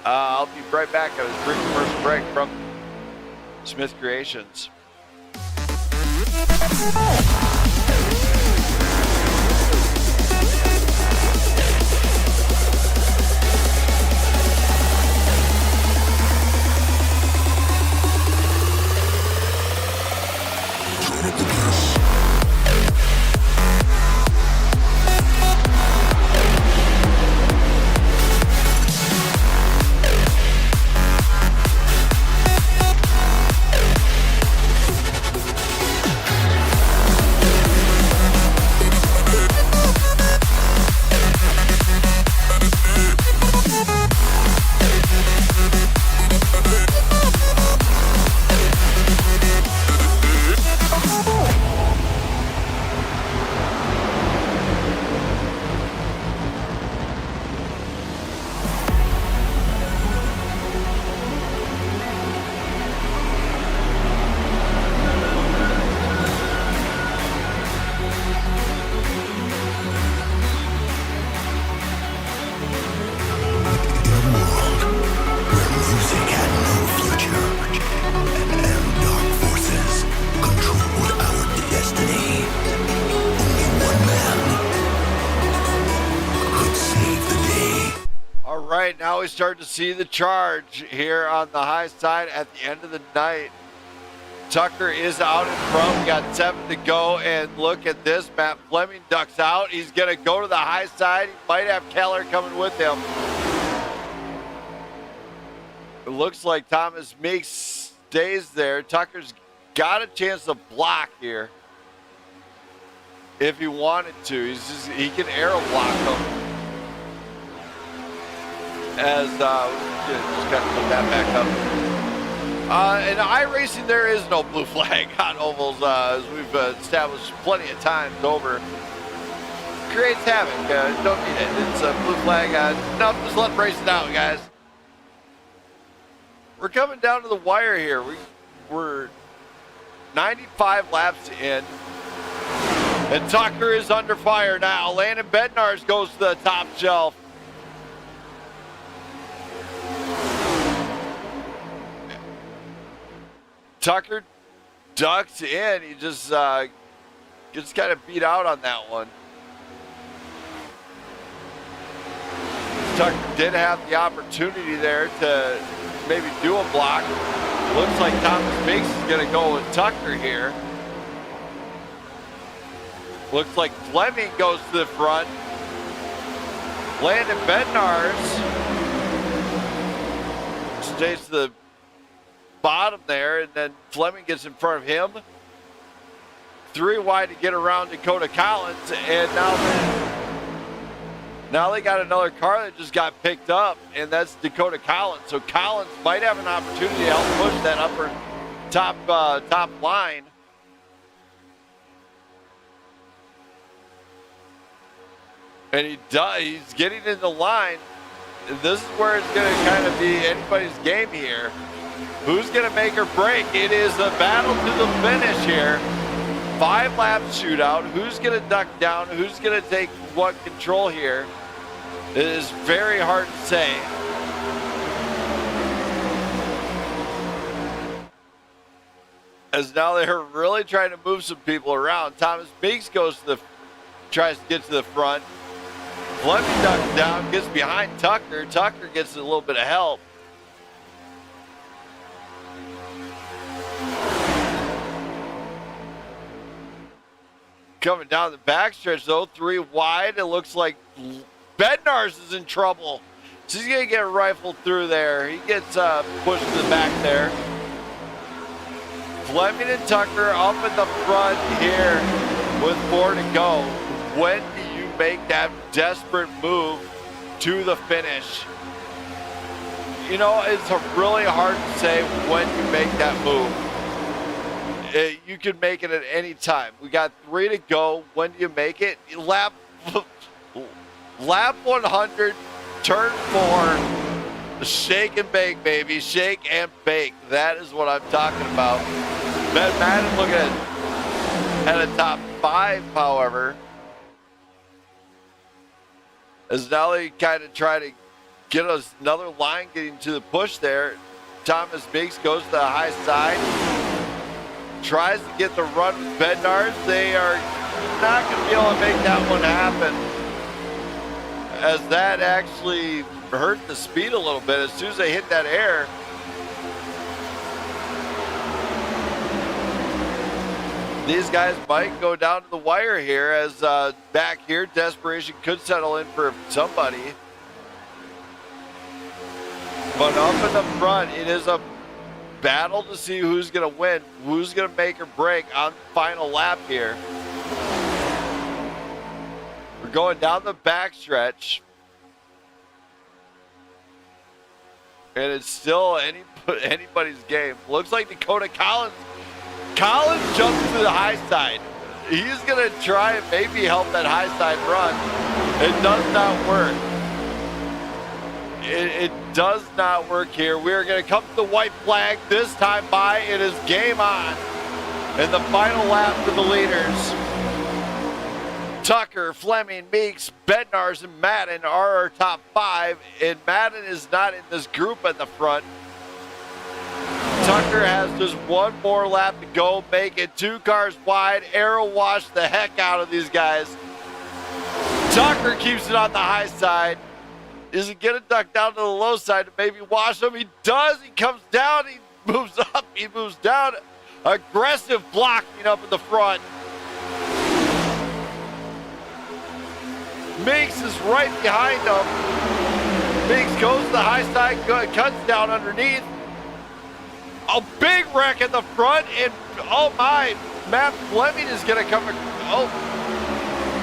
I'll be right back at a brief commercial break from Smith Creations. right, now we start to see the charge here on the high side at the end of the night. Tucker is out in front. We got 7 to go, and look at this. Matt Fleming ducks out. He's going to go to the high side. He might have Keller coming with him. It looks like Thomas Meeks stays there. Tucker's got a chance to block here if he wanted to. He can arrow block them. As just got to put that back up. In iRacing, there is no blue flag on ovals, as we've established plenty of times over. Creates havoc. Don't need it. It's a blue flag. No, just let them race it out, guys. We're coming down to the wire here. We're 95 laps in. And Tucker is under fire now. Landon Bednarz goes to the top shelf. Tucker ducks in. He just gets kind of beat out on that one. Tucker did have the opportunity there to maybe do a block. Looks like Thomas Meeks is going to go with Tucker here. Looks like Fleming goes to the front. Landon Bednarz stays to the bottom there, and then Fleming gets in front of him. 3 wide to get around Dakota Collins, and now they got another car that just got picked up, and that's Dakota Collins. So Collins might have an opportunity to help push that upper top line. And he does. He's getting in the line. This is where it's going to kind of be anybody's game here. Who's going to make or break? It is a battle to the finish here. 5-lap shootout. Who's going to duck down? Who's going to take what control here? It is very hard to say. As now they're really trying to move some people around. Thomas Meeks tries to get to the front. Fleming ducks down, gets behind Tucker. Tucker gets a little bit of help. Coming down the backstretch though, 3 wide. It looks like Bednarz is in trouble. So he's going to get rifled through there. He gets pushed to the back there. Fleming and Tucker up in the front here with 4 to go. When do you make that desperate move to the finish? You know, it's really hard to say when you make that move. You can make it at any time. We got 3 to go. When do you make it? Lap 100, turn 4. Shake and bake, baby. Shake and bake. That is what I'm talking about. Ben Madden looking at a top 5, however. As now they kind of try to get us another line getting to the push there. Thomas Meeks goes to the high side. Tries to get the run with Bednarz. They are not going to be able to make that one happen, as that actually hurt the speed a little bit as soon as they hit that air. These guys might go down to the wire here, as back here desperation could settle in for somebody. But up in the front, it is a battle to see who's going to win, who's going to make or break on the final lap here. We're going down the backstretch. And it's still anybody's game. Looks like Dakota Collins jumps to the high side. He's going to try and maybe help that high side run. It does not work. It does not work here. We are going to come to the white flag this time by. It is game on. And the final lap for the leaders. Tucker, Fleming, Meeks, Bednarz, and Madden are our top 5. And Madden is not in this group at the front. Tucker has just 1 more lap to go. Make it 2 cars wide. Arrow wash the heck out of these guys. Tucker keeps it on the high side. Is he going to duck down to the low side to maybe wash him? He does. He comes down. He moves up. He moves down. Aggressive blocking up in the front. Meeks is right behind him. Meeks goes to the high side, cuts down underneath. A big wreck in the front, and oh my, Matt Fleming is going to come. Oh,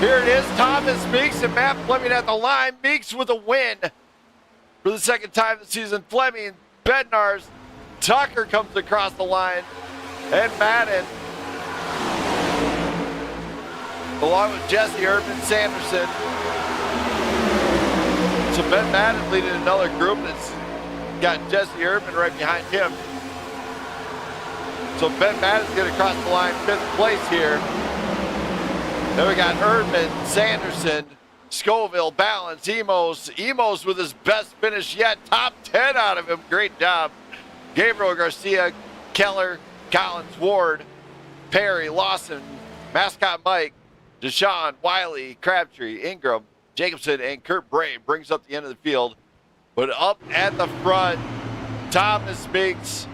here it is. Thomas Meeks and Matt Fleming at the line. Meeks with a win for the second time this season. Fleming, Bednarz, Tucker comes across the line, and Madden, along with Jesse Erdmann, Sanderson. So Ben Madden leading another group that's got Jesse Erdmann right behind him. So Ben Madden's going to cross the line, 5th place here. Then we got Erdmann, Sanderson, Scoville, Balance, Emos with his best finish yet. Top 10 out of him. Great job. Gabriel Garcia, Keller, Collins, Ward, Perry, Lawson, Mascot Mike, Deshaun, Wiley, Crabtree, Ingram, Jacobson, and Kurt Bray brings up the end of the field. But up at the front, Thomas Meeks,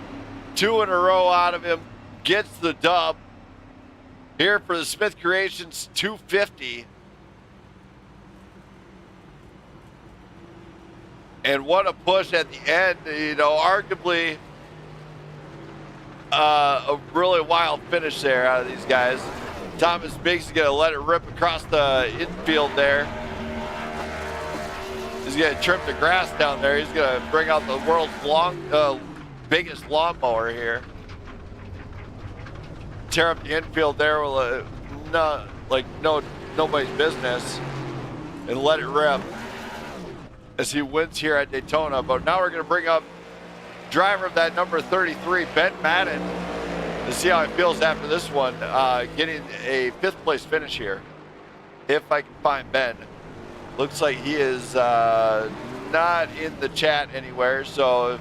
2 in a row out of him, gets the dub. Here for the Smith Creations 250. And what a push at the end, you know, arguably a really wild finish there out of these guys. Thomas Meeks is going to let it rip across the infield there. He's going to trim the grass down there. He's going to bring out the world's biggest lawnmower here. Tear up the infield there with nobody's business and let it rip as he wins here at Daytona. But now we're going to bring up driver of that number 33, Ben Madden, to see how it feels after this one, getting a 5th place finish here. If I can find Ben. Looks like he is not in the chat anywhere, so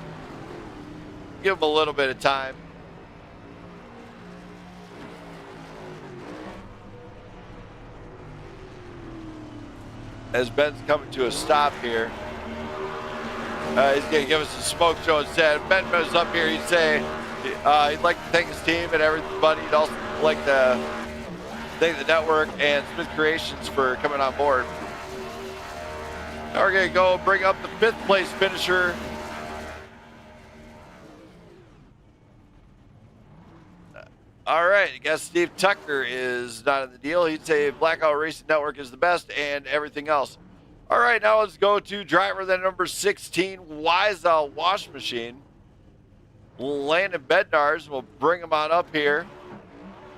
give him a little bit of time. As Ben's coming to a stop here. He's going to give us a smoke show instead. If Ben was up here, he'd say he'd like to thank his team and everybody. He'd also like to thank the network and Smith Creations for coming on board. Now we're going to go bring up the 5th place finisher. All right, I guess Steve Tucker is not in the deal. He'd say Blackout Racing Network is the best and everything else. All right, now let's go to driver then number 16, Wiesel Wash Machine. Landon Bednarz. We'll bring him on up here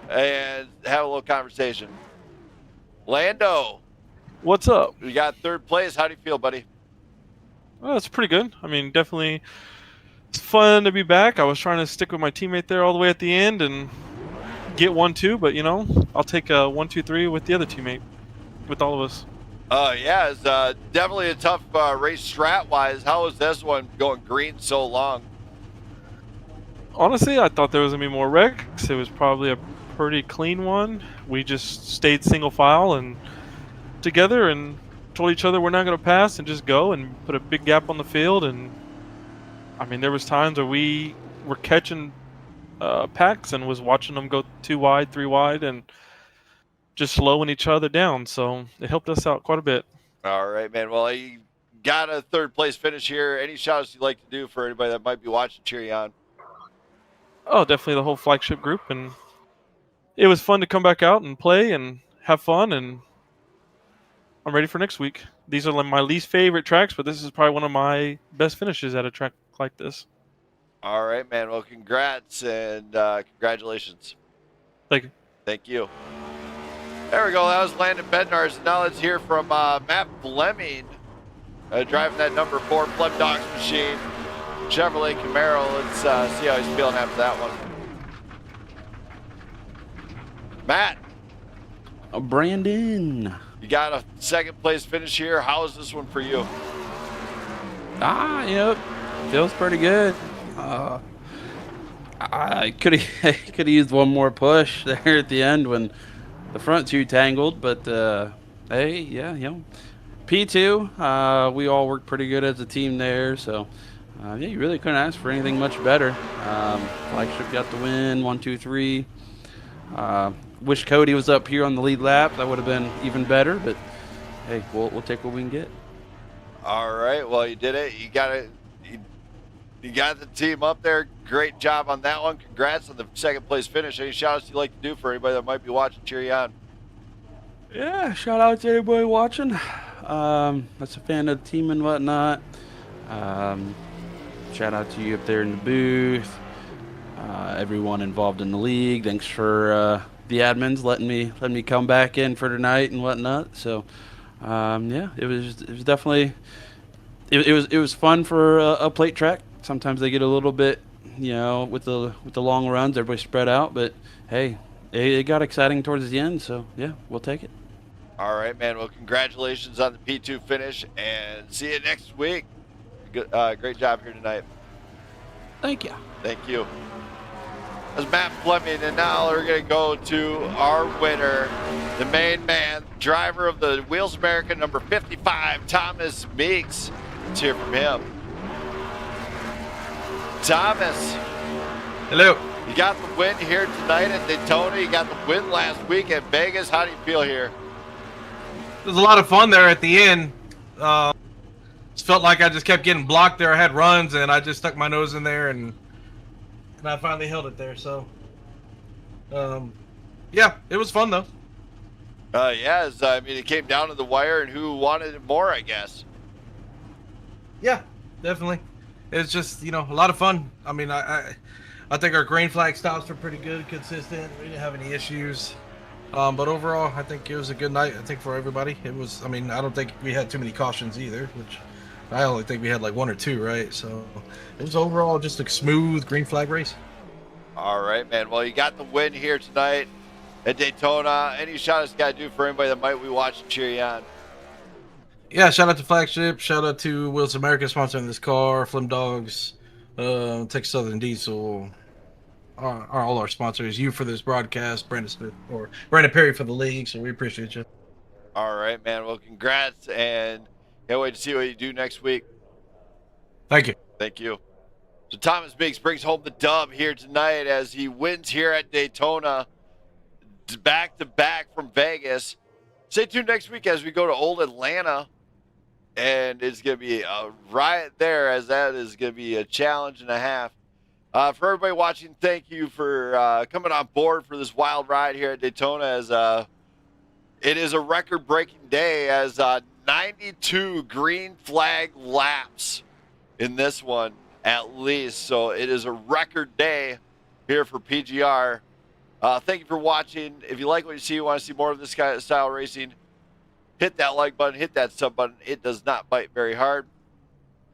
and have a little conversation. Lando. What's up? We got 3rd place. How do you feel, buddy? Well, it's pretty good. I mean, definitely it's fun to be back. I was trying to stick with my teammate there all the way at the end and get 1-2, but you know, I'll take a 1-2-3 with the other teammate, with all of us. Yeah, it's definitely a tough race strat-wise. How was this one going green so long? Honestly, I thought there was going to be more wrecks. It was probably a pretty clean one. We just stayed single file and together and told each other we're not going to pass and just go and put a big gap on the field. And I mean, there was times where we were catching packs and was watching them go 2 wide, 3 wide, and just slowing each other down. So it helped us out quite a bit. All right, man. Well, you got a 3rd place finish here. Any shout-outs you'd like to do for anybody that might be watching, cheer you on? Oh, definitely the whole flagship group. And it was fun to come back out and play and have fun. And I'm ready for next week. These are my least favorite tracks, but this is probably one of my best finishes at a track like this. All right, man. Well, congrats and congratulations. Thank you. Thank you. There we go. That was Landon Bednarz. Now let's hear from Matt Fleming, driving that number 4 Flem Dogs machine, Chevrolet Camaro. Let's see how he's feeling after that one. Matt. Brandon. You got a 2nd place finish here. How is this one for you? Yep. Feels pretty good. I could have used one more push there at the end when the front 2 tangled, but hey, yeah, you know, P2, we all worked pretty good as a team there, so yeah, you really couldn't ask for anything much better. Flagship got the win, 1, 2, 3. Wish Cody was up here on the lead lap. That would have been even better, but hey, we'll take what we can get. All right, well, you did it. You got it. You got the team up there. Great job on that one. Congrats on the second place finish. Any shout outs you'd like to do for anybody that might be watching, cheer you on? Yeah, shout out to everybody watching. That's a fan of the team and whatnot. Shout out to you up there in the booth. Everyone involved in the league. Thanks for the admins letting me come back in for tonight and whatnot. So yeah, it was definitely it was fun for a plate track. Sometimes they get a little bit, with the long runs, everybody spread out. But hey, it got exciting towards the end. So yeah, we'll take it. All right, man. Well, congratulations on the P2 finish, and see you next week. Good, great job here tonight. Thank you. Thank you. That's Matt Fleming, and now we're going to go to our winner, the main man, driver of the Wheels America number 55, Thomas Meeks. Let's hear from him. Thomas. Hello. You got the win here tonight at Daytona. You got the win last week at Vegas. How do you feel here? It was a lot of fun there at the end. It felt like I just kept getting blocked there. I had runs, and I just stuck my nose in there, and I finally held it there. So, yeah, it was fun, though. Yeah, it came down to the wire, and who wanted it more, I guess. Yeah, definitely. It's just, a lot of fun. I mean, I think our green flag stops were pretty good, consistent. We didn't have any issues. But overall, I think it was a good night. I think for everybody, it was. I don't think we had too many cautions either, which I only think we had like 1 or 2, right? So it was overall just a smooth green flag race. All right, man. Well, you got the win here tonight at Daytona. Any shout outs you got to do for anybody that might be watching, cheer you on? Yeah, shout out to Flagship. Shout out to Wheels America sponsoring this car, Flim Dogs, Texas Southern Diesel, all our sponsors. You for this broadcast, Brandon Smith or Brandon Perry for the league. So we appreciate you. All right, man. Well, congrats, and can't wait to see what you do next week. Thank you. Thank you. So Thomas Meeks brings home the dub here tonight as he wins here at Daytona, back-to-back from Vegas. Stay tuned next week as we go to Old Atlanta. And it's going to be a riot there, as that is going to be a challenge and a half. For everybody watching, thank you for coming on board for this wild ride here at Daytona. As it is a record-breaking day, as 92 green flag laps in this one at least. So it is a record day here for PGR. Thank you for watching. If you like what you see, you want to see more of this kind of style racing, hit that like button, hit that sub button. It does not bite very hard.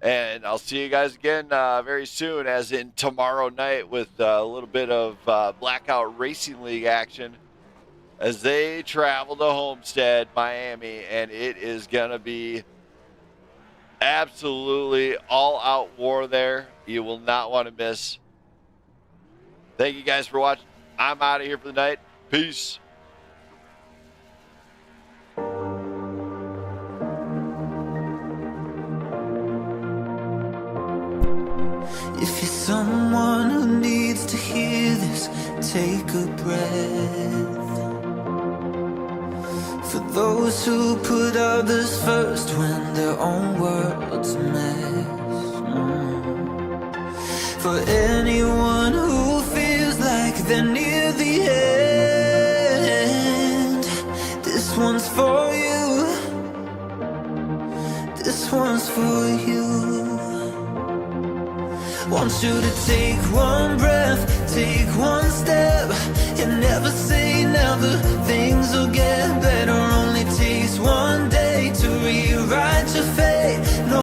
And I'll see you guys again very soon, as in tomorrow night, with a little bit of Blackout Racing League action as they travel to Homestead, Miami, and it is going to be absolutely all-out war there. You will not want to miss. Thank you guys for watching. I'm out of here for the night. Peace. If you're someone who needs to hear this, take a breath. For those who put others first when their own world's a mess. For anyone who feels like they're near the end, this one's for you. This one's for you. Want you to take one breath, take one step, and never say never. Things will get better. Only takes one day to rewrite your fate.